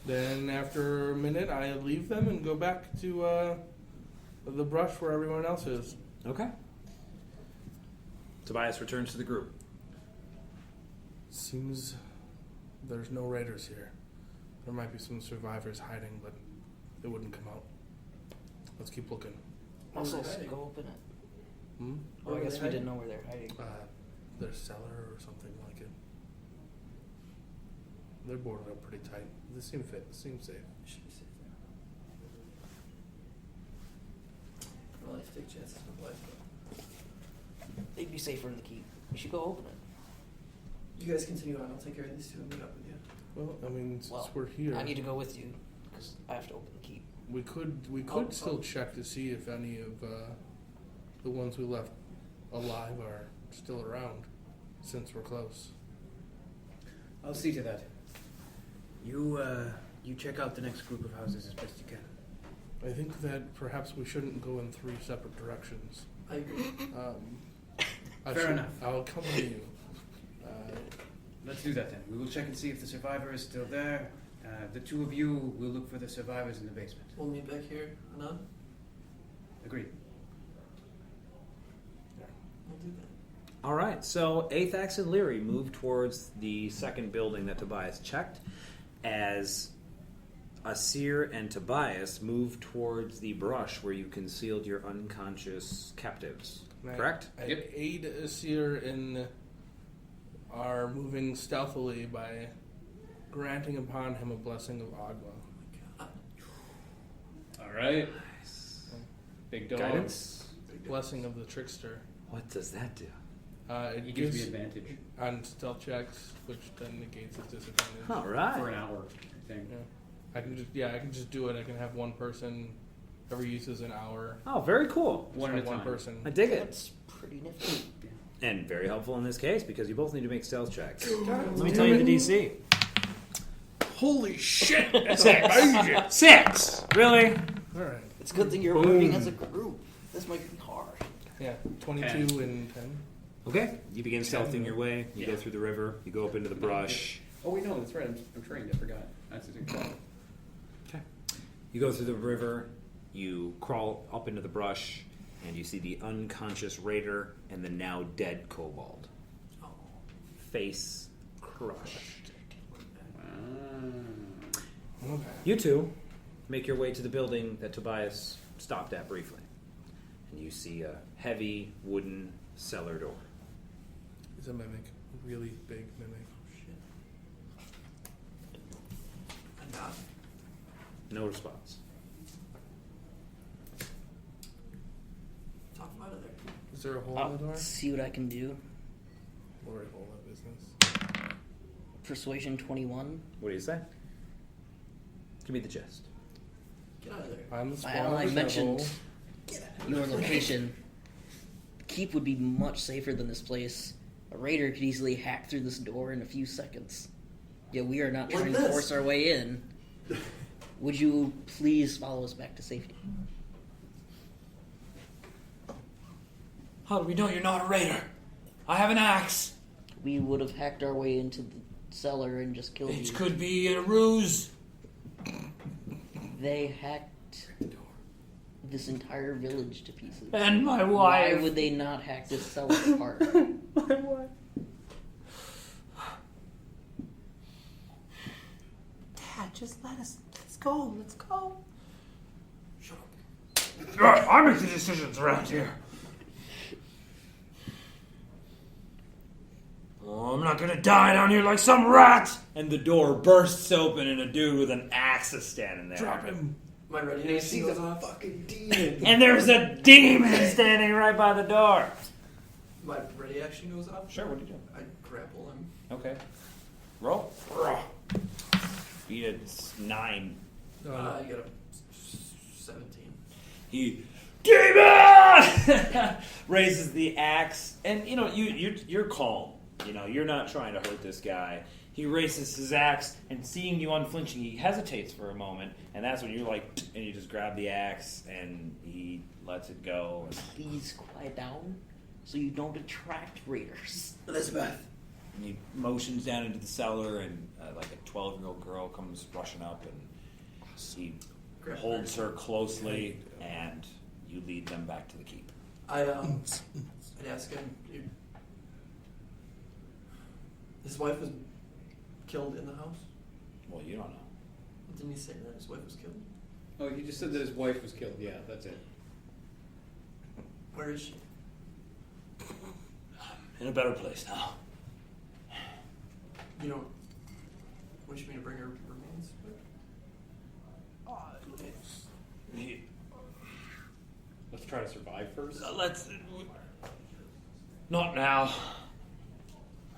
S3: Then after a minute, I leave them and go back to the brush where everyone else is.
S2: Okay. Tobias returns to the group.
S3: Seems there's no raiders here. There might be some survivors hiding, but they wouldn't come out. Let's keep looking.
S6: Also,
S4: Where are they
S6: go open it.
S3: Hmm?
S6: Oh,
S4: Where
S6: I
S4: are
S6: guess
S4: they
S6: we didn't
S4: hiding?
S6: know where they're hiding.
S3: Their cellar or something like it. They're boarded up pretty tight. They seem fit. They seem safe.
S4: Should be safe there. I don't like to take chances with life, but
S6: They'd be safer in the keep. We should go open it.
S4: you guys continue on. I'll take care of these two and meet up with you.
S3: Well, I mean, since
S6: Well,
S3: we're here,
S6: I need to go with you because I have to open the keep.
S3: we could
S4: Oh,
S3: still
S4: oh.
S3: check to see if any of the ones we left alive are still around, since we're close.
S8: I'll see to that. You check out the next group of houses as best you can.
S3: I think that perhaps we shouldn't go in 3 separate directions.
S4: I agree.
S8: Fair enough.
S3: I'll accompany you.
S8: Let's do that then. We will check and see if the survivor is still there. The 2 of you will look for the survivors in the basement.
S4: We'll meet back here, Anand.
S8: Agreed.
S4: We'll do that.
S2: All right, so Athax and Leary move towards the second building that Tobias checked, as Aseir and Tobias move towards the brush where you concealed your unconscious captives. Correct?
S3: I
S5: Yep.
S3: aid Aseir in our moving stealthily by granting upon him a blessing of Agua.
S5: All right. Big dog.
S2: Guidance?
S3: Blessing of the trickster.
S2: What does that do?
S3: It
S5: He gives
S3: gives
S5: me advantage
S3: on stealth checks, which then negates its disadvantage.
S2: All right.
S5: for an hour, I think.
S3: Yeah. I can just do it. I can have one person every use is an hour.
S2: Oh, very cool.
S5: One at a
S3: one
S5: time.
S3: person.
S2: I dig it.
S6: That's pretty nifty.
S2: And very helpful in this case because you both need to make stealth checks.
S3: God
S2: Let me
S3: damn
S2: tell you
S3: it.
S2: the DC.
S3: Holy shit!
S2: 6. Really?
S3: All right.
S6: It's a good thing you're working as a group. This might be hard.
S3: Yeah, 22 and 10.
S2: Okay. You begin stealthing your way. You go through the river. You go up into the brush.
S5: Oh, wait, no, that's right. I'm trained. I forgot. That's a good call.
S2: Okay. You go through the river. You crawl up into the brush, and you see the unconscious raider and the now dead kobold. Face crushed.
S3: Okay.
S2: You two make your way to the building that Tobias stopped at briefly. And you see a heavy wooden cellar door.
S3: It's a mimic. A really big mimic.
S2: No response.
S4: Talk about it there.
S3: Is there a hole in the door?
S6: I'll see what I can do.
S3: Or a hole in business?
S6: Persuasion 21.
S2: What do you say? Give me the gist.
S4: Get out of there.
S3: I'm the
S6: I
S3: spawn of the
S6: mentioned
S3: devil.
S6: your location. Keep would be much safer than this place. A raider could easily hack through this door in a few seconds. Yet we are not
S4: Like
S6: trying to
S4: this.
S6: force our way in. Would you please follow us back to safety?
S9: How do we know you're not a raider? I have an axe.
S6: We would have hacked our way into the cellar and just killed
S9: It
S6: you.
S9: could be a ruse.
S6: They hacked this entire village to pieces.
S9: And my
S6: Why
S9: wife.
S6: would they not hack this cellar apart?
S9: My wife. Dad, just let's go. Let's go.
S4: Shut up.
S9: I make the decisions around here. Oh, I'm not gonna die down here like some rat.
S2: And the door bursts open and a dude with an axe is standing there.
S3: Drop him.
S4: My ready action goes off.
S8: fucking demon.
S2: And there's a demon standing right by the door.
S4: My ready action goes off.
S2: Sure, what do you do?
S4: I grapple him.
S2: Okay. Roll. Beat a 9.
S3: No,
S4: I got a 17.
S2: He demon raises the axe, and you know you're calm. You know you're not trying to hurt this guy. He raises his axe, and seeing you unflinching, he hesitates for a moment, and that's when you're like, and you just grab the axe, and he lets it go.
S6: Please quiet down so you don't attract raiders.
S4: Elizabeth.
S2: And he motions down into the cellar, and like a 12-year-old girl comes rushing up, and he holds her closely, and you lead them back to the keep.
S4: I'd ask him. His wife was killed in the house.
S2: Well, you don't know.
S4: Didn't he say that his wife was killed?
S5: Oh, he just said that his wife was killed. Yeah, that's it.
S4: Where is she?
S2: In a better place now.
S4: You don't wish me to bring her remains?
S5: Let's try to survive first.
S2: Let's. Not now.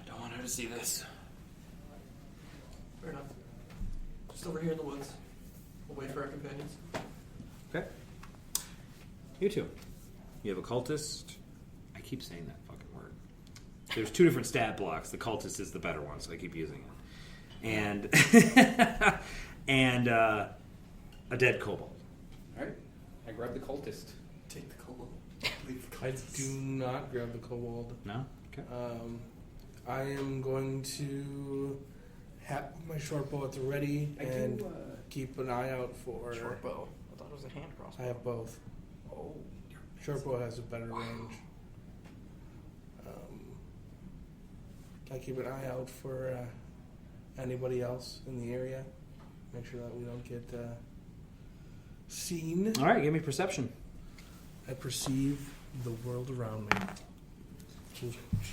S2: I don't want her to see this.
S4: Fair enough. Just over here in the woods. We'll wait for our companions.
S2: Okay. You two. You have a cultist. I keep saying that fucking word. There's 2 different stat blocks. The cultist is the better one, so I keep using it. And and a dead kobold.
S5: All right. I grab the cultist.
S4: Take the kobold. Leave the
S3: I
S4: cultist.
S3: do not grab the kobold.
S2: No? Okay.
S3: I am going to have my short bow at the ready and keep an eye out for.
S6: Short bow. I thought it was a hand crossbow.
S3: I have both.
S6: Oh.
S3: Short bow has a better range. I keep an eye out for anybody else in the area. Make sure that we don't get seen.
S2: All right, give me perception.
S3: I perceive the world around me.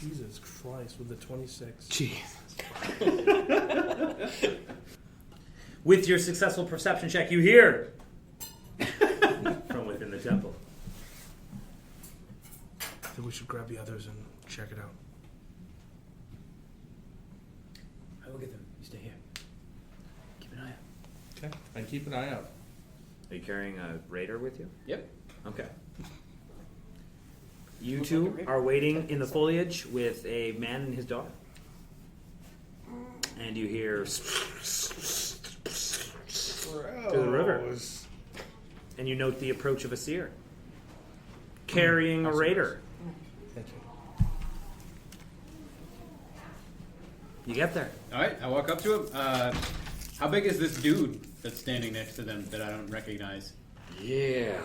S3: Jesus Christ, with the 26.
S2: Jesus. With your successful perception check, you hear from within the temple.
S3: I think we should grab the others and check it out.
S8: I will get them. You stay here. Keep an eye out.
S3: Okay. I keep an eye out.
S2: Are you carrying a raider with you?
S5: Yep.
S2: Okay. You
S6: Looks
S2: two
S6: like a raider.
S2: are waiting in the foliage with a man and his daughter. And you hear to the river. And you note the approach of Aseir, carrying a raider.
S3: Thank you.
S2: You get there.
S5: All right. I walk up to him. How big is this dude that's standing next to them that I don't recognize?
S2: Yeah.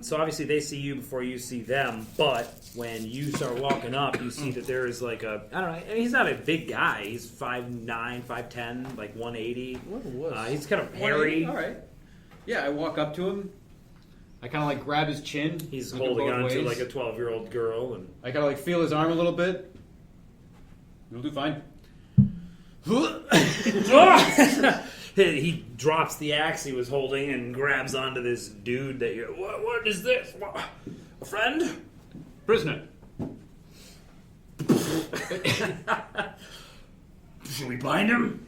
S2: So obviously they see you before you see them, but when you start walking up, you see that there is like a, I don't know, I mean, he's not a big guy. He's 5'9", 5'10", like 180.
S3: What a wuss.
S2: He's kind of hairy.
S5: All right. Yeah, I walk up to him. I kind of like grab his chin.
S2: He's
S5: look
S2: holding
S5: both
S2: on to
S5: ways.
S2: like a 12-year-old girl. And
S5: I kind of like feel his arm a little bit. You'll do fine.
S2: he drops the axe he was holding and grabs onto this dude that you're, what is this? What, a friend?
S5: Prisoner.
S2: Should we bind him?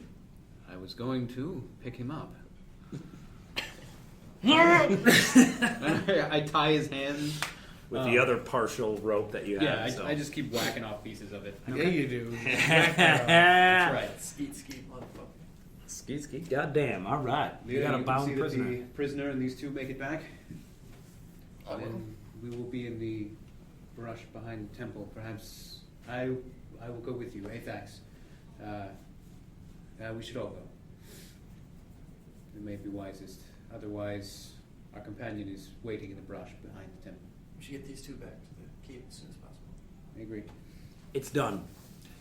S5: I was going to pick him up. I tie his hands.
S2: With the other partial rope that you have.
S5: Yeah,
S2: so.
S5: I just keep whacking off pieces of it.
S3: Yeah, you do.
S5: That's right.
S4: Skeet, skeet, motherfucker.
S2: Skeet, skeet, goddamn. All right. You got a
S5: can
S2: bound
S5: see that
S2: prisoner.
S5: the prisoner and these two make it back.
S6: I will.
S5: And we will be in the brush behind the temple. Perhaps I will go with you, Athax. We should all go. It may be wisest. Otherwise, our companion is waiting in the brush behind the temple.
S4: We should get these two back to the cave as soon as possible.
S5: I agree.
S2: It's done.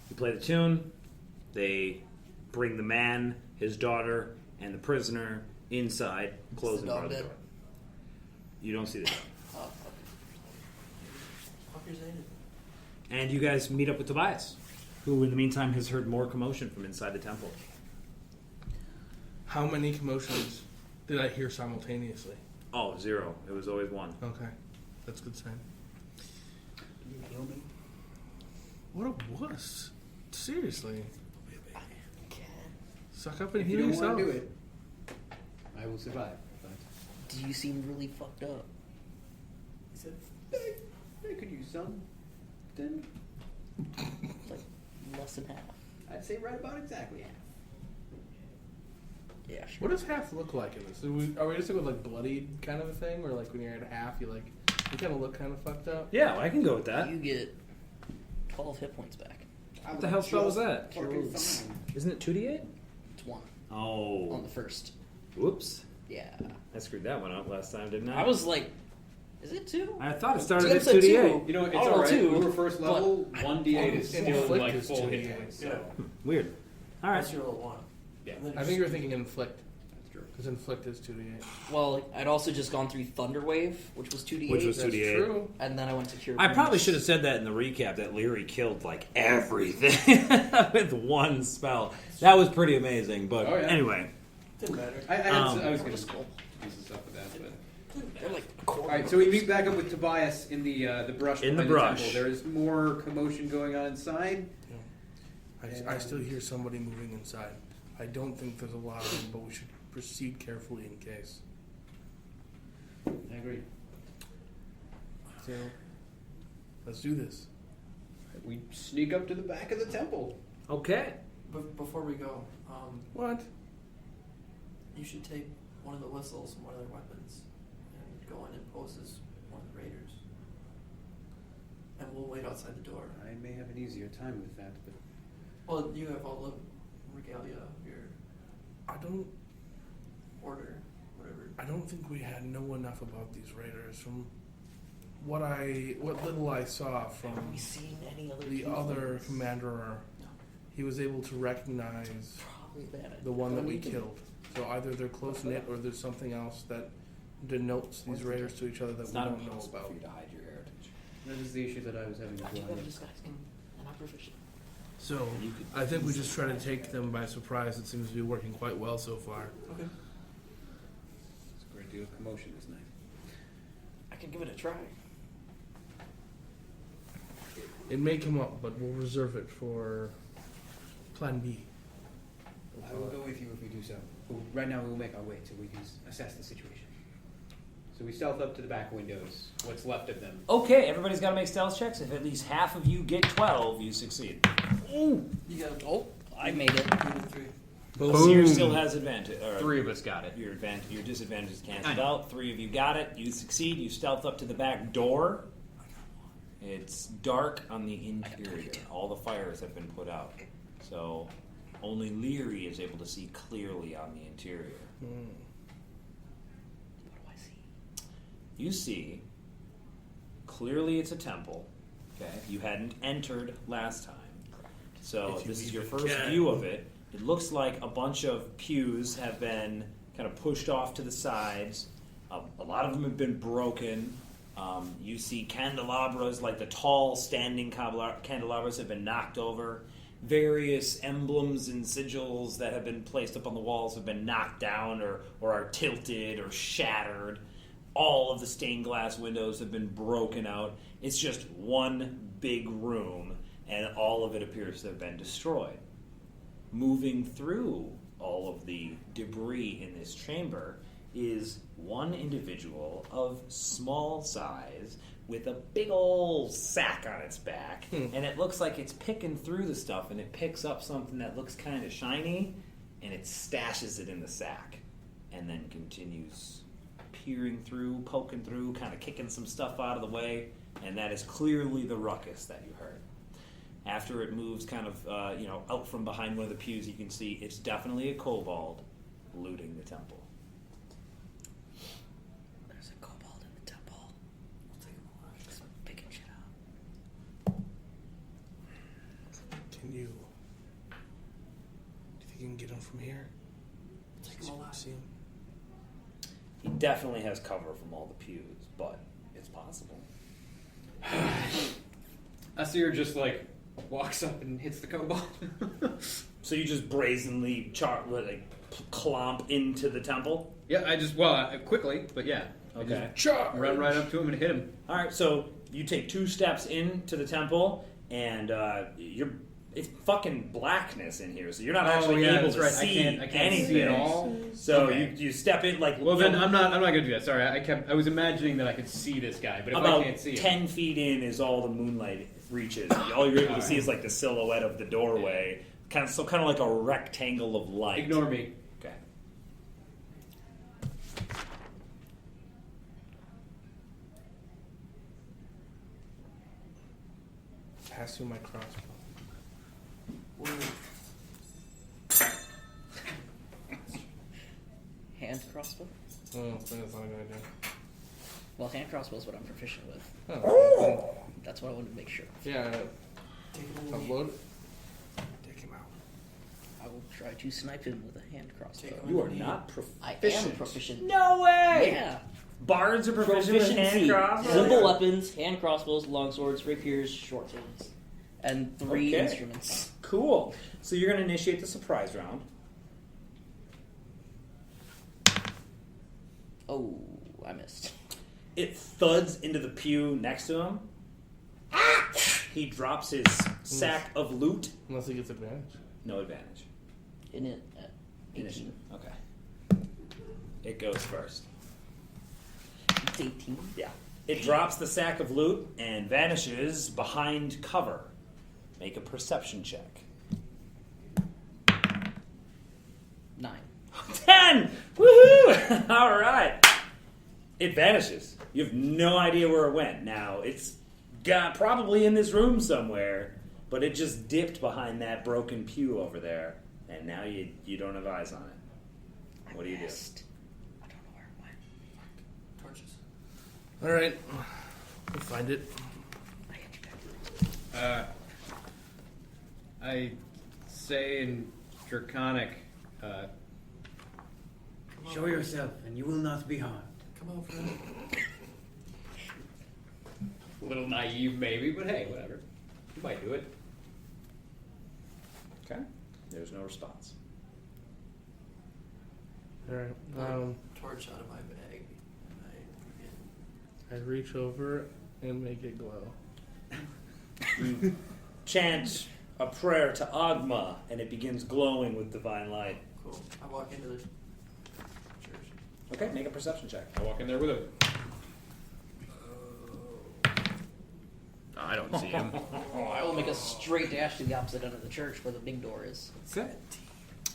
S2: You play the tune. They bring the man, his daughter, and the prisoner inside, closing
S6: dog
S2: part of the
S6: dead?
S2: door. You don't see the dog.
S6: Oh,
S4: Fuckers ain't it?
S2: And you guys meet up with Tobias, who in the meantime has heard more commotion from inside the temple.
S3: How many commotions did I hear simultaneously?
S2: Oh, 0. It was always 1.
S3: Okay. That's a good sign.
S6: you heal me?
S3: What a wuss. Seriously.
S6: I can't.
S3: Suck up and
S5: If
S3: heal
S5: you don't
S3: yourself.
S5: want to do it, I will survive. But
S6: Do you seem really fucked up?
S4: He said,
S5: I could use some. Then
S6: It's like less than half.
S5: I'd say right about exactly half.
S6: Yeah, sure.
S3: What does half look like in this? Are we just with like bloodied kind of a thing, or like when you're at half, you kind of look kind of fucked up?
S2: Yeah, well, I can go with that.
S6: You get 12 hit points back.
S2: What the hell spell was that?
S5: Fucking
S6: Cures.
S5: fine.
S2: Isn't it 2d8?
S6: It's 1
S2: Oh.
S6: on the first.
S2: Whoops.
S6: Yeah.
S2: I screwed that one up last time, didn't I?
S6: I was like, is it 2?
S2: I thought it started
S6: I
S2: at
S6: said
S2: 2d8.
S5: You know, it's
S6: I'll roll
S5: alright.
S6: 2,
S5: We were first level.
S6: but-
S5: 1d8 is still
S3: Inflict
S5: like
S3: is
S5: full
S3: 2d8.
S5: hit points. So.
S2: Weird. All right.
S4: that's your little one.
S5: Yeah,
S4: And then
S3: I think you were thinking inflict,
S5: that's true.
S3: because inflict is 2d8.
S6: Well, I'd also just gone through Thunder Wave, which was 2d8.
S2: Which was
S3: That's
S2: 2d8.
S3: true.
S6: And then I went to Cure
S2: I probably
S6: Wounds.
S2: should have said that in the recap that Leary killed like everything with one spell. That was pretty amazing. But
S5: Oh, yeah.
S2: anyway,
S4: Didn't matter.
S5: I was going to
S6: Or
S5: do
S6: a skull.
S5: some stuff with that, but.
S6: They're like a quarter.
S5: Alright, so we meet back up with Tobias in the brush.
S2: In the
S5: behind
S2: brush.
S5: temple. There is more commotion going on inside.
S3: I still hear somebody moving inside. I don't think there's a lot of them, but we should proceed carefully in case.
S5: I agree.
S3: So, let's do this.
S5: We sneak up to the back of the temple.
S9: Okay.
S4: Before we go,
S3: What?
S4: you should take one of the whistles from one of their weapons and go in and pose as one of the raiders. And we'll wait outside the door.
S8: I may have an easier time with that, but
S4: Well, you have all the regalia of your
S3: I don't
S4: order, whatever.
S3: I don't think we know enough about these raiders. From what little I saw
S6: Have
S3: from
S6: we seen any other
S3: the
S6: people?
S3: other commander,
S6: No.
S3: he was able to recognize
S6: Probably bad.
S3: the one that
S6: But
S3: we
S6: can-
S3: killed. So either they're close knit or there's something else that denotes these raiders to each other that
S2: It's
S3: we
S2: not
S3: don't know
S2: impossible
S3: about.
S2: for you to hide your heritage.
S8: that is the issue that I was having
S6: I
S8: as
S6: do
S8: well.
S6: have a disguise. And I'm proficient.
S3: So
S2: You could
S3: I think we just try to take them by surprise. It seems to be working quite well so far.
S4: Okay.
S8: There's a great deal of commotion this night.
S6: I can give it a try.
S3: It may come up, but we'll reserve it for Plan B.
S8: I will go with you if we do so. But right now we will make our way till we can assess the situation. So we stealth up to the back windows, what's left of them.
S9: Okay, everybody's got to make stealth checks. If at least half of you get 12, you succeed.
S6: Ooh!
S4: You got
S6: Oh, I made it.
S4: 2 and 3.
S2: Aseir still has advantage. Or
S5: 3 of us got it.
S2: Your disadvantage is
S5: I
S2: canceled
S5: know.
S2: out. 3 of you got it. You succeed. You stealth up to the back door. It's dark on the interior. All the fires have been put out, so only Leary is able to see clearly on the interior.
S6: What do I see?
S2: You see clearly it's a temple. Okay, you hadn't entered last time, so
S3: If you
S2: this is
S3: leave
S2: your
S3: it
S2: first
S3: again.
S2: view of it. It looks like a bunch of pews have been kind of pushed off to the sides. A lot of them have been broken. You see candelabras, like the tall standing candelabras, have been knocked over. Various emblems and sigils that have been placed up on the walls have been knocked down or are tilted or shattered. All of the stained glass windows have been broken out. It's just one big room, and all of it appears to have been destroyed. Moving through all of the debris in this chamber is one individual of small size with a big old sack on its back, and it looks like it's picking through the stuff, and it picks up something that looks kind of shiny, and it stashes it in the sack, and then continues peering through, poking through, kind of kicking some stuff out of the way, and that is clearly the ruckus that you heard. After it moves kind of out from behind one of the pews, you can see it's definitely a kobold looting the temple.
S6: There's a kobold in the temple.
S4: We'll take them all.
S6: It's picking shit up.
S3: Do you think you can get him from here?
S4: Take them all out.
S3: See him?
S2: He definitely has cover from all the pews, but it's possible.
S5: Aseir just like walks up and hits the kobold.
S2: So you just brazenly clomp into the temple?
S5: Yeah, I just quickly, but yeah. I
S2: Okay.
S5: just run right up to him and hit him.
S2: All right, so you take 2 steps into the temple, and it's fucking blackness in here, so you're not actually able
S5: that's
S2: to
S5: right.
S2: see
S5: I can't
S2: anything.
S5: see at all.
S2: So
S5: Okay.
S2: you step in like
S5: Well, then I'm not gonna do that. Sorry, I was imagining that I could see this guy, but if
S2: about
S5: I can't see
S2: 10
S5: him,
S2: feet in is all the moonlight reaches. All you're able to see is like the silhouette of the doorway, kind of like a rectangle of light.
S5: ignore me.
S2: Okay.
S3: Pass you my crossbow.
S6: Hand crossbow?
S3: Oh, that's not a good idea.
S6: Well, hand crossbow is what I'm proficient with.
S3: Oh,
S6: That's what I wanted to make sure.
S3: yeah.
S4: Take them all.
S3: Upload it. Take him out.
S6: I will try to snipe him with a hand crossbow.
S4: Take him
S2: You are not
S6: I
S2: proficient.
S6: am proficient.
S2: No way!
S6: Yeah.
S2: Bards are proficient with hand
S6: Proficiency.
S2: crossbows?
S6: Simple weapons, hand crossbows, long swords, rapiers, short swords. And 3
S2: Okay.
S6: instruments.
S2: Cool. So you're going to initiate the surprise round.
S6: Oh, I missed.
S2: It thuds into the pew next to him. He drops his sack of loot.
S3: Unless he gets advantage.
S2: No advantage.
S6: In it at 18.
S2: Initiative. Okay. It goes first.
S6: It's 18.
S2: Yeah. It drops the sack of loot and vanishes behind cover. Make a perception check.
S6: 9.
S2: 10! Woohoo! All right. It vanishes. You have no idea where it went. Now, it's got probably in this room somewhere, but it just dipped behind that broken pew over there, and now you don't have eyes on it. What do you do?
S6: I don't know where it went.
S4: Torches.
S3: All right, we'll find it.
S6: I get you back.
S5: I say in Draconic, show yourself and you will not be harmed.
S4: Come on, friend.
S5: A little naive, maybe, but hey, whatever. You might do it.
S2: Okay. There's no response.
S3: All right.
S4: Torch out of my bag.
S3: I reach over and make it glow.
S2: You chant a prayer to Agma, and it begins glowing with divine light.
S4: Cool. I walk into the church.
S2: Okay, make a perception check.
S5: I walk in there with him. I don't see him.
S6: I will make a straight dash to the opposite end of the church where the big door is.
S2: Okay.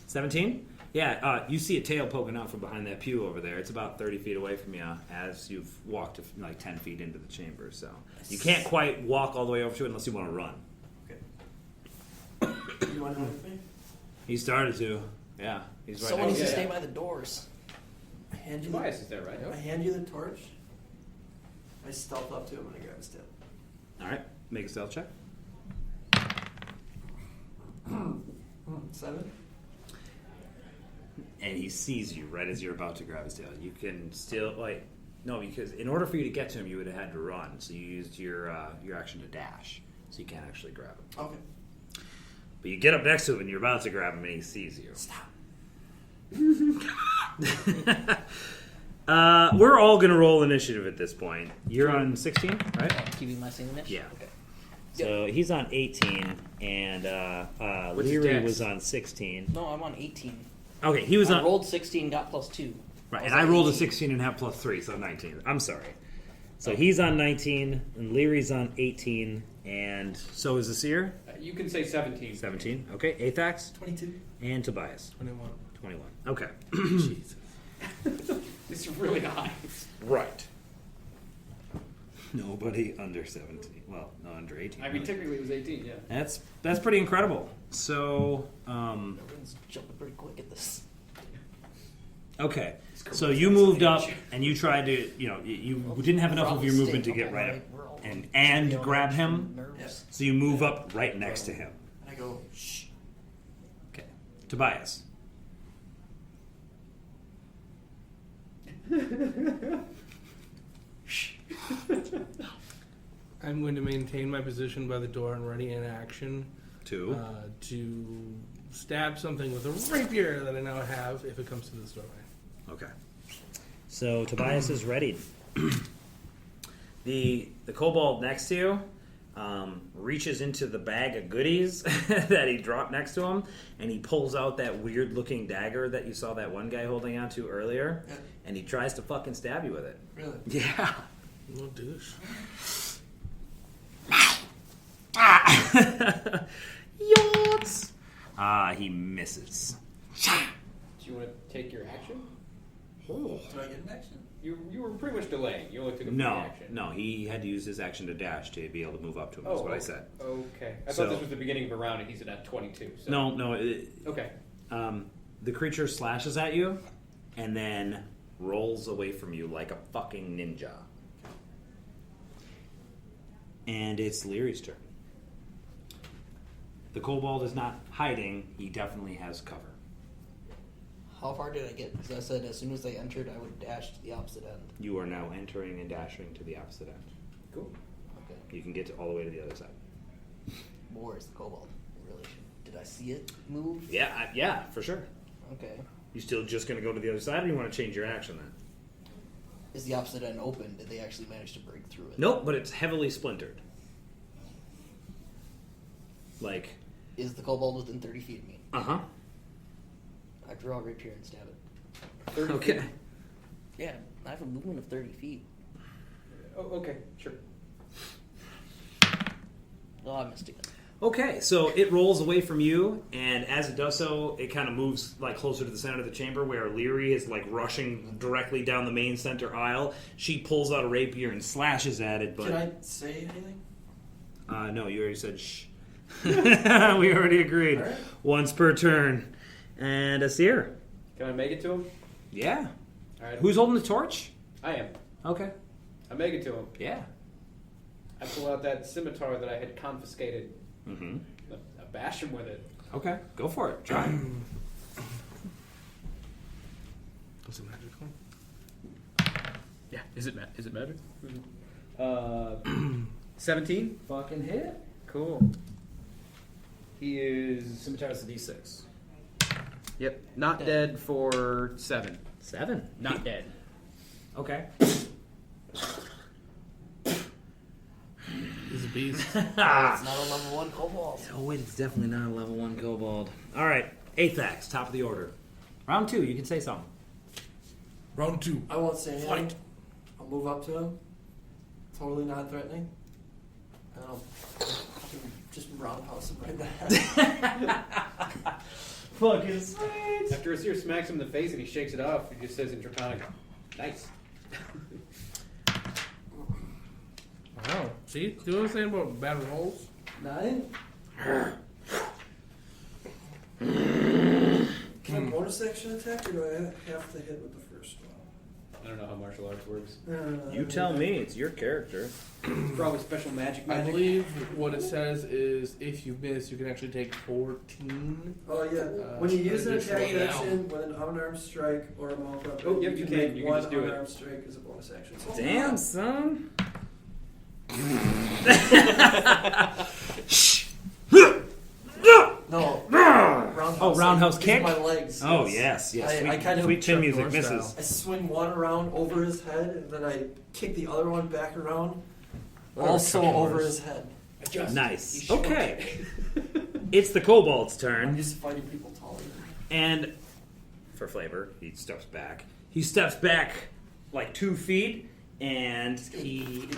S2: 17? Yeah, you see a tail poking out from behind that pew over there. It's about 30 feet away from you as you've walked like 10 feet into the chamber. So you can't quite walk all the way over to it unless you want to run.
S4: Okay. You want to run with me?
S2: He started to. Yeah, he's right
S6: Someone
S2: next
S6: needs
S2: to
S6: to
S2: you.
S6: stay by the doors.
S4: I hand you
S5: Tobias is there, right?
S4: I hand you the torch. I stealth up to him and I grab his tail.
S2: All right, make a stealth check.
S4: 7.
S2: And he sees you right as you're about to grab his tail. You can still no, because in order for you to get to him, you would have had to run. So you used your action to dash, so you can't actually grab him.
S4: Okay.
S2: But you get up next to him and you're about to grab him, and he sees you.
S4: Stop.
S2: We're all gonna roll initiative at this point. You're on 16, right?
S6: Keeping my same initiative?
S2: Yeah.
S6: Okay.
S2: So he's on 18, and
S5: What's his
S2: Leary
S5: dex?
S2: was on 16.
S6: No, I'm on 18.
S2: Okay, he was
S6: I
S2: on
S6: rolled 16, got plus 2.
S2: right,
S6: was
S2: and I
S6: on
S2: rolled a
S6: 18.
S2: 16 and have plus 3, so 19. I'm sorry. So he's on 19, and Leary's on 18, and so is Aseir.
S5: You can say 17.
S2: 17. Okay, Athax
S4: 22.
S2: and Tobias
S3: 21.
S2: 21. Okay.
S3: Jesus.
S5: It's really high.
S2: Right. Nobody under 17. Well, no, under 18.
S5: I mean,
S2: really.
S5: technically it was 18, yeah.
S2: That's pretty incredible. So,
S6: Everyone's jumping pretty quick at this.
S2: okay. So you moved up and you tried to, you didn't have enough of your movement to get right up and grab him.
S6: Nerves.
S2: So you move up right next to him.
S4: And I go, shh.
S2: Okay. Tobias.
S3: I'm going to maintain my position by the door and ready in action
S2: Two.
S3: to stab something with a rapier that I now have if it comes to this doorway.
S2: Okay. So Tobias is ready. The kobold next to you reaches into the bag of goodies that he dropped next to him, and he pulls out that weird-looking dagger that you saw that one guy holding onto earlier,
S4: Yeah.
S2: and he tries to fucking stab you with it.
S4: Really?
S2: Yeah.
S3: Little douche.
S2: Yots! He misses.
S5: Do you want to take your action?
S4: Do I get an action?
S5: You were pretty much delaying. You only took a free
S2: No,
S5: action.
S2: no, he had to use his action to dash to be able to move up to him. That's what I said.
S5: Okay. I
S2: So-
S5: thought this was the beginning of a round and he's at 22. So.
S2: No.
S5: Okay.
S2: The creature slashes at you and then rolls away from you like a fucking ninja. And it's Leary's turn. The kobold is not hiding. He definitely has cover.
S6: How far did I get? Because I said as soon as they entered, I would dash to the opposite end.
S2: You are now entering and dashing to the opposite end.
S5: Cool.
S6: Okay.
S2: You can get all the way to the other side.
S6: But where's the kobold in relation? Did I see it move?
S2: Yeah, for sure.
S6: Okay.
S2: You still just going to go to the other side, or you want to change your action then?
S6: Is the opposite end open? Did they actually manage to break through it?
S2: Nope, but it's heavily splintered. Like,
S6: Is the kobold within 30 feet of me?
S2: uh-huh.
S6: I draw a rapier and stab it.
S5: 30
S2: Okay.
S5: feet.
S6: Yeah, I have a movement of 30 feet.
S5: Oh, okay, sure.
S6: Oh, I missed again.
S2: Okay, so it rolls away from you, and as it does so, it kind of moves like closer to the center of the chamber, where Leary is like rushing directly down the main center aisle. She pulls out a rapier and slashes at it, but
S4: Can I say anything?
S2: no, you already said shh. We already agreed.
S4: All right.
S2: Once per turn. And Aseir.
S5: Can I make it to him?
S2: Yeah.
S5: All right.
S2: Who's holding the torch?
S5: I am.
S2: Okay.
S5: I make it to him.
S2: Yeah.
S5: I pull out that scimitar that I had confiscated.
S2: Mm-hmm.
S5: I bash him with it.
S2: Okay, go for it. Try.
S3: Was it magical?
S5: Yeah. Is it magic? 17.
S2: Fucking hit.
S5: Cool. He is.
S2: Scimitar's a D6.
S5: Yep. Not dead for 7.
S2: 7.
S5: Not dead.
S2: Okay.
S3: He's a beast.
S6: It's not a level 1 kobold.
S2: Oh wait, it's definitely not a level 1 kobold. Alright, 8th axe, top of the order. Round 2, you can say something.
S3: Round 2.
S4: I won't say anything.
S3: Fight.
S4: I'll move up to him. Totally not threatening. And I'll fucking just roundhouse him right in the head.
S2: Fucking sweet.
S5: After Aseir smacks him in the face and he shakes it off, he just says in Draconic, "Nice."
S3: Wow. See? Do you know what I'm saying about bad rolls?
S4: 9. Can I bonus action attack, or do I have to hit with the first one?
S5: I don't know how martial arts works.
S2: You tell me, it's your character.
S5: Probably special magic.
S3: I believe what it says is if you miss, you can actually take 14.
S4: Oh yeah. When you use an attack
S3: additional
S4: action with an unarmed strike or a mount weapon,
S5: Oh, yep, you can.
S4: make
S5: You can
S4: one
S5: just do it.
S4: unarmed strike as a bonus action. So
S2: Damn, son.
S4: No. Roundhouse.
S2: Oh, roundhouse
S4: Like,
S2: kick?
S4: using my legs.
S2: Oh, yes.
S4: I
S2: Sweet,
S4: kind of
S2: sweet chin
S3: Chuck
S2: music
S3: Norris
S2: misses.
S3: style.
S4: I swing one around over his head, and then I kick the other one back around, also
S3: Chuck
S4: over
S3: Norris.
S4: his head.
S2: Nice. Okay. It's the kobold's
S4: I'm
S2: turn.
S4: used to fighting people taller than me.
S2: And for flavor, he steps back. He steps back like 2 feet, and he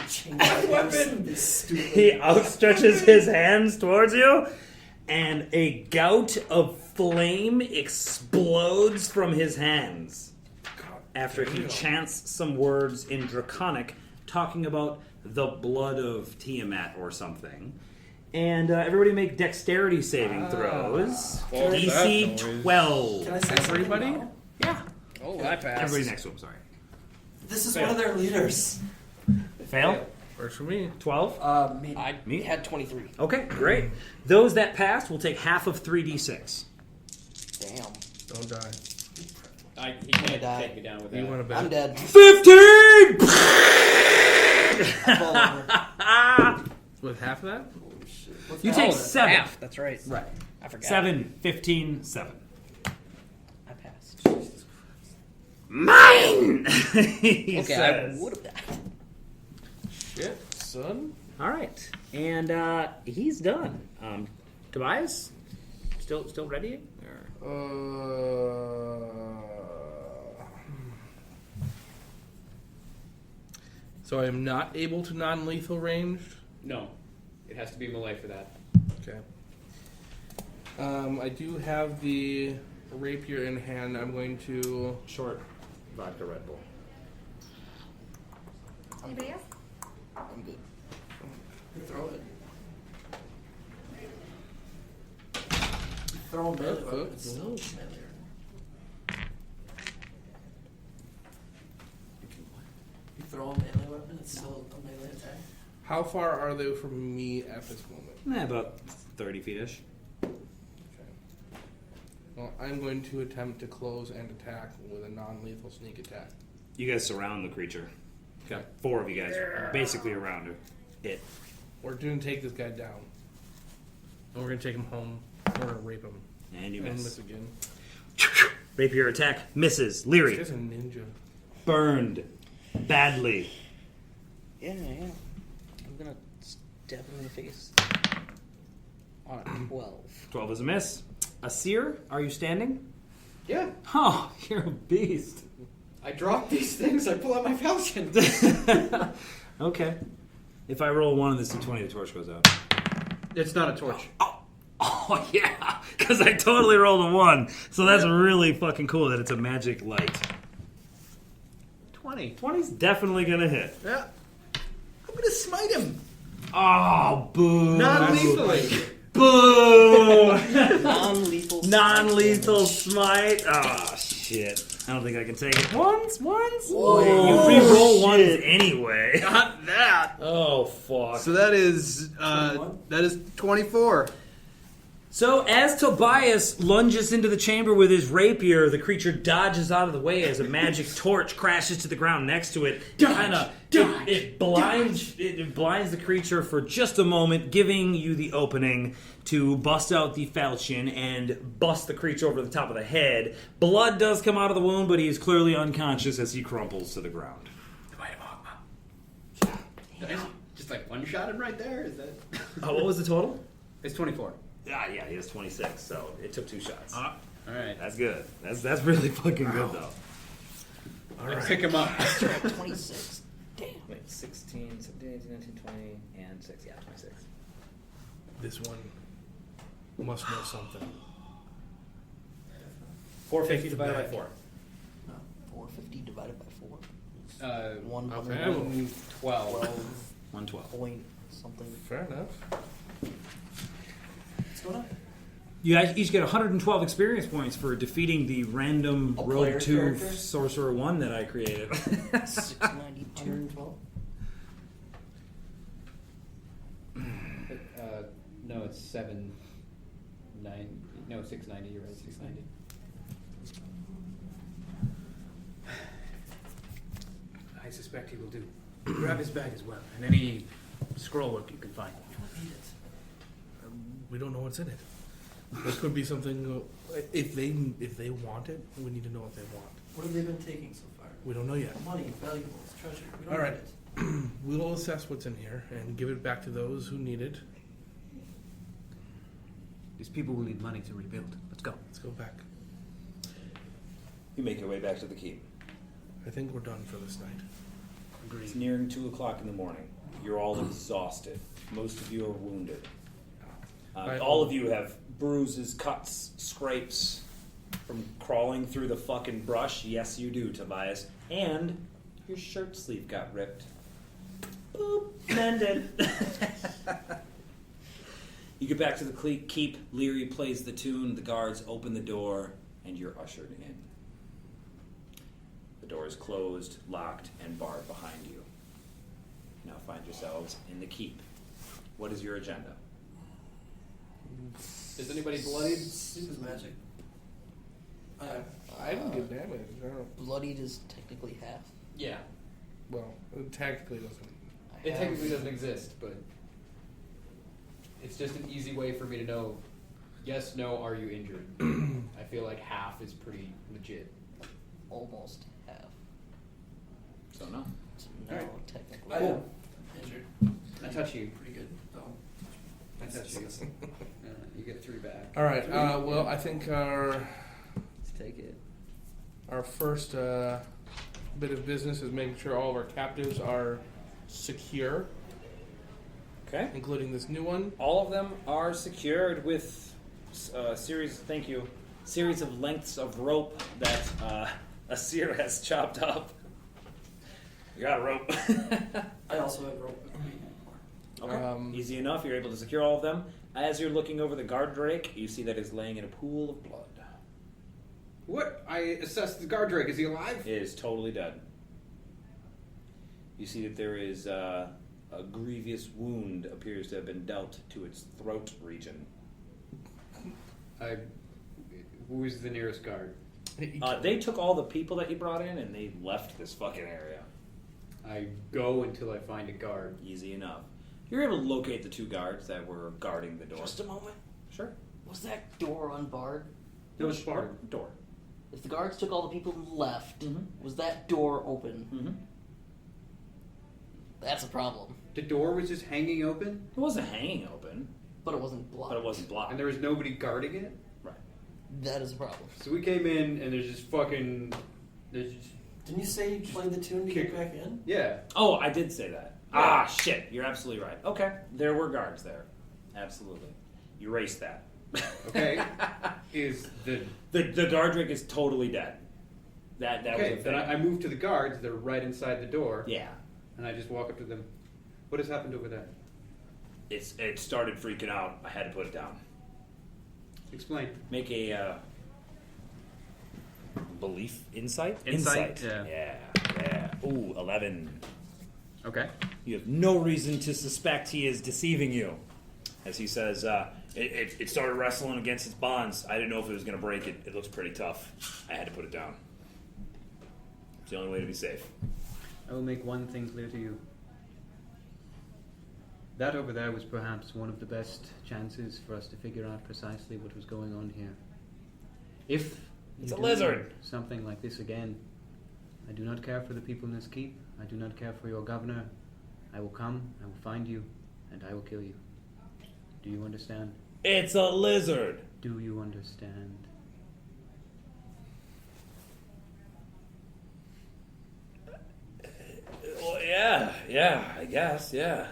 S4: Weapon!
S2: he outstretches his hands towards you, and a gout of flame explodes from his hands after he chants some words in Draconic talking about the blood of Tiamat or something. And everybody make dexterity saving throws.
S5: What was
S2: DC
S5: that noise?
S2: 12.
S4: Can I say
S3: Everybody?
S4: something now?
S2: Yeah.
S6: Oh, I passed.
S2: Everybody next to him, sorry.
S4: This is
S2: Fail.
S4: one of their leaders.
S2: Fail?
S3: Works for me.
S2: 12?
S4: Me.
S6: I
S2: Me?
S6: had 23.
S2: Okay, great. Those that passed will take half of 3d6.
S6: Damn.
S3: Don't die.
S5: He can't
S6: die.
S5: take me down with
S3: You
S5: that.
S3: want to bet?
S6: I'm dead.
S2: 15!
S6: I fall over.
S3: With half of that?
S4: Holy shit. What's
S2: You
S4: that?
S2: take
S6: Oh,
S2: 7.
S6: half. That's right.
S2: Right.
S6: I forgot.
S2: 7, 15, 7.
S6: I passed.
S2: Mine! he
S6: Okay,
S2: says.
S6: I would have died.
S3: Shit, son.
S2: All right. And he's done. Tobias? Still ready?
S3: So I am not able to non-lethal ranged?
S5: No, it has to be melee for that.
S3: Okay. I do have the rapier in hand. I'm going to...
S2: Short vodka Red Bull.
S1: Anybody else?
S6: I'm good.
S4: You throw it. You throw a melee weapon, it's still melee. You throw a melee weapon, it's still a melee attack.
S3: How far are they from me at this moment?
S2: About 30 feet-ish.
S3: Okay. Well, I'm going to attempt to close and attack with a non-lethal sneak attack.
S2: You guys surround the creature.
S3: Okay.
S2: 4 of you guys are basically around her. It.
S3: We're going to take this guy down. And we're going to take him home. We're going to rape him.
S2: And you
S3: And
S2: miss.
S3: miss again.
S2: Rapier attack misses.
S3: This
S2: Leary.
S3: guy's a ninja.
S2: Burned. Badly.
S6: Yeah. I'm gonna stab him in the face. On a 12.
S2: 12 is a miss. Aseir, are you standing?
S5: Yeah,
S2: Oh, you're a beast.
S5: I drop these things. I pull out my falchion.
S2: Okay. If I roll 1 on this d20, the torch goes out.
S5: It's not a torch.
S2: Oh, yeah. Because I totally rolled a 1. So that's really fucking cool that it's a magic light.
S8: 20.
S2: 20's definitely going to hit.
S3: Yeah. I'm gonna smite him.
S2: Oh, boo.
S5: Non-lethally.
S2: Boo.
S6: Non-lethal.
S2: Non-lethal smite. Oh, shit. I don't think I can take it. Ones?
S6: Whoa.
S2: You re-roll ones anyway.
S5: Not that.
S2: Oh, fuck.
S5: So that is 24.
S2: So as Tobias lunges into the chamber with his rapier, the creature dodges out of the way as a magic torch crashes to the ground next to it. It blinds the creature for just a moment, giving you the opening to bust out the falchion and bust the creature over the top of the head. Blood does come out of the wound, but he is clearly unconscious as he crumples to the ground.
S5: Just like one shot him right there. Is that?
S2: What was the total?
S5: It's 24.
S2: Yeah, he has 26, so it took 2 shots.
S5: All right.
S2: That's good. That's really fucking good, though.
S5: All right. Pick him up.
S6: 26. Damn.
S2: Wait, 16, 17, 18, 19, 20, and 6. Yeah, 26.
S3: This one must know something.
S2: 450 divided by 4.
S6: 450 divided by 4.
S5: 112.
S2: 112.
S6: Point something.
S3: Fair enough.
S6: What's going on?
S2: You guys each get 112 experience points for defeating the random
S6: A
S2: Rogue
S6: player
S2: 2
S6: character?
S2: Sorcerer 1 that I created.
S6: 692. 112.
S5: No, it's 690. You're right, 690.
S8: I suspect he will do. Grab his bag as well, and any scroll work you can find.
S3: We don't know what's in it. There could be something. If they want it, we need to know what they want.
S4: What have they been taking so far?
S3: We don't know yet.
S4: Money, valuables, treasure. We don't
S3: All right.
S4: know it.
S3: We'll assess what's in here and give it back to those who need it.
S8: These people will need money to rebuild. Let's go.
S3: Let's go back.
S2: You make your way back to the keep.
S3: I think we're done for this night.
S2: It's nearing 2 o'clock in the morning. You're all exhausted. Most of you are wounded. All of you have bruises, cuts, scrapes from crawling through the fucking brush. Yes, you do, Tobias. And your shirt sleeve got ripped. Boop. Mended. You get back to the keep. Leary plays the tune. The guards open the door, and you're ushered in. The door is closed, locked, and barred behind you. You now find yourselves in the keep. What is your agenda?
S5: Is anybody bloodied?
S4: Soup is magic.
S3: I didn't get damage. I don't.
S6: Bloodied is technically half.
S5: Yeah.
S3: Well, it technically doesn't.
S5: It technically doesn't exist, but it's just an easy way for me to know, yes, no, are you injured? I feel like half is pretty legit.
S6: Almost half.
S2: So no.
S6: So no,
S5: Alright.
S6: technically.
S4: I am injured.
S5: I touch you.
S4: Pretty good. Oh.
S5: I touch you. You get 3 back.
S3: All right. Well, I think our
S6: Let's take it.
S3: first bit of business is making sure all of our captives are secure,
S2: Okay.
S3: including this new one.
S2: All of them are secured with series of lengths of rope that Aseir has chopped up. You got a rope.
S4: I also have rope.
S2: Okay. Easy enough. You're able to secure all of them. As you're looking over the guard drake, you see that it's laying in a pool of blood.
S5: What? I assessed the guard drake. Is he alive?
S2: It is totally dead. You see that there is a grievous wound appears to have been dealt to its throat region.
S5: Who is the nearest guard?
S2: They took all the people that you brought in and they left this fucking area.
S5: I go until I find a guard.
S2: Easy enough. You're able to locate the 2 guards that were guarding the door.
S6: Just a moment.
S2: Sure.
S6: Was that door unbarred?
S5: It was barred.
S2: Door.
S6: If the guards took all the people and left,
S2: Mhm.
S6: was that door open?
S2: Mm-hmm.
S6: That's a problem.
S5: The door was just hanging open,
S2: It wasn't hanging open,
S6: But it wasn't blocked.
S2: but it wasn't blocked.
S5: and there was nobody guarding it.
S2: Right.
S6: That is a problem.
S5: So we came in, and there's just fucking. There's just,
S4: Didn't you say you played the tune to get back in?
S5: yeah.
S2: Oh, I did say that. Ah, shit. You're absolutely right. Okay. There were guards there. Absolutely. Erase that.
S5: Okay. Is the
S2: The Dardrick is totally dead. That
S5: okay?
S2: was a
S5: Then
S2: thing.
S5: I move to the guards. They're right inside the door.
S2: Yeah.
S5: And I just walk up to them. What has happened over there?
S2: It started freaking out. I had to put it down.
S5: Explain.
S2: Make a belief insight?
S5: Insight,
S2: Yeah. Ooh, 11.
S5: Okay.
S2: You have no reason to suspect he is deceiving you. As he says, it started wrestling against its bonds. I didn't know if it was going to break it. It looks pretty tough. I had to put it down. It's the only way to be safe.
S8: I will make one thing clear to you. That over there was perhaps one of the best chances for us to figure out precisely what was going on here. If
S2: It's
S8: you
S2: a
S8: do
S2: lizard.
S8: something like this again, I do not care for the people in this keep. I do not care for your governor. I will come, I will find you, and I will kill you. Do you understand?
S2: It's a lizard.
S8: Do you understand?
S2: Well, yeah, I guess, yeah.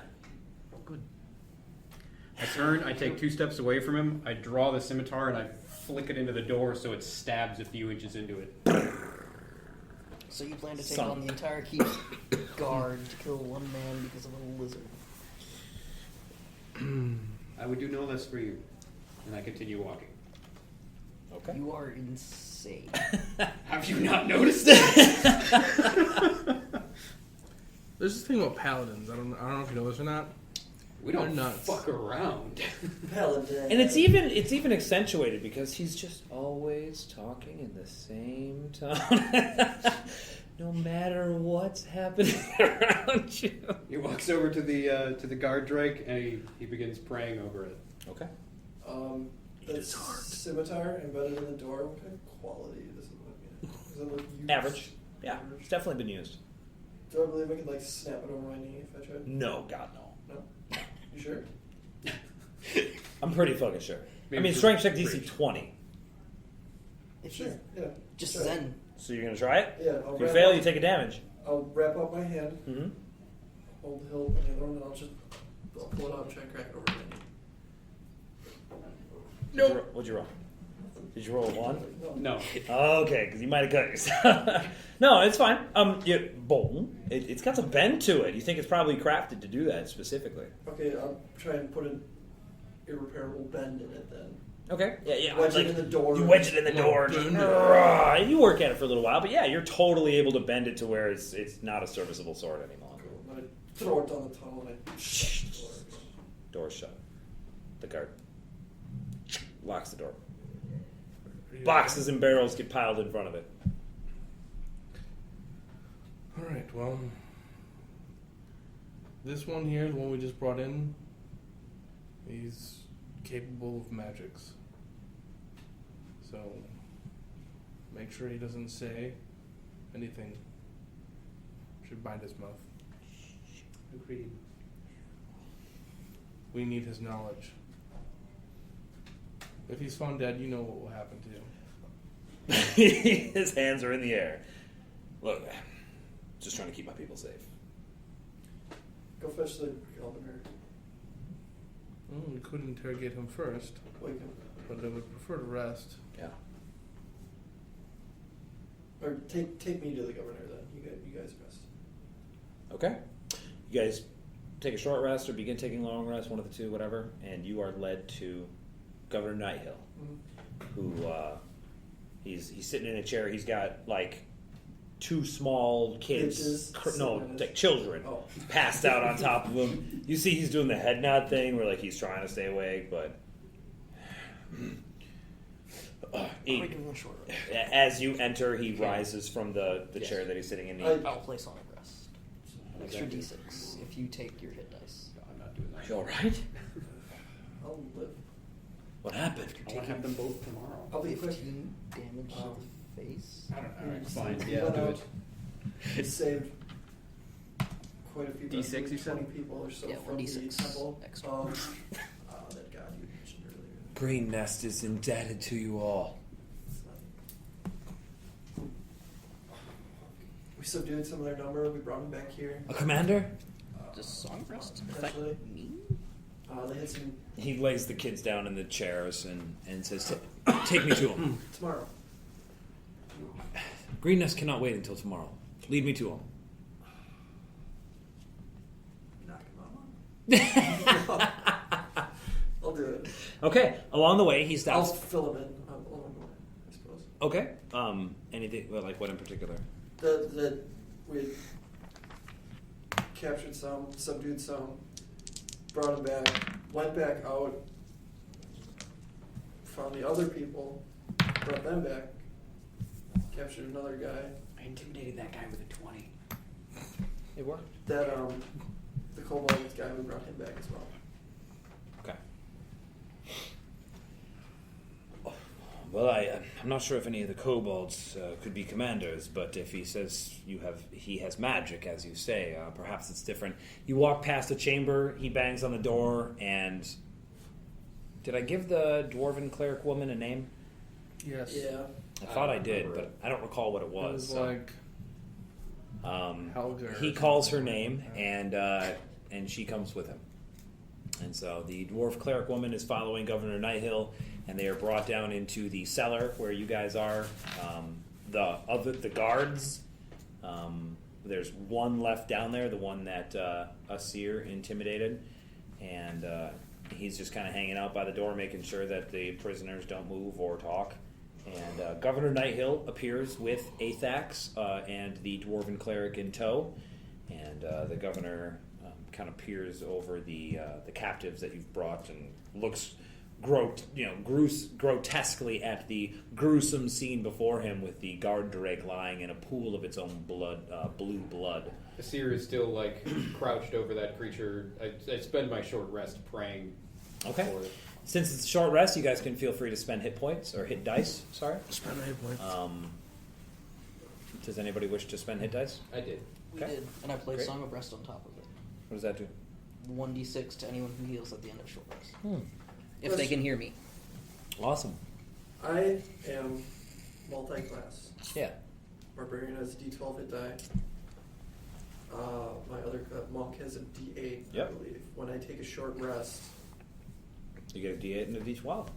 S8: Good.
S5: I turn. I take 2 steps away from him. I draw the scimitar and I flick it into the door so it stabs a few inches into it.
S6: So you plan to take
S2: Son.
S6: on the entire keep's guard to kill one man because of a lizard?
S5: I would do no less for you. And I continue walking.
S2: Okay.
S6: You are insane.
S5: Have you not noticed it?
S3: There's this thing about paladins. I don't know if you know this or not.
S5: We don't
S3: They're nuts.
S5: fuck around.
S4: Paladin.
S2: And it's even accentuated because he's just always talking in the same tone. No matter what's happening around you.
S5: He walks over to the guard drake and he begins praying over it.
S2: Okay.
S4: That's scimitar embedded in the door. What kind of quality does it look at? Does it look used?
S2: Average. Yeah,
S4: Average?
S2: it's definitely been used.
S4: Do I believe I could like snap it over my knee if I tried?
S2: No, God, no.
S4: No? You sure?
S2: I'm pretty fucking sure.
S5: Maybe
S2: I mean,
S5: for
S2: strength check DC
S5: bridge.
S2: 20.
S6: If
S4: Sure.
S6: you
S4: Yeah.
S6: just
S4: Sure.
S6: Zen.
S2: So you're gonna try it?
S4: Yeah.
S2: If you fail, you take a damage.
S4: I'll wrap up my hand,
S2: Mm-hmm.
S4: hold the hilt on the other one, and I'll pull it out and try and crack it over my knee.
S2: What'd you roll? Did you roll a 1?
S5: No.
S2: Okay, because you might have cut yourself. No, it's fine. It's got some bend to it. You think it's probably crafted to do that specifically?
S4: Okay, I'll try and put an irreparable bend in it then.
S2: Okay. Yeah.
S4: Wedge it in the door.
S2: You wedge it in the door.
S3: bend it.
S2: And you work at it for a little while, but yeah, you're totally able to bend it to where it's not a serviceable sword anymore.
S4: Cool. Then I throw it down the tunnel and I shut the door.
S2: Door's shut. The guard locks the door. Boxes and barrels get piled in front of it.
S3: Alright, well. This one here, the one we just brought in, he's capable of magics. So, make sure he doesn't say anything. Should bind his mouth.
S5: Agreed.
S3: We need his knowledge. If he's found dead, you know what will happen to him.
S2: His hands are in the air. Look, just trying to keep my people safe.
S4: Go fetch the governor.
S3: We could interrogate him first,
S4: Wake him.
S3: but I would prefer to rest.
S2: Yeah.
S4: Or take me to the governor then. You guys rest.
S2: Okay. You guys take a short rest or begin taking a long rest, one of the two, whatever, and you are led to Governor Nighthill, who he's sitting in a chair. He's got like 2 small kids,
S4: Bitches.
S2: like children,
S4: Oh.
S2: passed out on top of him. You see, he's doing the head nod thing where like he's trying to stay awake, but
S6: Are we doing a short rest?
S2: as you enter, he rises from the
S5: Yes.
S2: chair that he's sitting in.
S4: I-
S6: I'll place on a rest. An extra d6 if you take your hit dice.
S5: No, I'm not doing that.
S2: You all right?
S4: I'll live.
S2: What happened?
S5: I want to have them both tomorrow.
S4: I'll be quick.
S6: 15 damage to the face.
S5: I don't know. All right,
S4: He
S5: fine. Yeah, I'll
S4: went
S5: do
S4: out.
S5: it.
S4: He saved quite a few.
S5: D6 you said?
S4: 20 people or so
S6: Yeah,
S4: from the
S6: 1d6
S4: temple.
S6: extra.
S4: That guy you mentioned earlier.
S2: Green Nest is indebted to you all.
S4: It's not- We subdued some of their number. We brought them back here.
S2: A commander?
S6: Does song rest affect
S4: Actually.
S6: me?
S4: They had some
S2: He lays the kids down in the chairs and says, "Take me to him."
S4: tomorrow.
S2: Green Nest cannot wait until tomorrow. Lead me to him.
S4: Knock him out. I'll do it.
S2: Okay. Along the way, he
S4: I'll
S2: stops.
S4: fill him in along the way, I suppose.
S2: Okay. Anything like what in particular?
S4: The we captured some, subdued some, brought them back, went back out, found the other people, brought them back, captured another guy.
S9: I intimidated that guy with a 20.
S2: It worked.
S4: That the kobold guy, we brought him back as well.
S2: Okay. Well, I'm not sure if any of the kobolds could be commanders, but if he says he has magic, as you say, perhaps it's different. You walk past a chamber, he bangs on the door, and did I give the dwarven cleric woman a name?
S3: Yes.
S4: Yeah.
S2: I thought I did,
S5: remember
S2: but I don't recall what it
S3: It
S2: was.
S3: was
S2: so,
S3: like Helga. or
S2: he calls her
S3: something
S2: name,
S3: like that.
S2: and she comes with him. And so the dwarf cleric woman is following Governor Nighthill, and they are brought down into the cellar where you guys are. The guards, there's one left down there, the one that Aseir intimidated, and he's just kind of hanging out by the door, making sure that the prisoners don't move or talk. And Governor Nighthill appears with Athax and the dwarven cleric in tow, and the governor kind of peers over the captives that you've brought and looks grotesquely at the gruesome scene before him with the guard drake lying in a pool of its own blood, blue blood.
S5: Aseir is still like crouched over that creature. I spend my short rest praying
S2: Okay.
S5: for it.
S2: Since it's a short rest, you guys can feel free to spend hit points or hit dice. Sorry.
S3: Spend 8 points.
S2: Does anybody wish to spend hit dice?
S5: I did.
S6: We
S2: Okay.
S6: did, and I play
S2: Great.
S6: Song of Rest on top of it.
S2: What does that do?
S6: 1d6 to anyone who heals at the end of short rest. If
S4: Let's-
S6: they can hear me.
S2: Awesome.
S4: I am multi-class.
S2: Yeah.
S4: Barbarian has a D12 hit die. My other monk has a D8,
S2: Yep.
S4: I believe. When I take a short rest,
S2: You get a D8 and a D12.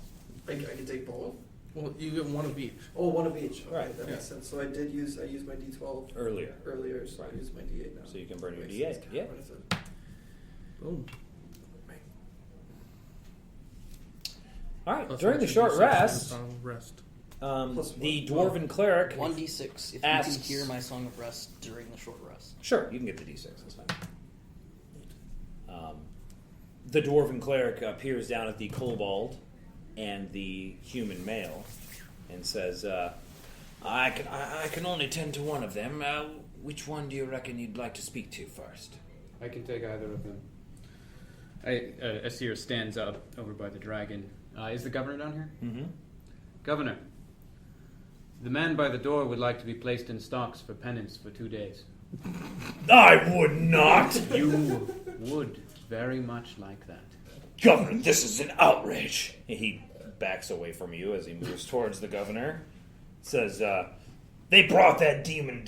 S4: I can take both.
S3: Well, you get one of each.
S4: Oh, one of each. Okay,
S2: Right.
S4: that makes sense. So I used my D12
S2: Earlier.
S4: earlier, so
S2: Right.
S4: I use my D8 now.
S2: So you can burn your
S4: Makes
S2: D8,
S4: sense.
S2: yeah.
S4: What is it?
S3: Boom.
S2: All right.
S3: Plus
S2: During the
S3: extra
S2: short
S3: D6
S2: rest,
S3: and a rest.
S4: Plus
S2: the
S4: one.
S2: dwarven cleric
S6: 1d6 if you
S2: asks-
S6: can hear my Song of Rest during the short rest.
S2: Sure, you can get the D6. That's fine. The dwarven cleric peers down at the kobold and the human male and says, I can only tend to one of them. Which one do you reckon you'd like to speak to first?
S5: I can take either of them. Aseir stands up over by the dragon. Is the governor down here?
S2: Mm-hmm.
S5: Governor, the man by the door would like to be placed in stocks for penance for 2 days.
S2: I would not!
S5: You would very much like that.
S2: Governor, this is an outrage. He backs away from you as he moves towards the governor. Says, they brought that demon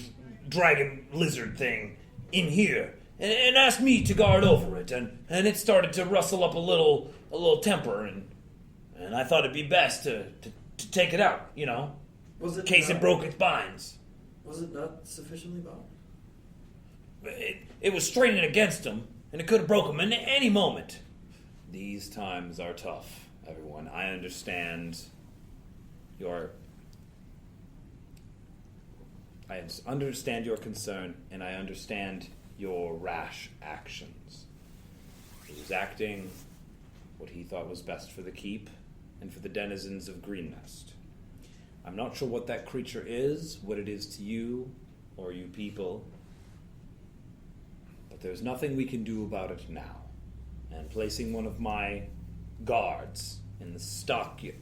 S2: dragon lizard thing in here and asked me to guard over it, and it started to rustle up a little temper, and I thought it'd be best to take it out,
S4: Was
S2: in
S4: it
S2: case it
S4: not-
S2: broke its spines.
S4: Was it not sufficiently bound?
S2: It was straining against him, and it could have broke him in any moment. These times are tough, everyone. I understand your concern, and I understand your rash actions. He was acting what he thought was best for the keep and for the denizens of Green Nest. I'm not sure what that creature is, what it is to you or you people, but there's nothing we can do about it now. And placing one of my guards in the stockade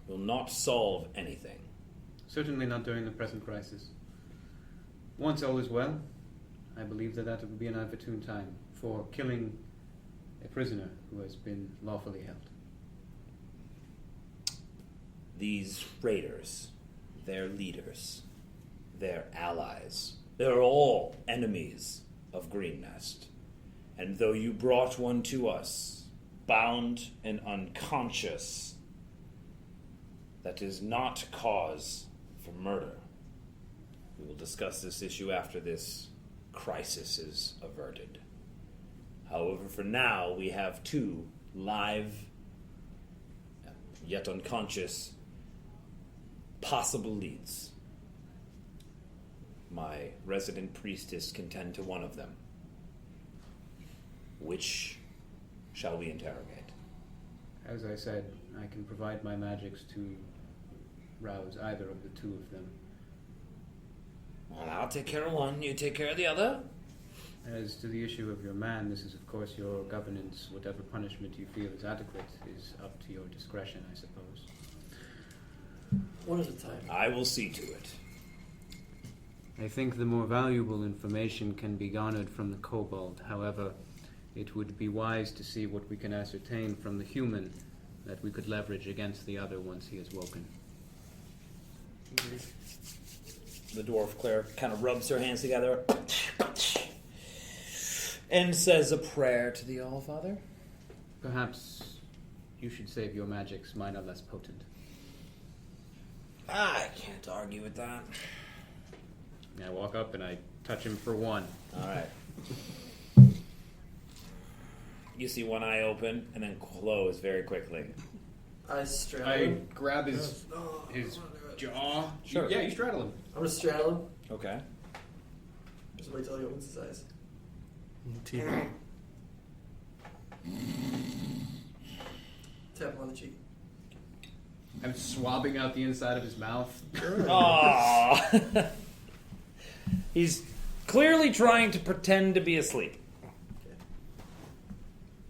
S2: will not solve anything.
S8: Certainly not during the present crisis. Once all is well, I believe that would be an opportune time for killing a prisoner who has been lawfully held.
S2: These raiders, their leaders, their allies. They're all enemies of Green Nest. And though you brought one to us, bound and unconscious, that is not cause for murder. We will discuss this issue after this crisis is averted. However, for now, we have 2 live, yet unconscious, possible leads. My resident priestess can tend to one of them. Which shall we interrogate?
S8: As I said, I can provide my magics to rouse either of the 2 of them.
S2: Well, I'll take care of one, you take care of the other.
S8: As to the issue of your man, this is of course your governance. Whatever punishment you feel is adequate is up to your discretion, I suppose.
S4: One at a time.
S2: I will see to it.
S8: I think the more valuable information can be garnered from the kobold. However, it would be wise to see what we can ascertain from the human that we could leverage against the other once he is woken.
S2: The dwarf cleric kind of rubs her hands together and says a prayer to the All-Father.
S8: Perhaps you should save your magics. Mine are less potent.
S2: I can't argue with that.
S8: And I walk up and I touch him for 1.
S2: All right. You see one eye open and then close very quickly.
S4: I straddle
S5: I
S4: him.
S5: grab his jaw.
S2: Sure.
S5: Yeah, you straddle him.
S4: I'm gonna straddle him.
S2: Okay.
S4: Just wait till he opens his eyes. Tap him on the cheek.
S5: I'm swabbing out the inside of his mouth.
S2: Aww. He's clearly trying to pretend to be asleep.
S4: Okay.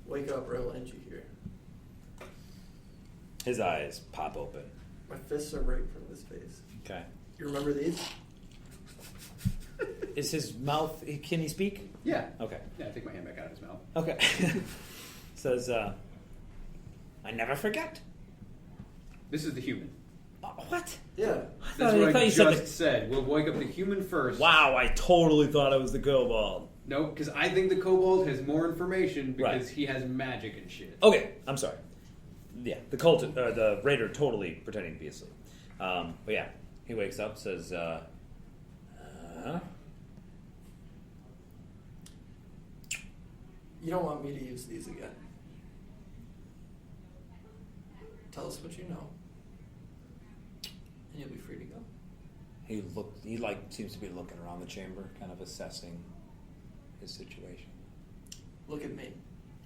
S4: Wake up or I will end you here.
S2: His eyes pop open.
S4: My fists are right in front of his face.
S2: Okay.
S4: You remember these?
S2: Is his mouth... Can he speak?
S5: Yeah.
S2: Okay.
S5: Yeah, I take my hand back out of his mouth.
S2: Okay. Says, I never forget.
S5: This is the human.
S2: What?
S4: Yeah.
S5: That's what I
S2: you said
S5: just said. We'll wake up the human first.
S2: Wow, I totally thought it was the kobold.
S5: No, because I think the kobold has more information because
S2: Right.
S5: he has magic and shit.
S2: Okay, I'm sorry. Yeah, the raider totally pretending to be asleep. But yeah, he wakes up, says,
S4: You don't want me to use these again. Tell us what you know. And you'll be free to go.
S2: He seems to be looking around the chamber, kind of assessing his situation.
S4: Look at me.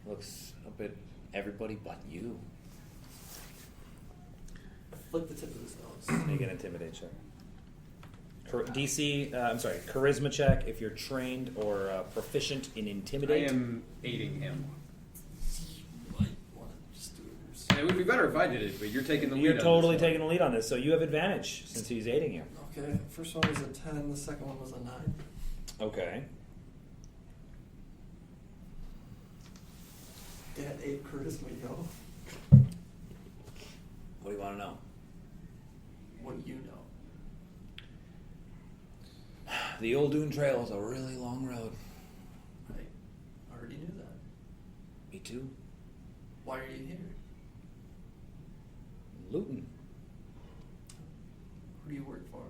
S2: Looks a bit everybody but you.
S4: Flick the tip of his nose.
S2: Make an intimidate check. Charisma check if you're trained or proficient in
S5: I
S2: intimidate.
S5: am aiding him.
S4: You might want to just do it yourself.
S5: And it would be better if I did it, but you're taking the lead.
S2: You're
S5: on
S2: totally
S5: this one.
S2: taking the lead on this, so you have advantage since he's aiding you.
S4: Okay, first one was a 10, the second one was a 9.
S2: Okay.
S4: Dad 8 charisma, yo.
S2: What do you want to know?
S4: What do you know?
S2: The Old Dune Trail is a really long road.
S4: I already knew that.
S2: Me too.
S4: Why are you here?
S2: Luton.
S4: Who do you work for?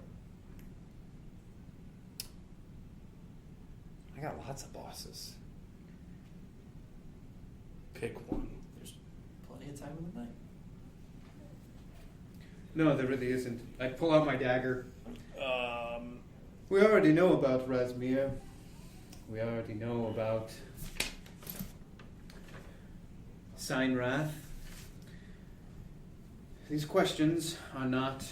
S2: I got lots of bosses.
S3: Pick one.
S4: There's plenty of time in the night.
S5: No, there really isn't. I pull out my dagger. We already know about Razmir. We already know about Signrath. These questions are not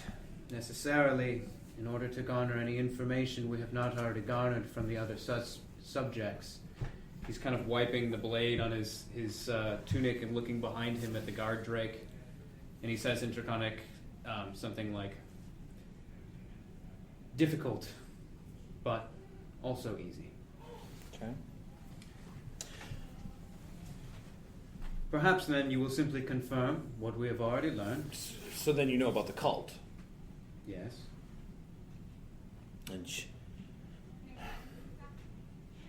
S5: necessarily in order to garner any information we have not already garnered from the other subjects. He's kind of wiping the blade on his tunic and looking behind him at the guard drake. And he says in Draconic something like, difficult, but also easy.
S2: Okay.
S8: Perhaps then you will simply confirm what we have already learned.
S2: So then you know about the cult.
S8: Yes.
S2: And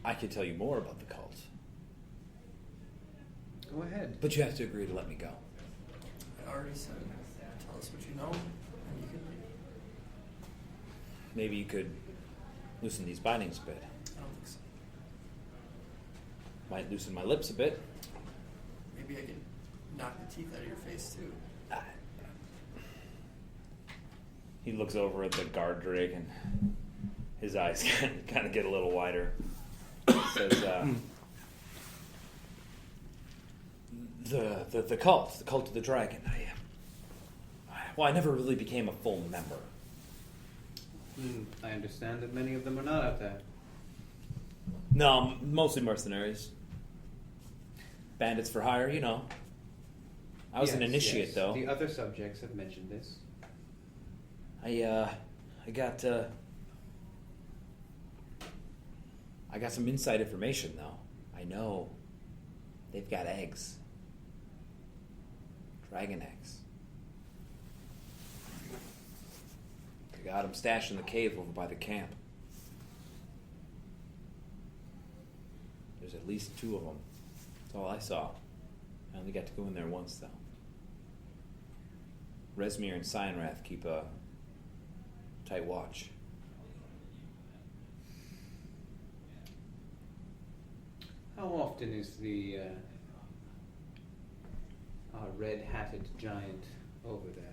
S2: I could tell you more about the cult,
S5: Go ahead.
S2: but you have to agree to let me go.
S4: I already said, tell us what you know, and you can leave.
S2: Maybe you could loosen these bindings a bit.
S4: I don't think so.
S2: Might loosen my lips a bit.
S4: Maybe I can knock the teeth out of your face too.
S2: He looks over at the guard rig and his eyes kind of get a little wider. Says, the cult of the dragon. I never really became a full member.
S8: I understand that many of them are not out there.
S2: No, mostly mercenaries. Bandits for hire, you know. I was an
S8: Yes,
S2: initiate,
S8: yes.
S2: though.
S8: The other subjects have mentioned this.
S2: I got some inside information, though. I know they've got eggs. Dragon eggs. They got them stashed in the cave over by the camp. There's at least 2 of them. That's all I saw. I only got to go in there once, though. Resmir and Cyanrath keep a tight watch.
S8: How often is the our red-hatted giant over there?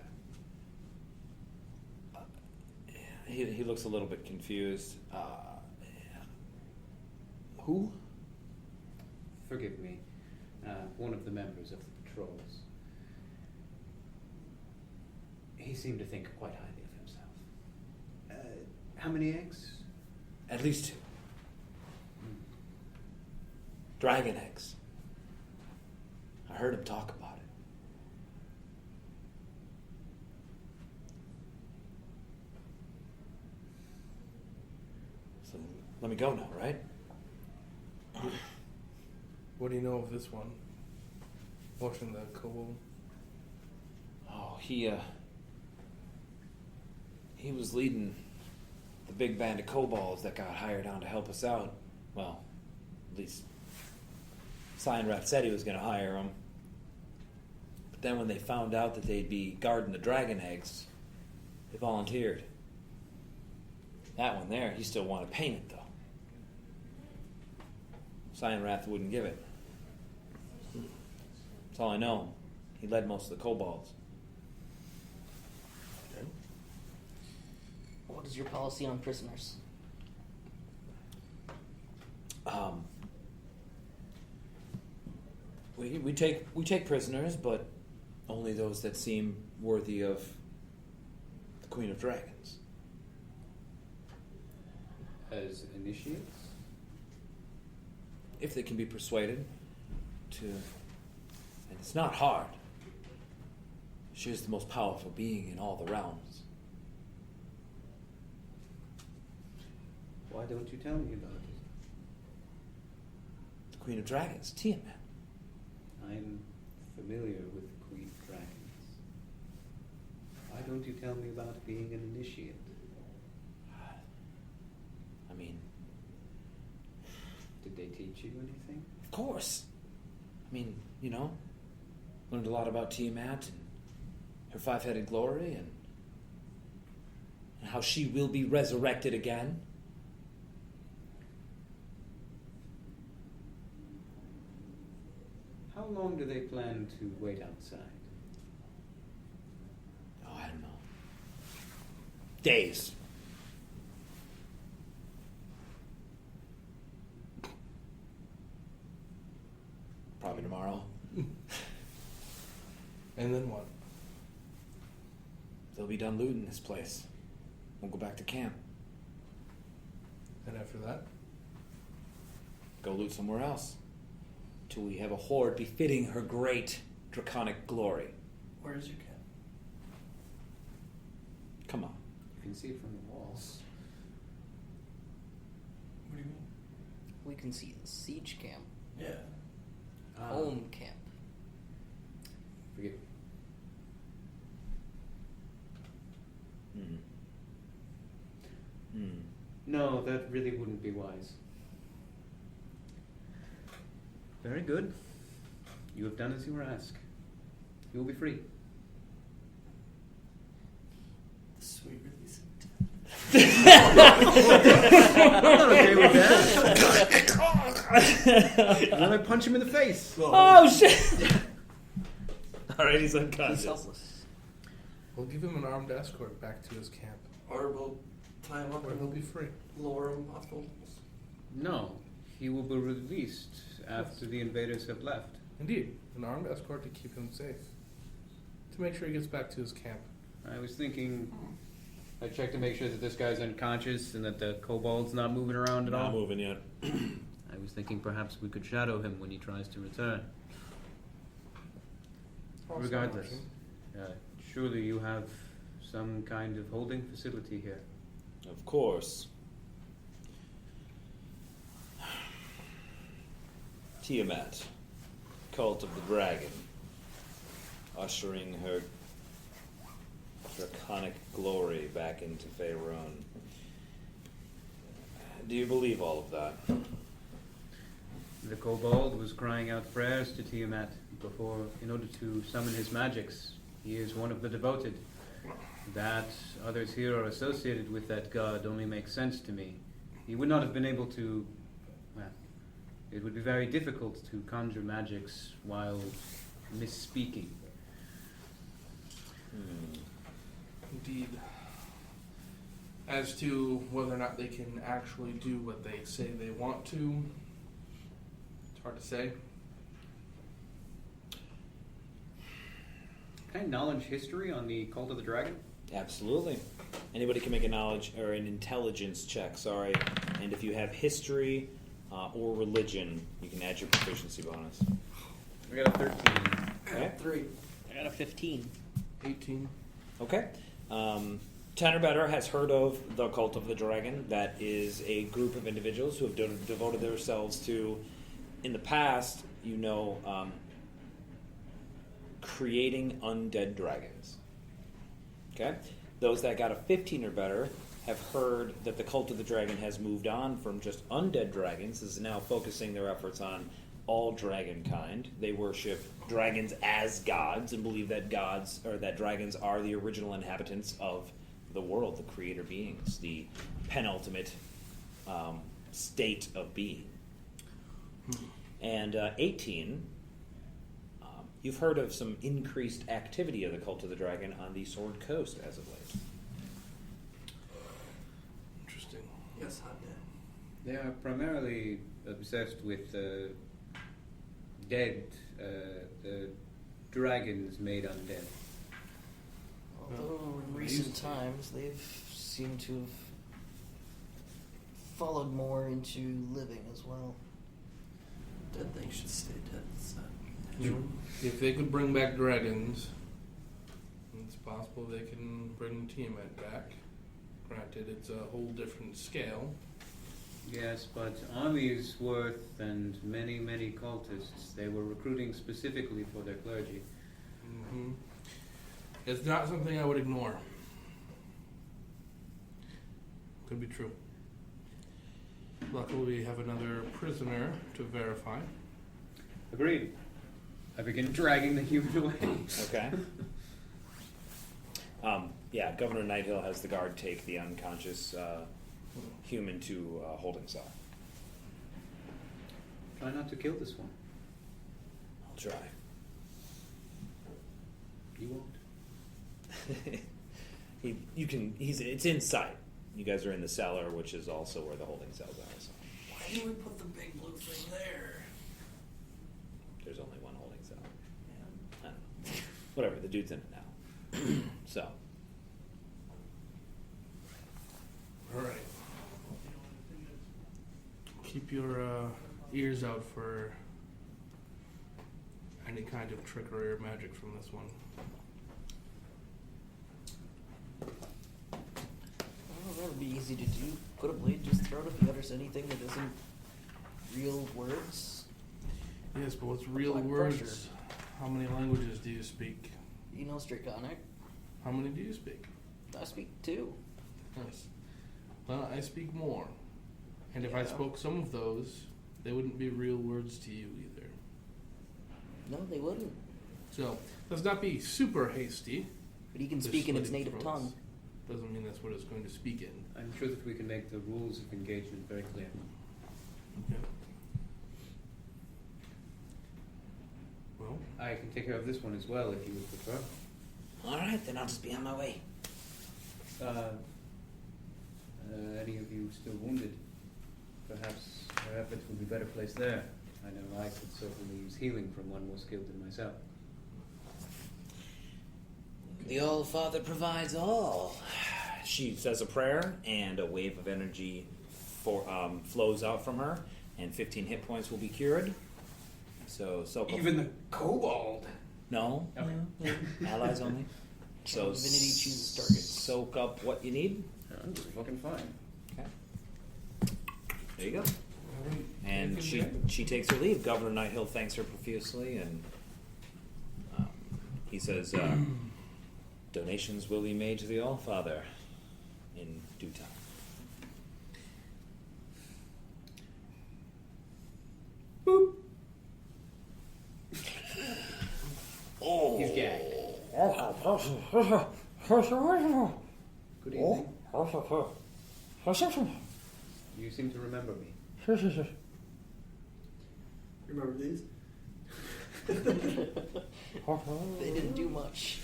S2: He looks a little bit confused. Who?
S8: Forgive me. One of the members of the patrols. He seemed to think quite highly of himself. How many eggs?
S2: At least 2. Dragon eggs. I heard him talk about it. So let me go now, right?
S3: What do you know of this one? Motion the kobold.
S2: Oh, he was leading the big band of kobolds that got hired on to help us out. Well, at least Cyanrath said he was going to hire them. But then when they found out that they'd be guarding the dragon eggs, they volunteered. That one there, he still wanted payment, though. Cyanrath wouldn't give it. That's all I know. He led most of the kobolds.
S3: Okay.
S6: What is your policy on prisoners?
S2: We take prisoners, but only those that seem worthy of the Queen of Dragons.
S8: As initiates?
S2: If they can be persuaded to, and it's not hard. She is the most powerful being in all the realms.
S8: Why don't you tell me about it?
S2: The Queen of Dragons, Tiamat.
S8: I'm familiar with the Queen of Dragons. Why don't you tell me about being an initiate?
S2: I mean,
S8: Did they teach you anything?
S2: of course. I mean, you know, learned a lot about Tiamat and her 5-headed glory and how she will be resurrected again.
S8: How long do they plan to wait outside?
S2: Oh, I don't know. Days. Probably tomorrow.
S3: And then what?
S2: They'll be done looting this place. We'll go back to camp.
S3: And after that?
S2: Go loot somewhere else. Till we have a horde befitting her great draconic glory.
S4: Where is your camp?
S2: Come on.
S8: You can see it from the walls.
S4: What do you mean?
S6: We can see the siege camp,
S4: Yeah.
S6: home camp.
S8: Forgive me.
S2: Hmm.
S8: No, that really wouldn't be wise. Very good. You have done as you were asked. You will be free.
S4: The sweet release.
S8: I'm not okay with that. And then I punch him in the face.
S2: Oh shit! Alright, he's
S6: He's
S2: unconscious.
S6: helpless.
S3: We'll give him an armed escort back to his camp,
S4: Or we'll tie him up
S3: where he'll
S4: and
S3: be free.
S4: lower him off the.
S8: No, he will be released after the invaders have left.
S3: Indeed, an armed escort to keep him safe. To make sure he gets back to his camp.
S8: I was thinking, I checked to make sure that this guy's unconscious and that the kobold's not moving around at
S2: Not
S8: all.
S2: moving yet.
S8: I was thinking perhaps we could shadow him when he tries to return.
S3: Also
S8: Regardless,
S3: an option.
S8: surely you have some kind of holding facility here.
S2: Of course. Tiamat, Cult of the Dragon, ushering her draconic glory back into Faerun. Do you believe all of that?
S8: The kobold was crying out prayers to Tiamat before, in order to summon his magics. He is one of the devoted. That others here are associated with that god only makes sense to me. He would not have been able to. Well, it would be very difficult to conjure magics while misspeaking.
S3: Indeed. As to whether or not they can actually do what they say they want to, it's hard to say.
S8: Can I knowledge history on the Cult of the Dragon?
S2: Absolutely. Anybody can make a knowledge or an intelligence check, sorry. And if you have history or religion, you can add your proficiency bonus.
S8: I got a 13.
S2: Okay.
S4: 3.
S6: I got a 15.
S3: 18.
S2: Okay. 10 or better has heard of the Cult of the Dragon. That is a group of individuals who have devoted themselves to, in the past, creating undead dragons. Okay? Those that got a 15 or better have heard that the Cult of the Dragon has moved on from just undead dragons, is now focusing their efforts on all dragonkind. They worship dragons as gods and believe that dragons are the original inhabitants of the world, the creator beings, the penultimate state of being. And 18, you've heard of some increased activity of the Cult of the Dragon on the Sword Coast as of late.
S3: Interesting.
S4: Yes, hot damn.
S8: They are primarily obsessed with dead, the dragons made undead.
S6: Although in recent times they've seemed to have followed more into living as well.
S4: Dead things should stay dead.
S3: If they could bring back dragons, it's possible they can bring Tiamat back. Granted, it's a whole different scale.
S8: Yes, but armies worth and many, many cultists, they were recruiting specifically for their clergy.
S3: Mm-hmm. It's not something I would ignore. Could be true. Luckily, we have another prisoner to verify.
S8: Agreed. I begin dragging the human away.
S2: Okay. Governor Nighthill has the guard take the unconscious human to holding cell.
S8: Try not to kill this one.
S2: I'll try.
S8: You won't.
S2: It's in sight. You guys are in the cellar, which is also where the holding cells are. So
S4: Why did we put the big blue thing there?
S2: there's only one holding cell. I don't know. Whatever. The dude's in it now. So.
S3: All right. Keep your ears out for any kind of trickery or magic from this one.
S6: Well, that would be easy to do. Put a blade just throw it if he utters anything that isn't real words.
S3: Yes, but what's real
S6: Apply
S3: words?
S6: pressure.
S3: How many languages do you speak?
S6: You know Draconic.
S3: How many do you speak?
S6: I speak 2.
S3: Nice. Well, I speak more. And if I spoke some of those, they wouldn't be real words to you either.
S6: No, they wouldn't.
S3: So, let's not be super hasty.
S6: But he can
S3: Just
S6: speak in its
S3: slitting
S6: native
S3: throats.
S6: tongue.
S3: Doesn't mean that's what it's going to speak in.
S8: I'm sure that we can make the rules of engagement very clear.
S3: Okay. Well,
S8: I can take care of this one as well if you would prefer.
S2: Alright, then I'll just be on my way.
S8: Any of you still wounded? Perhaps our efforts would be better placed there. I know I could certainly use healing from one more skilled than myself.
S2: The All-Father provides all. She says a prayer, and a wave of energy flows out from her, and 15 hit points will be cured. So soak up.
S9: Even the kobold.
S2: No.
S8: Okay.
S2: Allies only. So
S6: Divinity chooses target.
S2: soak up what you need.
S8: I'm just fucking fine.
S2: Okay. There you go. And she takes her leave. Governor Nighthill thanks her profusely, and he says, donations will be made to the All-Father in due time. Boop. Oh.
S8: He's gagged. Good evening. You seem to remember me.
S4: Remember these?
S6: They didn't do much.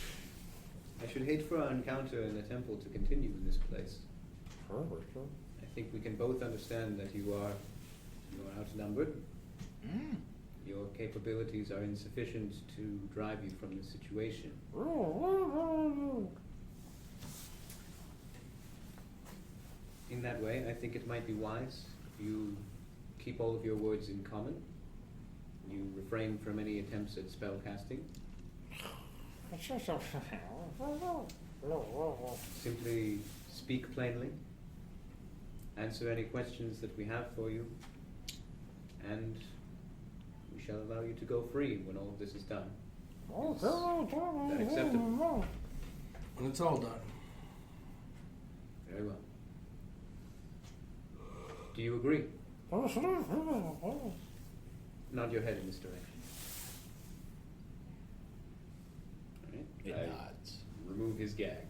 S8: I should hate for our encounter in the temple to continue in this place. I think we can both understand that you are outnumbered. Your capabilities are insufficient to drive you from this situation. In that way, I think it might be wise if you keep all of your words in common. You refrain from any attempts at spell casting. Simply speak plainly. Answer any questions that we have for you. And we shall allow you to go free when all of this is done. Is that acceptable?
S3: when it's all done.
S8: Very well. Do you agree? Nod your head in this direction. All right.
S2: It nods.
S8: Remove his gag.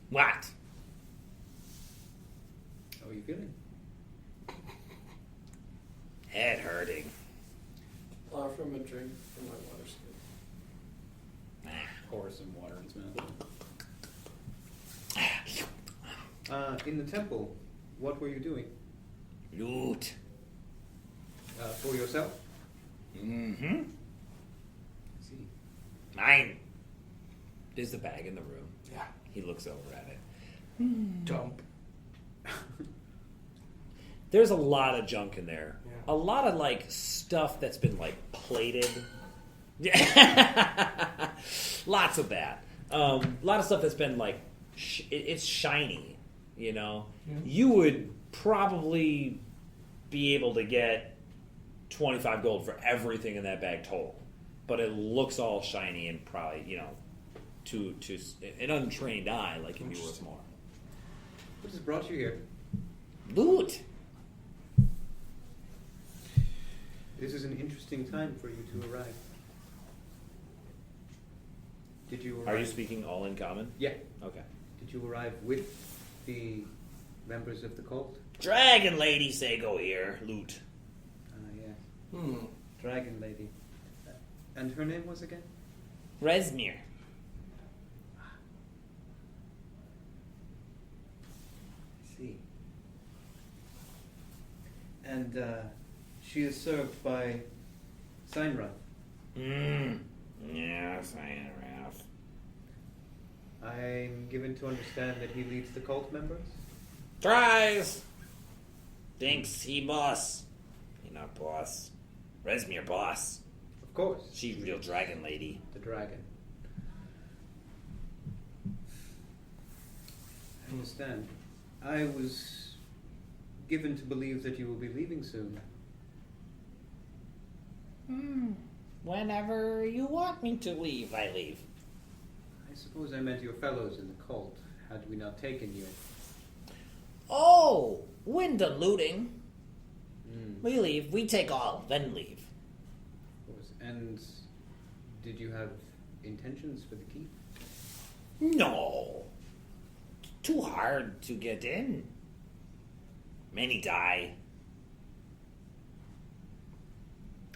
S2: What?
S8: How are you feeling?
S2: Head hurting.
S4: Offer him a drink from my water skin.
S8: Pour some water in his mouth. In the temple, what were you doing?
S2: Loot.
S8: For yourself?
S2: Mm-hmm.
S8: I see.
S2: Mine. There's the bag in the room.
S3: Yeah.
S2: He looks over at it.
S3: Dump.
S2: There's a lot of junk in there.
S3: Yeah.
S2: A lot of like stuff that's been like plated. Lots of that. A lot of stuff that's been like it's shiny. You know, you would probably be able to get 25 gold for everything in that bag total, but it looks all shiny and probably to an untrained eye like it'd be worth more.
S8: What has brought you here?
S2: Loot.
S8: This is an interesting time for you to arrive. Did you arrive?
S2: Are you speaking all in common?
S8: Yeah.
S2: Okay.
S8: Did you arrive with the members of the cult?
S2: Dragon lady say go here. Loot.
S8: Yes. Dragon lady. And her name was again?
S2: Resmir.
S8: I see. And she is served by Seinrath.
S2: Yes, I am, Ralph.
S8: I'm given to understand that he leads the cult members?
S2: Tries. Thinks he boss. He not boss. Resmir boss.
S8: Of course.
S2: She real dragon lady.
S8: The dragon. I understand. I was given to believe that you will be leaving soon.
S10: Whenever you want me to leave, I leave.
S8: I suppose I meant your fellows in the cult. Had we not taken you?
S10: Oh, when done looting. We leave. We take all, then leave.
S8: Of course. And did you have intentions for the keep?
S10: No. Too hard to get in. Many die.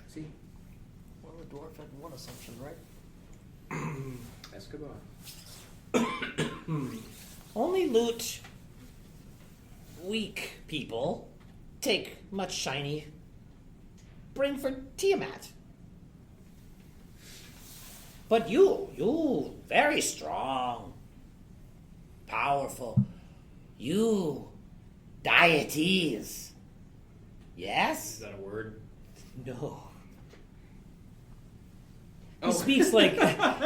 S8: See,
S6: Well, the dwarf had one assumption, right?
S8: Escobar.
S10: Only loot weak people. Take much shiny. Bring for Tiamat. But you, very strong. Powerful. You, deities. Yes?
S5: Is that a word?
S10: No.
S5: Oh.
S2: He speaks like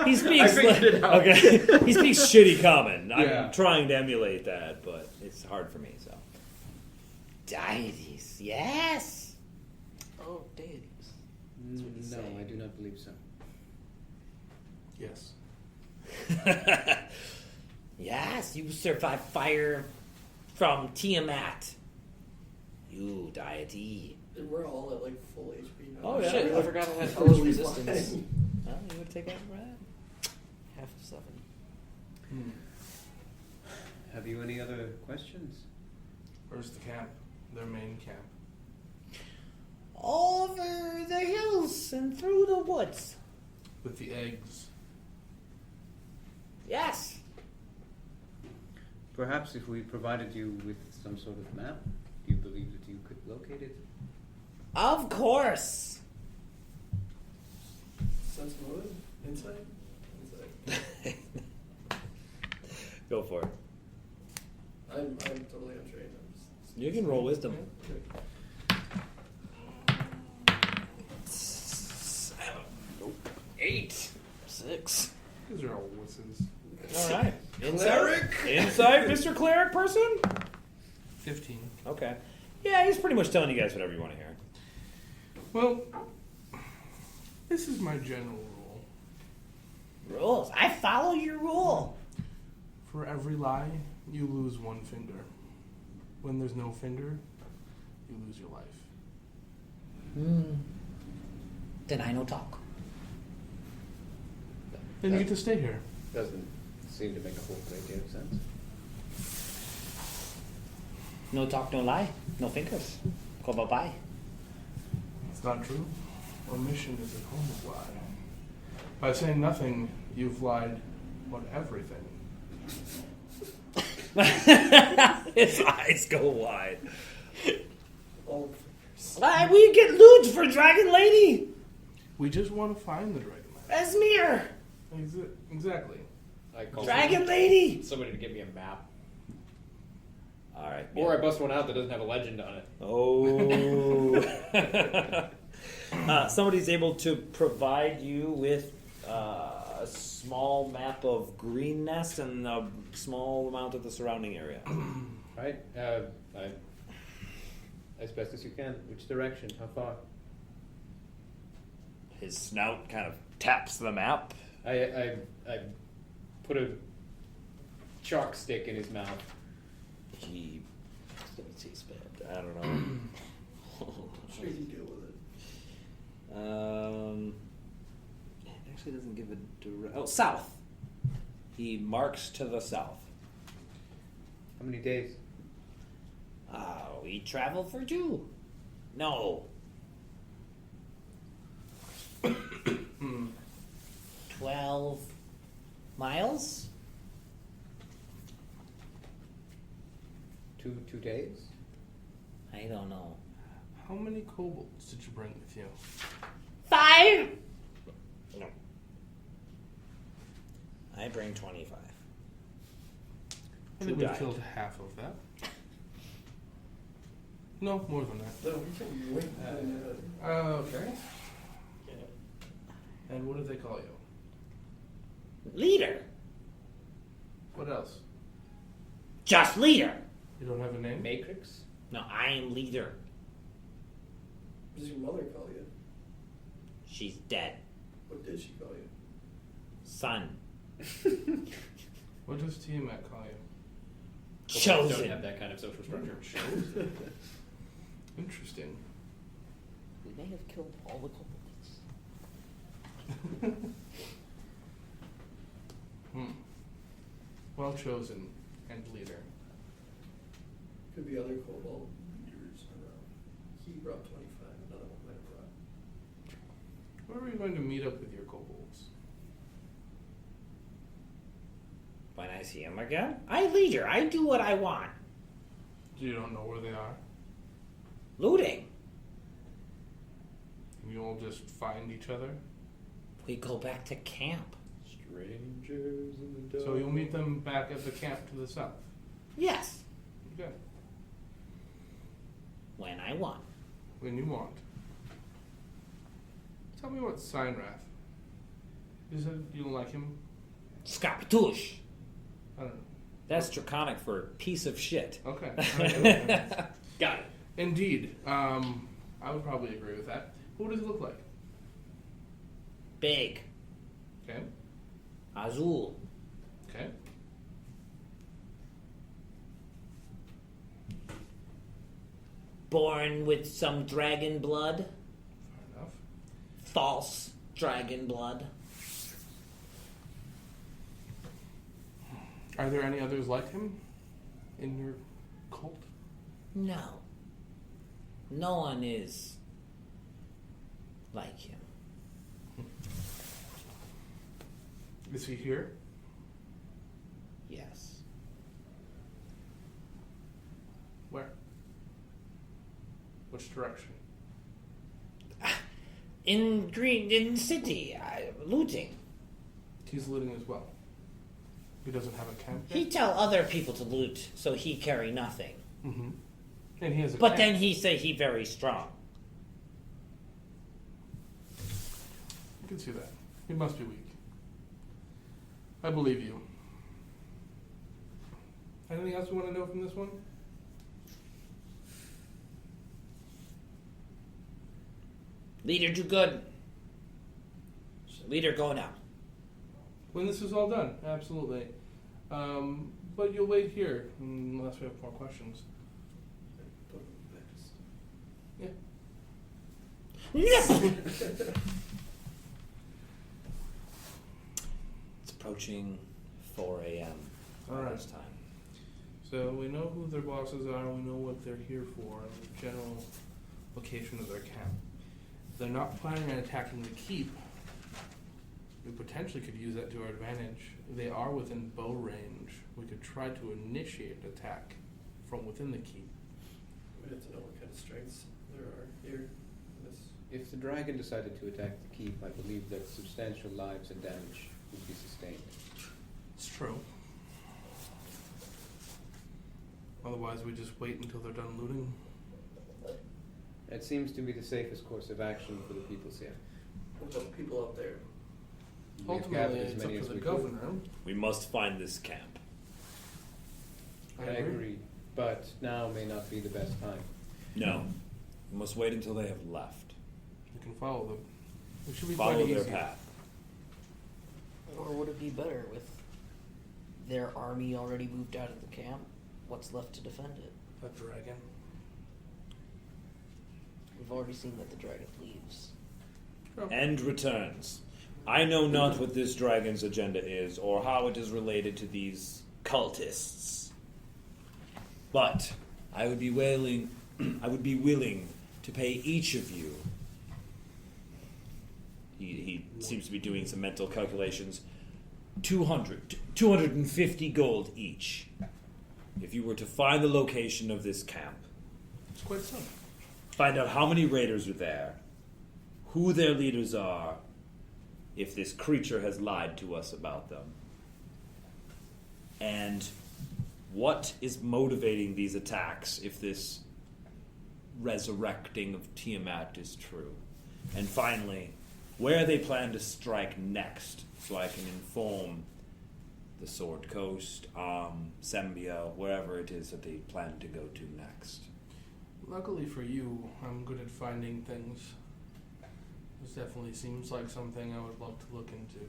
S2: he speaks.
S5: I figured it out.
S2: Okay, he speaks shitty common.
S5: Yeah.
S2: I'm trying to emulate that, but it's hard for me. So
S10: Deities, yes.
S6: Oh, deities. That's what you
S8: No,
S6: say.
S8: I do not believe so.
S3: Yes.
S10: Yes, you survive fire from Tiamat. You deity.
S4: And we're all at like full HP now.
S2: Oh, yeah.
S6: Shit, I forgot I had Eldritch resistance.
S2: well, you would take out that.
S6: Half of 7.
S8: Have you any other questions?
S3: Where's the camp? Their main camp.
S10: Over the hills and through the woods.
S3: With the eggs.
S10: Yes.
S8: Perhaps if we provided you with some sort of map, do you believe that you could locate it?
S10: Of course.
S4: Sense motive? Insight? Insight.
S2: Go for it.
S4: I'm totally untrained. I'm just,
S2: You can roll wisdom.
S10: Nope. 8.
S6: 6.
S3: These are all wusses.
S2: All right.
S4: Cleric?
S2: Inside, Mr. Cleric person.
S3: 15.
S2: Okay. Yeah, he's pretty much telling you guys whatever you want to hear.
S3: Well, this is my general rule.
S10: Rules. I follow your rule.
S3: For every lie, you lose one finger. When there's no finger, you lose your life.
S10: Then I no talk.
S3: Then you get to stay here.
S8: Doesn't seem to make a whole great deal of sense.
S10: No talk, no lie. No fingers. Go bye-bye.
S3: It's not true. Omission is a home of lie. By saying nothing, you've lied about everything.
S2: His eyes go wide.
S4: oh,
S10: Why, we get loot for Dragon Lady.
S3: We just want to find the dragon.
S10: Esmir.
S3: Exactly.
S5: I call
S10: Dragon Lady.
S5: somebody to give me a map.
S2: All right.
S5: Or I bust one out that doesn't have a legend on it.
S2: Oh. Somebody's able to provide you with a small map of Green Nest and a small amount of the surrounding area.
S8: Right? As best as you can. Which direction? How far?
S2: His snout kind of taps the map.
S5: I put a chalk stick in his mouth.
S2: He, let me taste bad. I don't know.
S4: sure you can deal with it.
S2: It actually doesn't give a direct. Oh, south. He marks to the south.
S8: How many days?
S10: We travel for 2. No. 12 miles?
S8: 2 days?
S10: I don't know.
S3: How many kobolds did you bring with you?
S10: 5? No. I bring 25.
S3: I think we killed half of that. No, more than that.
S4: No, we can wait.
S3: Okay. And what do they call you?
S10: Leader.
S3: What else?
S10: Just leader.
S3: You don't have a name?
S5: Matrix?
S10: No, I am leader.
S4: What does your mother call you?
S10: She's dead.
S4: What did she call you?
S2: Son.
S3: What does Tiamat call you?
S5: Don't
S2: Chosen.
S5: have that kind of social structure.
S3: Chosen. Interesting.
S6: We may have killed all the kobolds.
S3: Well chosen and leader.
S4: Could be other kobold leaders around. He brought 25. Another one might have brought.
S3: Where are we going to meet up with your kobolds?
S2: When I see him again, I leader. I do what I want.
S3: You don't know where they are?
S2: Looting.
S3: You all just find each other?
S2: We go back to camp.
S5: Strangers in the dark.
S3: So you'll meet them back at the camp to the south?
S2: Yes.
S3: Okay.
S2: When I want.
S3: When you want. Tell me about Signrath. You said you don't like him?
S2: Skapatush.
S3: I don't know.
S2: That's draconic for piece of shit.
S3: Okay. Okay.
S2: Got it.
S3: Indeed. I would probably agree with that. What does he look like?
S2: Big.
S3: Okay.
S2: Azul.
S3: Okay.
S2: Born with some dragon blood.
S3: Fair enough.
S2: False dragon blood.
S3: Are there any others like him in your cult?
S2: No. No one is like him.
S3: Is he here?
S2: Yes.
S3: Where? Which direction?
S2: In city, looting.
S3: He's looting as well. He doesn't have a camp
S2: He tell other people to loot, so he carry nothing.
S3: Mm-hmm. And he has a
S2: But
S3: camp.
S2: then he say he very strong.
S3: I can see that. He must be weak. I believe you. Anything else you want to know from this one?
S2: Leader, do good. Leader, go now.
S3: When this is all done, absolutely. But you'll wait here unless we have more questions.
S4: Put him back to sleep.
S2: It's approaching 4 a.m.
S3: All right.
S2: This time.
S3: So we know who their bosses are, we know what they're here for, and the general location of their camp. If they're not planning on attacking the keep, we potentially could use that to our advantage. They are within bow range. We could try to initiate an attack from within the keep.
S4: We have to know what kind of strengths there are here. This.
S5: If the dragon decided to attack the keep, I believe that substantial lives and damage would be sustained.
S3: It's true. Otherwise, we just wait until they're done looting.
S5: That seems to be the safest course of action for the peoples here.
S4: What about the people up there?
S5: We have
S3: Ultimately,
S5: gathered as
S3: it's up
S5: many
S3: to
S5: as
S3: the
S5: we could.
S3: governor.
S2: We must find this camp.
S5: I agree, but now may not be the best time.
S2: No. We must wait until they have left.
S3: We can follow them. It should be
S2: Follow
S3: quite
S2: their
S3: easy.
S2: path.
S6: Or would it be better with their army already moved out of the camp? What's left to defend it?
S3: A dragon.
S6: We've already seen that the dragon leaves.
S2: And returns. I know not what this dragon's agenda is, or how it is related to these cultists. But I would be willing to pay each of you. He seems to be doing some mental calculations. 250 gold each. If you were to find the location of this camp,
S3: It's quite simple.
S2: find out how many raiders are there, who their leaders are, if this creature has lied to us about them, and what is motivating these attacks if this resurrecting of Tiamat is true. And finally, where they plan to strike next, so I can inform the Sword Coast, Sembia, wherever it is that they plan to go to next.
S3: Luckily for you, I'm good at finding things. This definitely seems like something I would love to look into.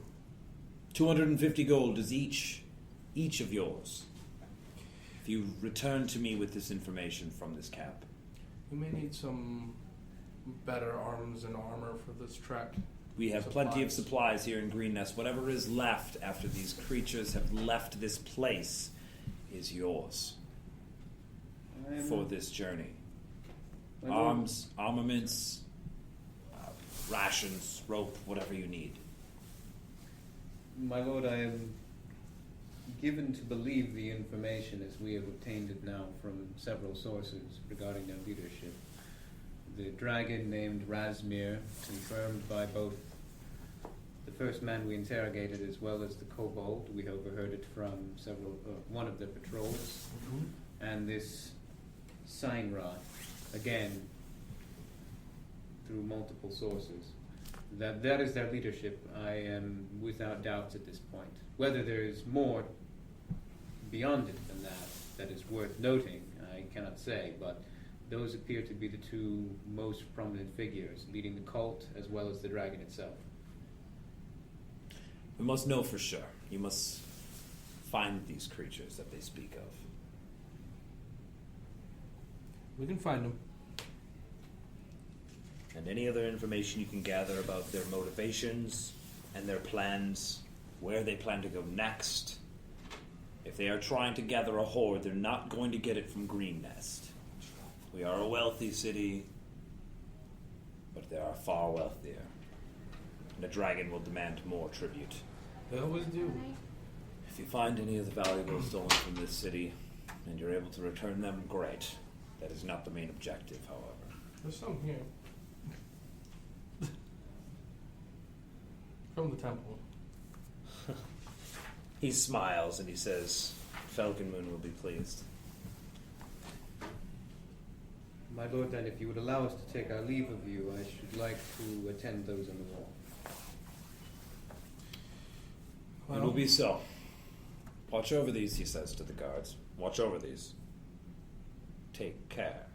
S2: 250 gold is each of yours. If you return to me with this information from this cap.
S3: We may need some better arms and armor for this trek.
S2: We have plenty of supplies here in Green Nest. Whatever is left after these creatures have left this place is yours for this journey. Arms, armaments, rations, rope, whatever you need.
S8: My lord, I am given to believe the information as we have obtained it now from several sources regarding their leadership. The dragon named Razmir, confirmed by both the first man we interrogated as well as the kobold. We overheard it from one of the patrols. And this Signra, again, through multiple sources. That is their leadership. I am without doubts at this point. Whether there is more beyond it than that is worth noting, I cannot say, but those appear to be the two most prominent figures leading the cult as well as the dragon itself.
S2: We must know for sure. You must find these creatures that they speak of.
S3: We can find them.
S2: And any other information you can gather about their motivations and their plans, where they plan to go next. If they are trying to gather a horde, they're not going to get it from Green Nest. We are a wealthy city, but they are far wealthier. And the dragon will demand more tribute.
S3: They always do.
S2: If you find any of the valuables stolen from this city, and you're able to return them, great. That is not the main objective, however.
S3: There's some here. From the temple.
S2: He smiles and he says, Falcon Moon will be pleased.
S8: My lord, then, if you would allow us to take our leave of you, I should like to attend those on the wall.
S2: It will be so. Watch over these, he says to the guards. Watch over these. Take care.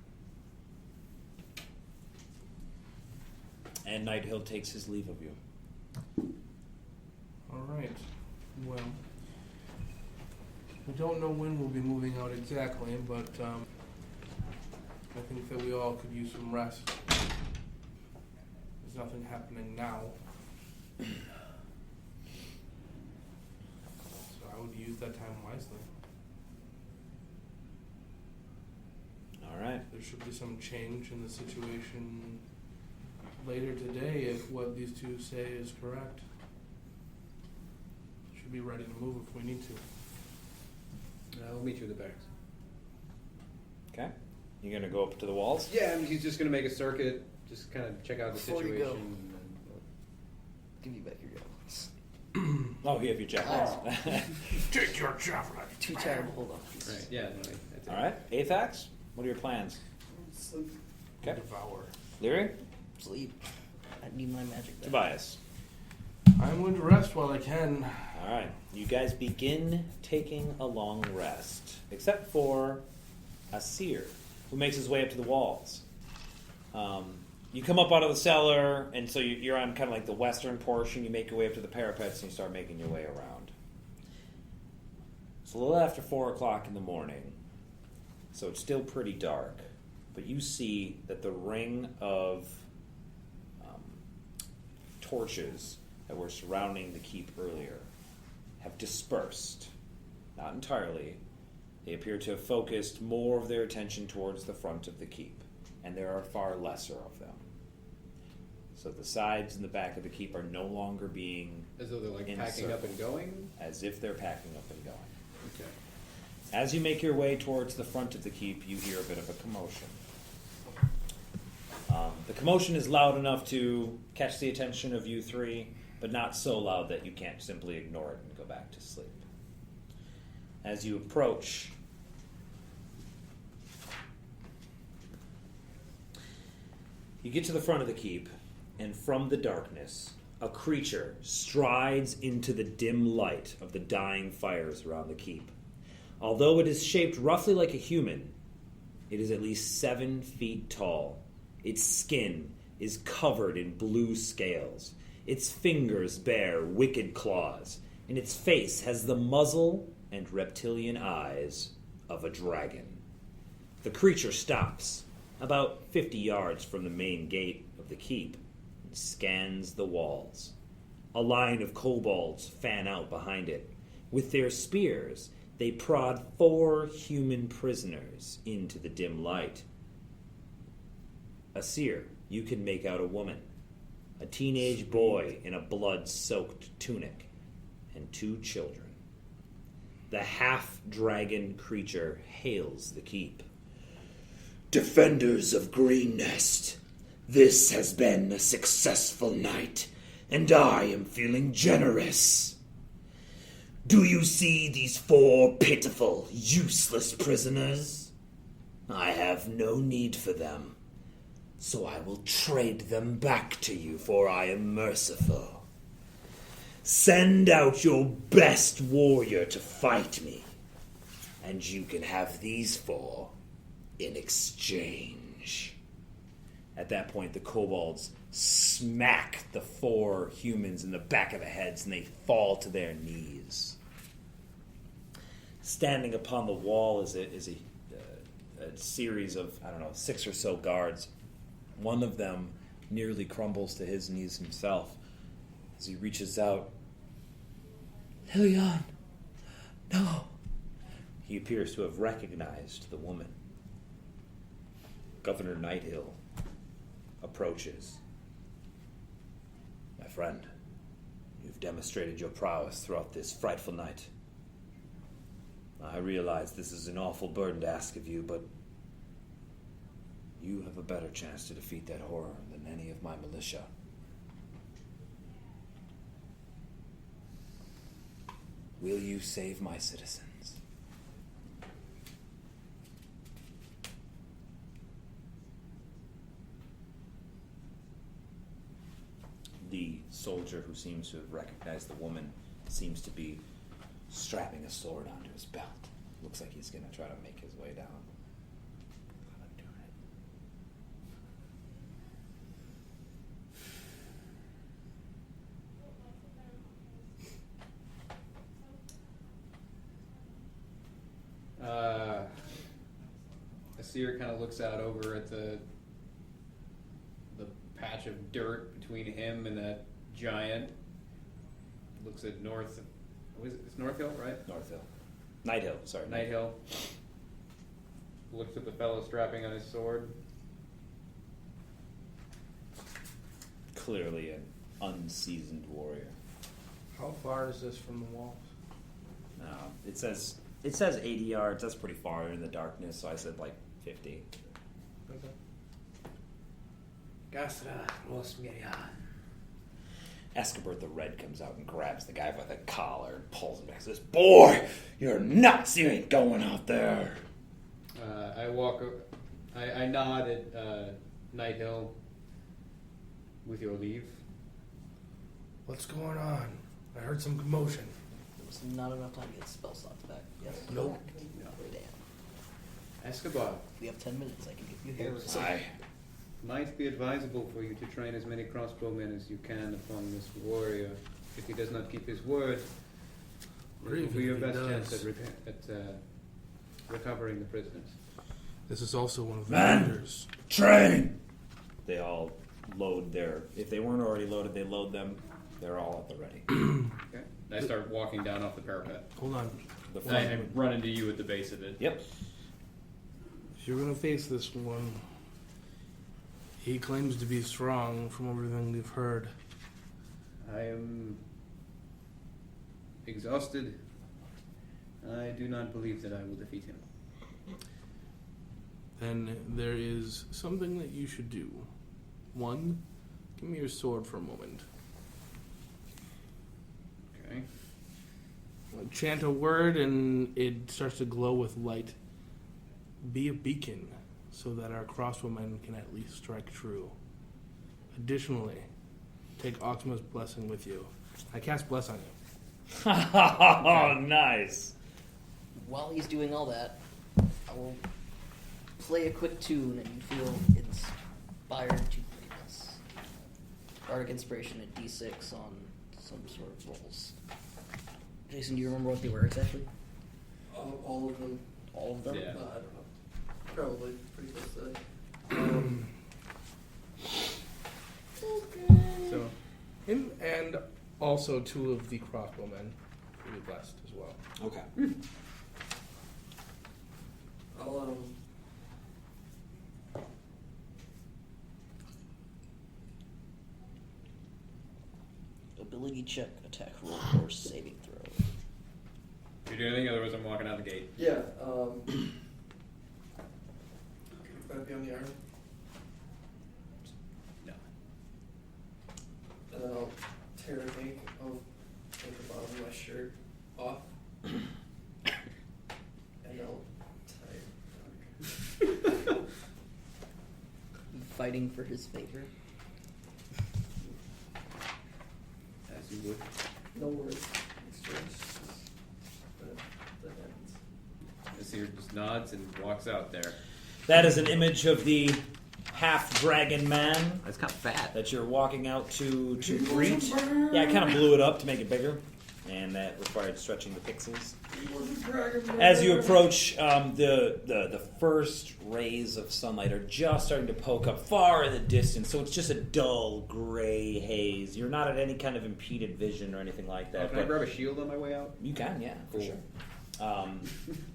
S2: And Nighthill takes his leave of you.
S3: Alright. Well, we don't know when we'll be moving out exactly, but I think that we all could use some rest. There's nothing happening now. So I would use that time wisely.
S2: Alright.
S3: There should be some change in the situation later today if what these two say is correct. Should be ready to move if we need to.
S8: We'll meet you at the barracks.
S2: Okay. You're going to go up to the walls?
S8: Yeah, and he's just going to make a circuit, just kind of check out the
S6: Before you
S8: situation.
S6: go.
S8: And,
S6: Give you back your javelins.
S2: Oh, you have your javelins.
S3: Take your javelin.
S6: Too tired to hold on.
S8: right, yeah. No, that's it.
S2: Alright. Athax, what are your plans? Okay.
S3: Devour.
S2: Lyri?
S6: Sleep. I need my magic back.
S2: Tobias.
S3: I'm going to rest while I can.
S2: Alright. You guys begin taking a long rest. Except for Aseir, who makes his way up to the walls. You come up out of the cellar, and so you're on kind of like the western portion. You make your way up to the parapets, and you start making your way around. It's a little after 4 o'clock in the morning, so it's still pretty dark. But you see that the ring of torches that were surrounding the keep earlier have dispersed. Not entirely. They appear to have focused more of their attention towards the front of the keep, and there are far lesser of them. So the sides and the back of the keep are no longer being
S8: As though they're like packing up and going?
S2: as if they're packing up and going.
S8: Okay.
S2: As you make your way towards the front of the keep, you hear a bit of a commotion. The commotion is loud enough to catch the attention of you three, but not so loud that you can't simply ignore it and go back to sleep. As you approach, you get to the front of the keep, and from the darkness, a creature strides into the dim light of the dying fires around the keep. Although it is shaped roughly like a human, it is at least 7 feet tall. Its skin is covered in blue scales. Its fingers bear wicked claws, and its face has the muzzle and reptilian eyes of a dragon. The creature stops about 50 yards from the main gate of the keep and scans the walls. A line of kobolds fan out behind it. With their spears, they prod 4 human prisoners into the dim light. Aseir, you can make out a woman, a teenage boy in a blood-soaked tunic, and 2 children. The half-dragon creature hails the keep. Defenders of Green Nest, this has been a successful night, and I am feeling generous. Do you see these 4 pitiful, useless prisoners? I have no need for them, so I will trade them back to you, for I am merciful. Send out your best warrior to fight me, and you can have these 4 in exchange. At that point, the kobolds smack the 4 humans in the back of the heads, and they fall to their knees. Standing upon the wall is a series of, 6 or so guards. One of them nearly crumbles to his knees himself as he reaches out. Helion, no. He appears to have recognized the woman. Governor Nighthill approaches. My friend, you've demonstrated your prowess throughout this frightful night. I realize this is an awful burden to ask of you, but you have a better chance to defeat that horror than any of my militia. Will you save my citizens? The soldier who seems to have recognized the woman seems to be strapping a sword onto his belt. Looks like he's going to try to make his way down.
S5: Aseir kind of looks out over at the patch of dirt between him and that giant. Looks at North. What is it? It's North Hill, right?
S2: North Hill. Night Hill, sorry.
S5: Night Hill. Looks at the fellow strapping on his sword.
S2: Clearly an unseasoned warrior.
S3: How far is this from the walls?
S2: It says 80 yards. That's pretty far in the darkness, so I said like 50.
S3: Okay.
S9: Gasra Rosmiria.
S2: Escobert the Red comes out and grabs the guy by the collar and pulls him back and says, "Boy, you're nuts. You ain't going out there."
S5: I nod at Night Hill with your leave.
S3: What's going on? I heard some commotion.
S6: There was not enough time to get spell slots back. Yes.
S3: Nope.
S6: Damn.
S5: Escobar.
S6: If we have 10 minutes, I can give you hair.
S5: Might be advisable for you to train as many crossbowmen as you can upon this warrior. If he does not keep his word, it will be your best chance at recovering the prisoners.
S3: This is also one of the
S2: Men,
S3: leaders.
S2: Train! They all load their... If they weren't already loaded, they load them. They're all at the ready.
S5: Okay. I start walking down off the parapet.
S3: Hold on.
S5: I run into you at the base of it.
S2: Yep.
S3: If you're going to face this one, he claims to be strong from everything we've heard.
S5: I am exhausted. I do not believe that I will defeat him.
S3: Then there is something that you should do. One, give me your sword for a moment.
S5: Okay.
S3: Chant a word and it starts to glow with light. Be a beacon so that our crossbowmen can at least strike true. Additionally, take Oxima's blessing with you. I cast bless on you.
S2: Oh, nice.
S6: While he's doing all that, I will play a quick tune and you feel inspired to greatness. Bardic Inspiration at D6 on some sort of rolls. Jason, do you remember what they were exactly?
S4: All of them.
S6: All of them?
S5: Yeah.
S4: I don't know. Probably pretty close to that.
S3: So, and also 2 of the crossbowmen will be blessed as well.
S2: Okay.
S4: I'll
S6: Ability check, attack roll, or saving throw.
S5: You do anything? Otherwise, I'm walking out the gate.
S4: yeah. Would that be on the arm?
S5: No.
S4: And then I'll tear the ink of like the bottom of my shirt off. And I'll tie it.
S6: Fighting for his favor.
S5: As you would.
S4: No words exchanged. That happens.
S5: Aseir just nods and walks out there.
S2: That is an image of the half-dragon man
S8: It's kind of fat.
S2: that you're walking out to greet. Yeah, I kind of blew it up to make it bigger, and that required stretching the pixels. As you approach, the first rays of sunlight are just starting to poke up far in the distance, so it's just a dull gray haze. You're not at any kind of impeded vision or anything like that.
S5: Can I
S2: but
S5: grab a shield on my way out?
S2: you can, yeah, for
S5: Cool.
S2: sure.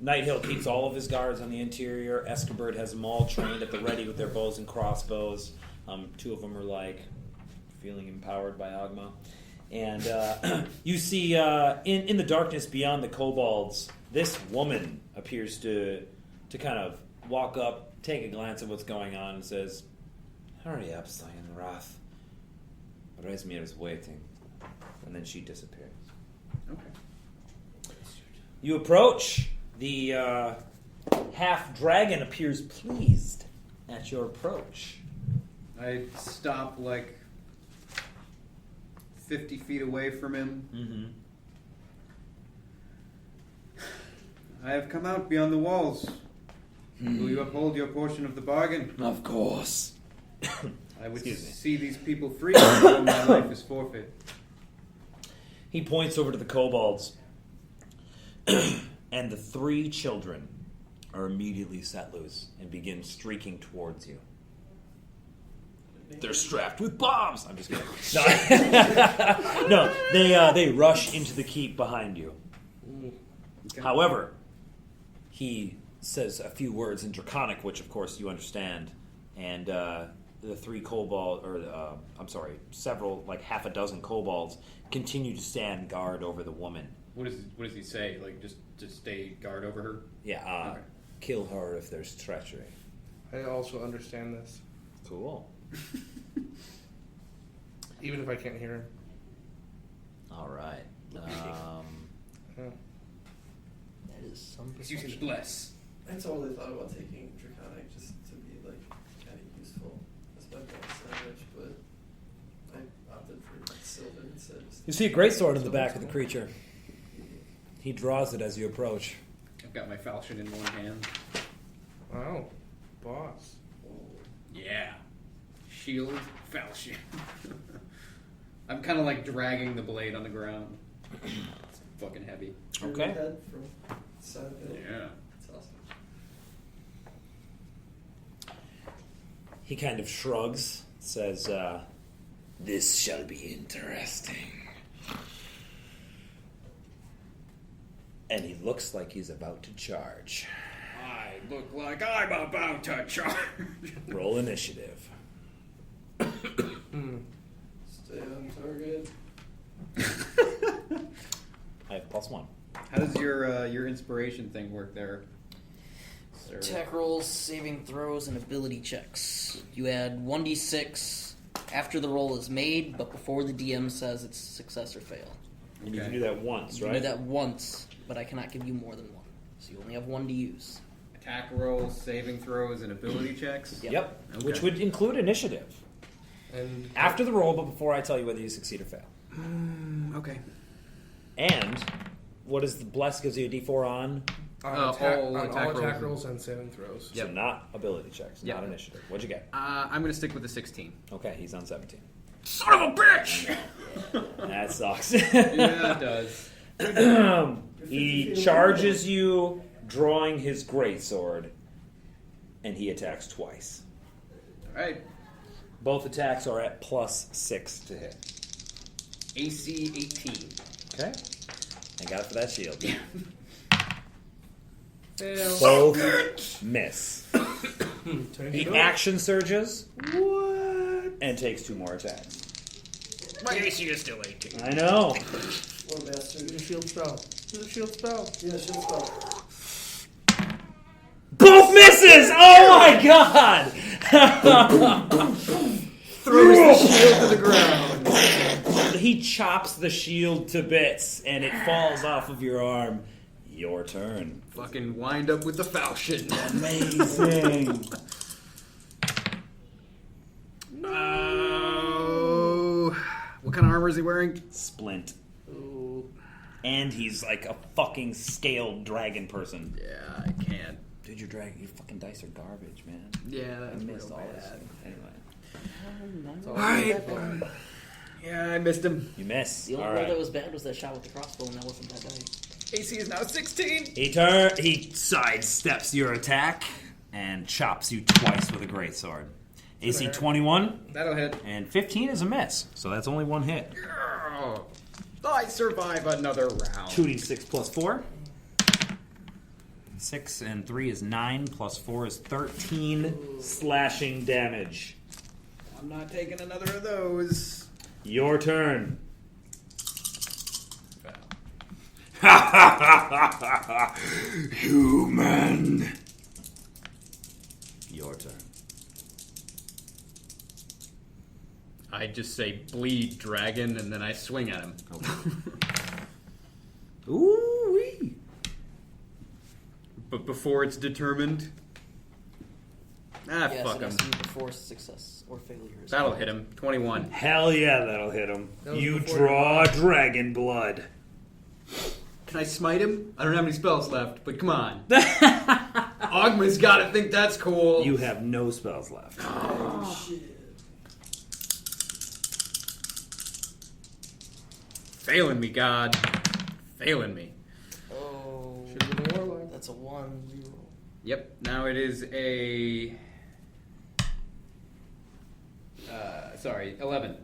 S2: Nighthill keeps all of his guards on the interior. Escabird has them all trained at the ready with their bows and crossbows. 2 of them are like feeling empowered by Agma. And you see in the darkness beyond the kobolds, this woman appears to kind of walk up, take a glance at what's going on, and says, "Hurry up, Scion Wrath. Rezmir is waiting." And then she disappears.
S5: Okay.
S2: You approach. The half-dragon appears pleased at your approach.
S5: I stop like 50 feet away from him.
S2: Mm-hmm.
S5: I have come out beyond the walls. Will you uphold your portion of the bargain?
S2: Of course.
S5: I would
S2: Excuse me.
S5: see these people free before my life is forfeit.
S2: He points over to the kobolds, and the 3 children are immediately set loose and begin streaking towards you. They're strapped with bombs. I'm just kidding. No, they rush into the keep behind you.
S5: Okay.
S2: However, he says a few words in Draconic, which of course you understand, and the 3 kobold, or several, like half a dozen kobolds, continue to stand guard over the woman.
S5: What does he say? Like just stay guard over her?
S2: Yeah,
S5: Okay.
S2: kill her if there's treachery.
S3: I also understand this,
S2: Cool.
S3: even if I can't hear him.
S2: All right.
S3: Yeah.
S6: That is some
S5: He's using
S6: perception.
S5: bless.
S4: I totally thought about taking Draconic just to be like kind of useful as my bonus damage, but I opted for Sylvan instead.
S2: You see a greatsword in the back of the creature. He draws it as you approach.
S5: I've got my falchion in one hand.
S3: Wow, boss.
S5: Yeah. Shield, falchion. I'm kind of like dragging the blade on the ground. It's fucking heavy.
S2: Okay.
S4: Head from Side of Hill.
S5: Yeah.
S4: That's awesome.
S2: He kind of shrugs, says, "This shall be interesting." And he looks like he's about to charge.
S5: I look like I'm about to charge.
S2: Roll initiative.
S4: Stay on target.
S2: I have +1.
S5: How does your inspiration thing work there? Sir?
S6: Attack rolls, saving throws, and ability checks. You add 1d6 after the roll is made, but before the DM says it's success or fail.
S2: And you
S5: Okay.
S2: can do that once,
S6: You
S2: right?
S6: can do that once, but I cannot give you more than 1. So you only have 1 to use.
S5: Attack rolls, saving throws, and ability checks?
S2: Yep.
S5: Okay.
S2: Which would include initiative.
S3: And
S2: After the roll, but before I tell you whether you succeed or fail.
S5: Okay.
S2: And what is the bless gives you a D4 on?
S5: All
S3: on
S5: attack
S3: all attack
S5: rolls.
S3: rolls and saving throws.
S2: So not ability checks,
S5: Yep.
S2: not initiative. What'd you get?
S5: I'm going to stick with the 16.
S2: Okay, he's on 17.
S9: Son of a bitch!
S2: That sucks.
S5: Yeah, it does.
S2: He charges you, drawing his greatsword, and he attacks twice.
S5: All right.
S2: Both attacks are at +6 to hit.
S5: AC 18.
S2: Okay. I got it for that shield.
S5: Fail.
S2: Both miss. He action surges.
S3: What?
S2: And takes 2 more attacks.
S9: My AC is still 18.
S2: I know.
S4: What a bastard.
S3: Do the shield spell. Do the shield spell.
S4: Yeah, shield spell.
S2: Both misses! Oh my god!
S5: Throws the shield to the ground.
S2: He chops the shield to bits, and it falls off of your arm. Your turn.
S5: Fucking wind up with the falchion.
S2: Amazing.
S5: Oh. What kind of armor is he wearing?
S2: Splint.
S5: Ooh.
S2: And he's like a fucking scaled dragon person.
S5: Yeah, I can't.
S2: Dude, your fucking dice are garbage, man.
S5: Yeah,
S2: I
S5: that's
S2: missed
S5: real
S2: all this
S5: bad.
S2: shit. Anyway.
S5: Alright. Yeah, I missed him.
S2: You miss.
S6: The only
S2: All
S6: roll
S2: right.
S6: that was bad was that shot with the crossbow, and that wasn't that bad.
S5: AC is now 16.
S2: He sidesteps your attack and chops you twice with a greatsword. AC 21
S5: That'll hit.
S2: and 15 is a miss, so that's only 1 hit.
S5: Oh, I survive another round.
S2: 2d6 plus 4. 6 and 3 is 9, plus 4 is 13 slashing damage.
S5: I'm not taking another of those.
S2: Your turn. Human. Your turn.
S5: I just say bleed dragon and then I swing at him.
S2: Ooh-wee.
S5: But before it's determined,
S6: Yes,
S5: fuck
S6: it
S5: him.
S6: has to be before success or failure.
S5: That'll hit him. 21.
S2: Hell yeah, that'll hit him.
S3: That was
S2: You
S3: before
S2: draw dragon blood.
S5: Can I smite him? I don't have any spells left, but come on. Ogma's gotta think that's cool.
S2: You have no spells left.
S4: Oh, shit.
S5: Failing me, God. Failing me.
S6: Oh,
S3: Should have been a warlock.
S6: that's a 1-0.
S5: Yep, now it is a... 11.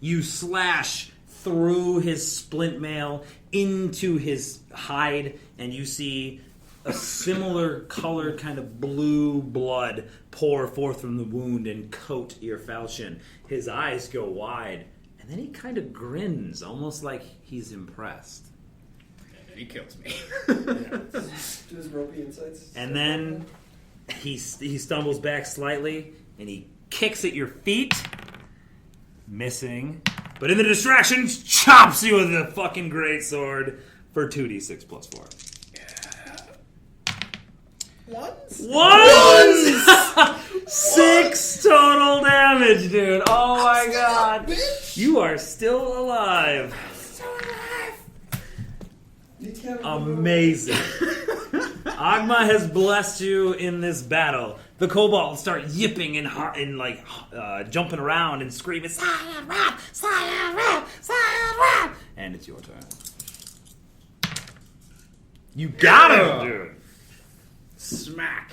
S2: You slash through his splint mail into his hide, and you see a similar colored kind of blue blood pour forth from the wound and coat your falchion. His eyes go wide, and then he kind of grins, almost like he's impressed.
S5: And then he kills me.
S4: Do his ropey insights.
S2: And then he stumbles back slightly, and he kicks at your feet, missing. But in the distractions, chops you with the fucking greatsword for 2d6 plus 4. Once! 6 total damage, dude. Oh my god. You are still alive. Amazing. Agma has blessed you in this battle. The kobolds start yipping and jumping around and screaming, "Silent rap! Silent rap! Silent rap!" And it's your turn. You got him, dude. Smack.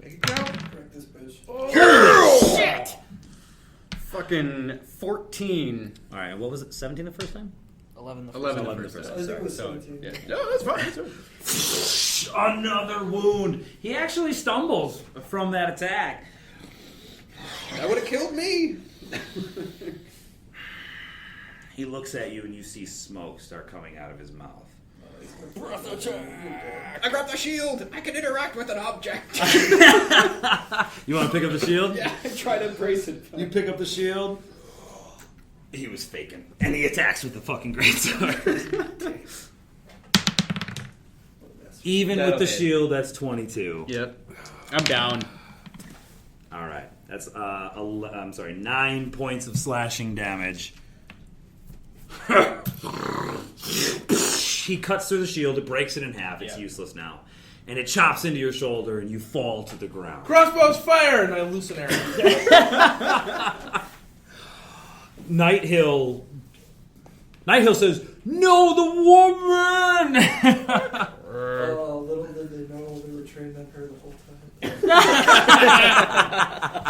S3: Make it count.
S4: Correct this bitch.
S5: Shit! Fucking 14.
S2: All right, what was it? 17 the first time?
S6: 11 the first
S5: 11
S2: 11
S5: the
S2: the
S5: first
S2: first
S5: time.
S4: I think it was
S5: So,
S4: 17.
S5: yeah. No, that's fine.
S2: Another wound. He actually stumbles from that attack.
S5: That would have killed me.
S2: He looks at you and you see smoke start coming out of his mouth.
S5: I grabbed the shield. I can interact with an object.
S2: You want to pick up the shield?
S5: Yeah, I try to embrace it.
S2: You pick up the shield. He was faking. And he attacks with the fucking greatsword. Even
S5: That'll
S2: with the
S5: hit.
S2: shield, that's 22.
S5: Yep. I'm down.
S2: All right. That's 9 points of slashing damage. He cuts through the shield. It breaks it in half. It's
S5: Yeah.
S2: useless now. and it chops into your shoulder, and you fall to the ground.
S3: Crossbows fire, and I loose an arrow.
S2: Night Hill says, "No, the woman!"
S4: Oh, little did they know they were trained on her the whole time.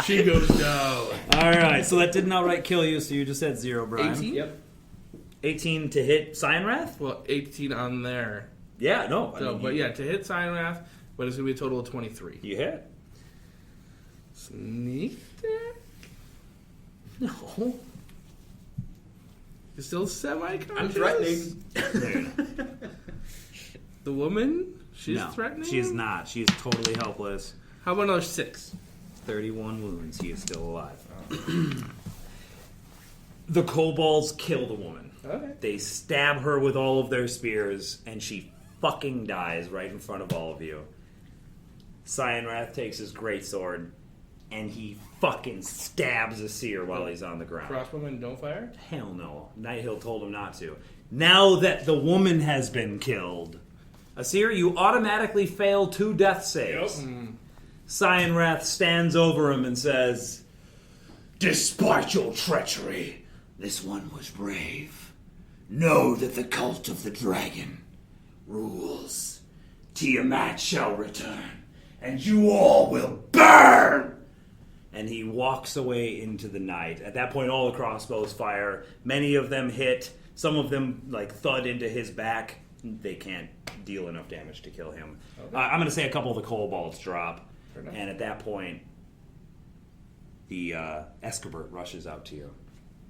S3: She goes no.
S2: All right, so that didn't outright kill you, so you just had 0, Brian.
S3: 18?
S5: Yep.
S2: 18 to hit Cyanrath?
S3: Well, 18 on there.
S2: Yeah, no.
S3: To hit Cyanrath, but it's going to be a total of 23.
S2: You hit.
S3: Sneak attack?
S2: No.
S3: You're still semi-conscious?
S5: I'm threatening.
S3: The woman? She's threatening?
S2: She's not. She's totally helpless.
S3: How about another 6?
S2: 31 wounds. He is still alive. The kobolds kill the woman.
S3: Okay.
S2: They stab her with all of their spears, and she fucking dies right in front of all of you. Cyanrath takes his greatsword, and he fucking stabs Aseir while he's on the ground.
S3: Crossbowmen don't fire?
S2: Hell no. Nighthill told him not to. Now that the woman has been killed, Aseir, you automatically fail 2 death saves. Cyanrath stands over him and says, "Despite your treachery, this one was brave. Know that the cult of the dragon rules. Tiamat shall return, and you all will burn!" And he walks away into the night. At that point, all the crossbows fire. Many of them hit. Some of them, thud into his back. They can't deal enough damage to kill him. Okay. I'm going to say a couple of the kobolds drop. And at that point, the Escobert rushes out to you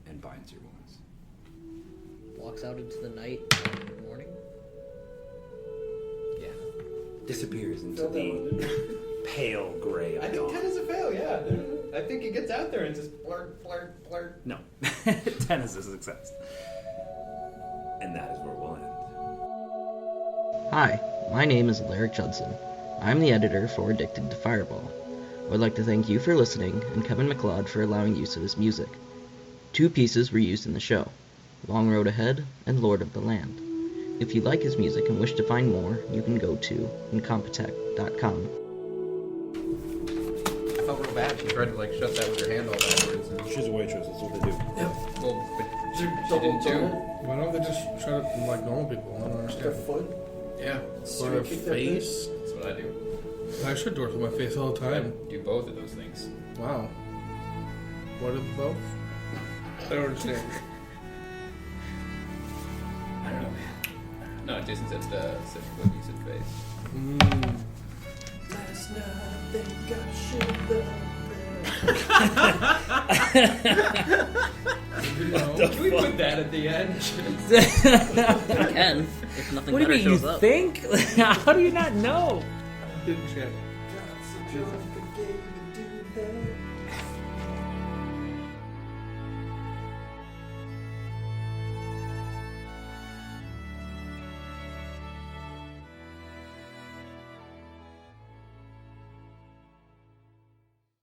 S2: and binds your wounds.
S6: Walks out into the night in the morning.
S2: Yeah. Disappears into the pale gray of
S5: I think
S2: dawn.
S5: 10 is a fail, yeah. I think it gets out there and just blurt, blurt, blurt.
S2: No. 10 is a success. And that is where we'll end.
S7: Hi, my name is Alaric Judson. I'm the editor for Addicted to Fireball. I would like to thank you for listening, and Kevin MacLeod for allowing use of his music. 2 pieces were used in the show, Long Road Ahead and Lord of the Land. If you like his music and wish to find more, you can go to incompetech.com.
S5: I felt real bad. She tried to shut that with her hand all backwards. And...
S2: She's a waitress, that's what they do.
S5: Well, but she didn't too.
S3: Why don't they just shut up like normal people? I don't understand.
S4: Their foot.
S3: Yeah.
S4: Straight
S3: Or their
S4: kick their
S3: face.
S5: That's what I do.
S3: I shut doors with my face all the
S5: I
S3: time.
S5: do both of those things.
S3: Wow. What are both? I don't understand.
S5: I don't know, man. No, Jason said foot, you said face.
S4: Last night I think I should
S5: Can we put that at the end?
S6: You can, if nothing
S2: What do
S6: better
S2: you mean,
S6: shows
S2: you
S6: up.
S2: think? How do you not know?
S3: Didn't check.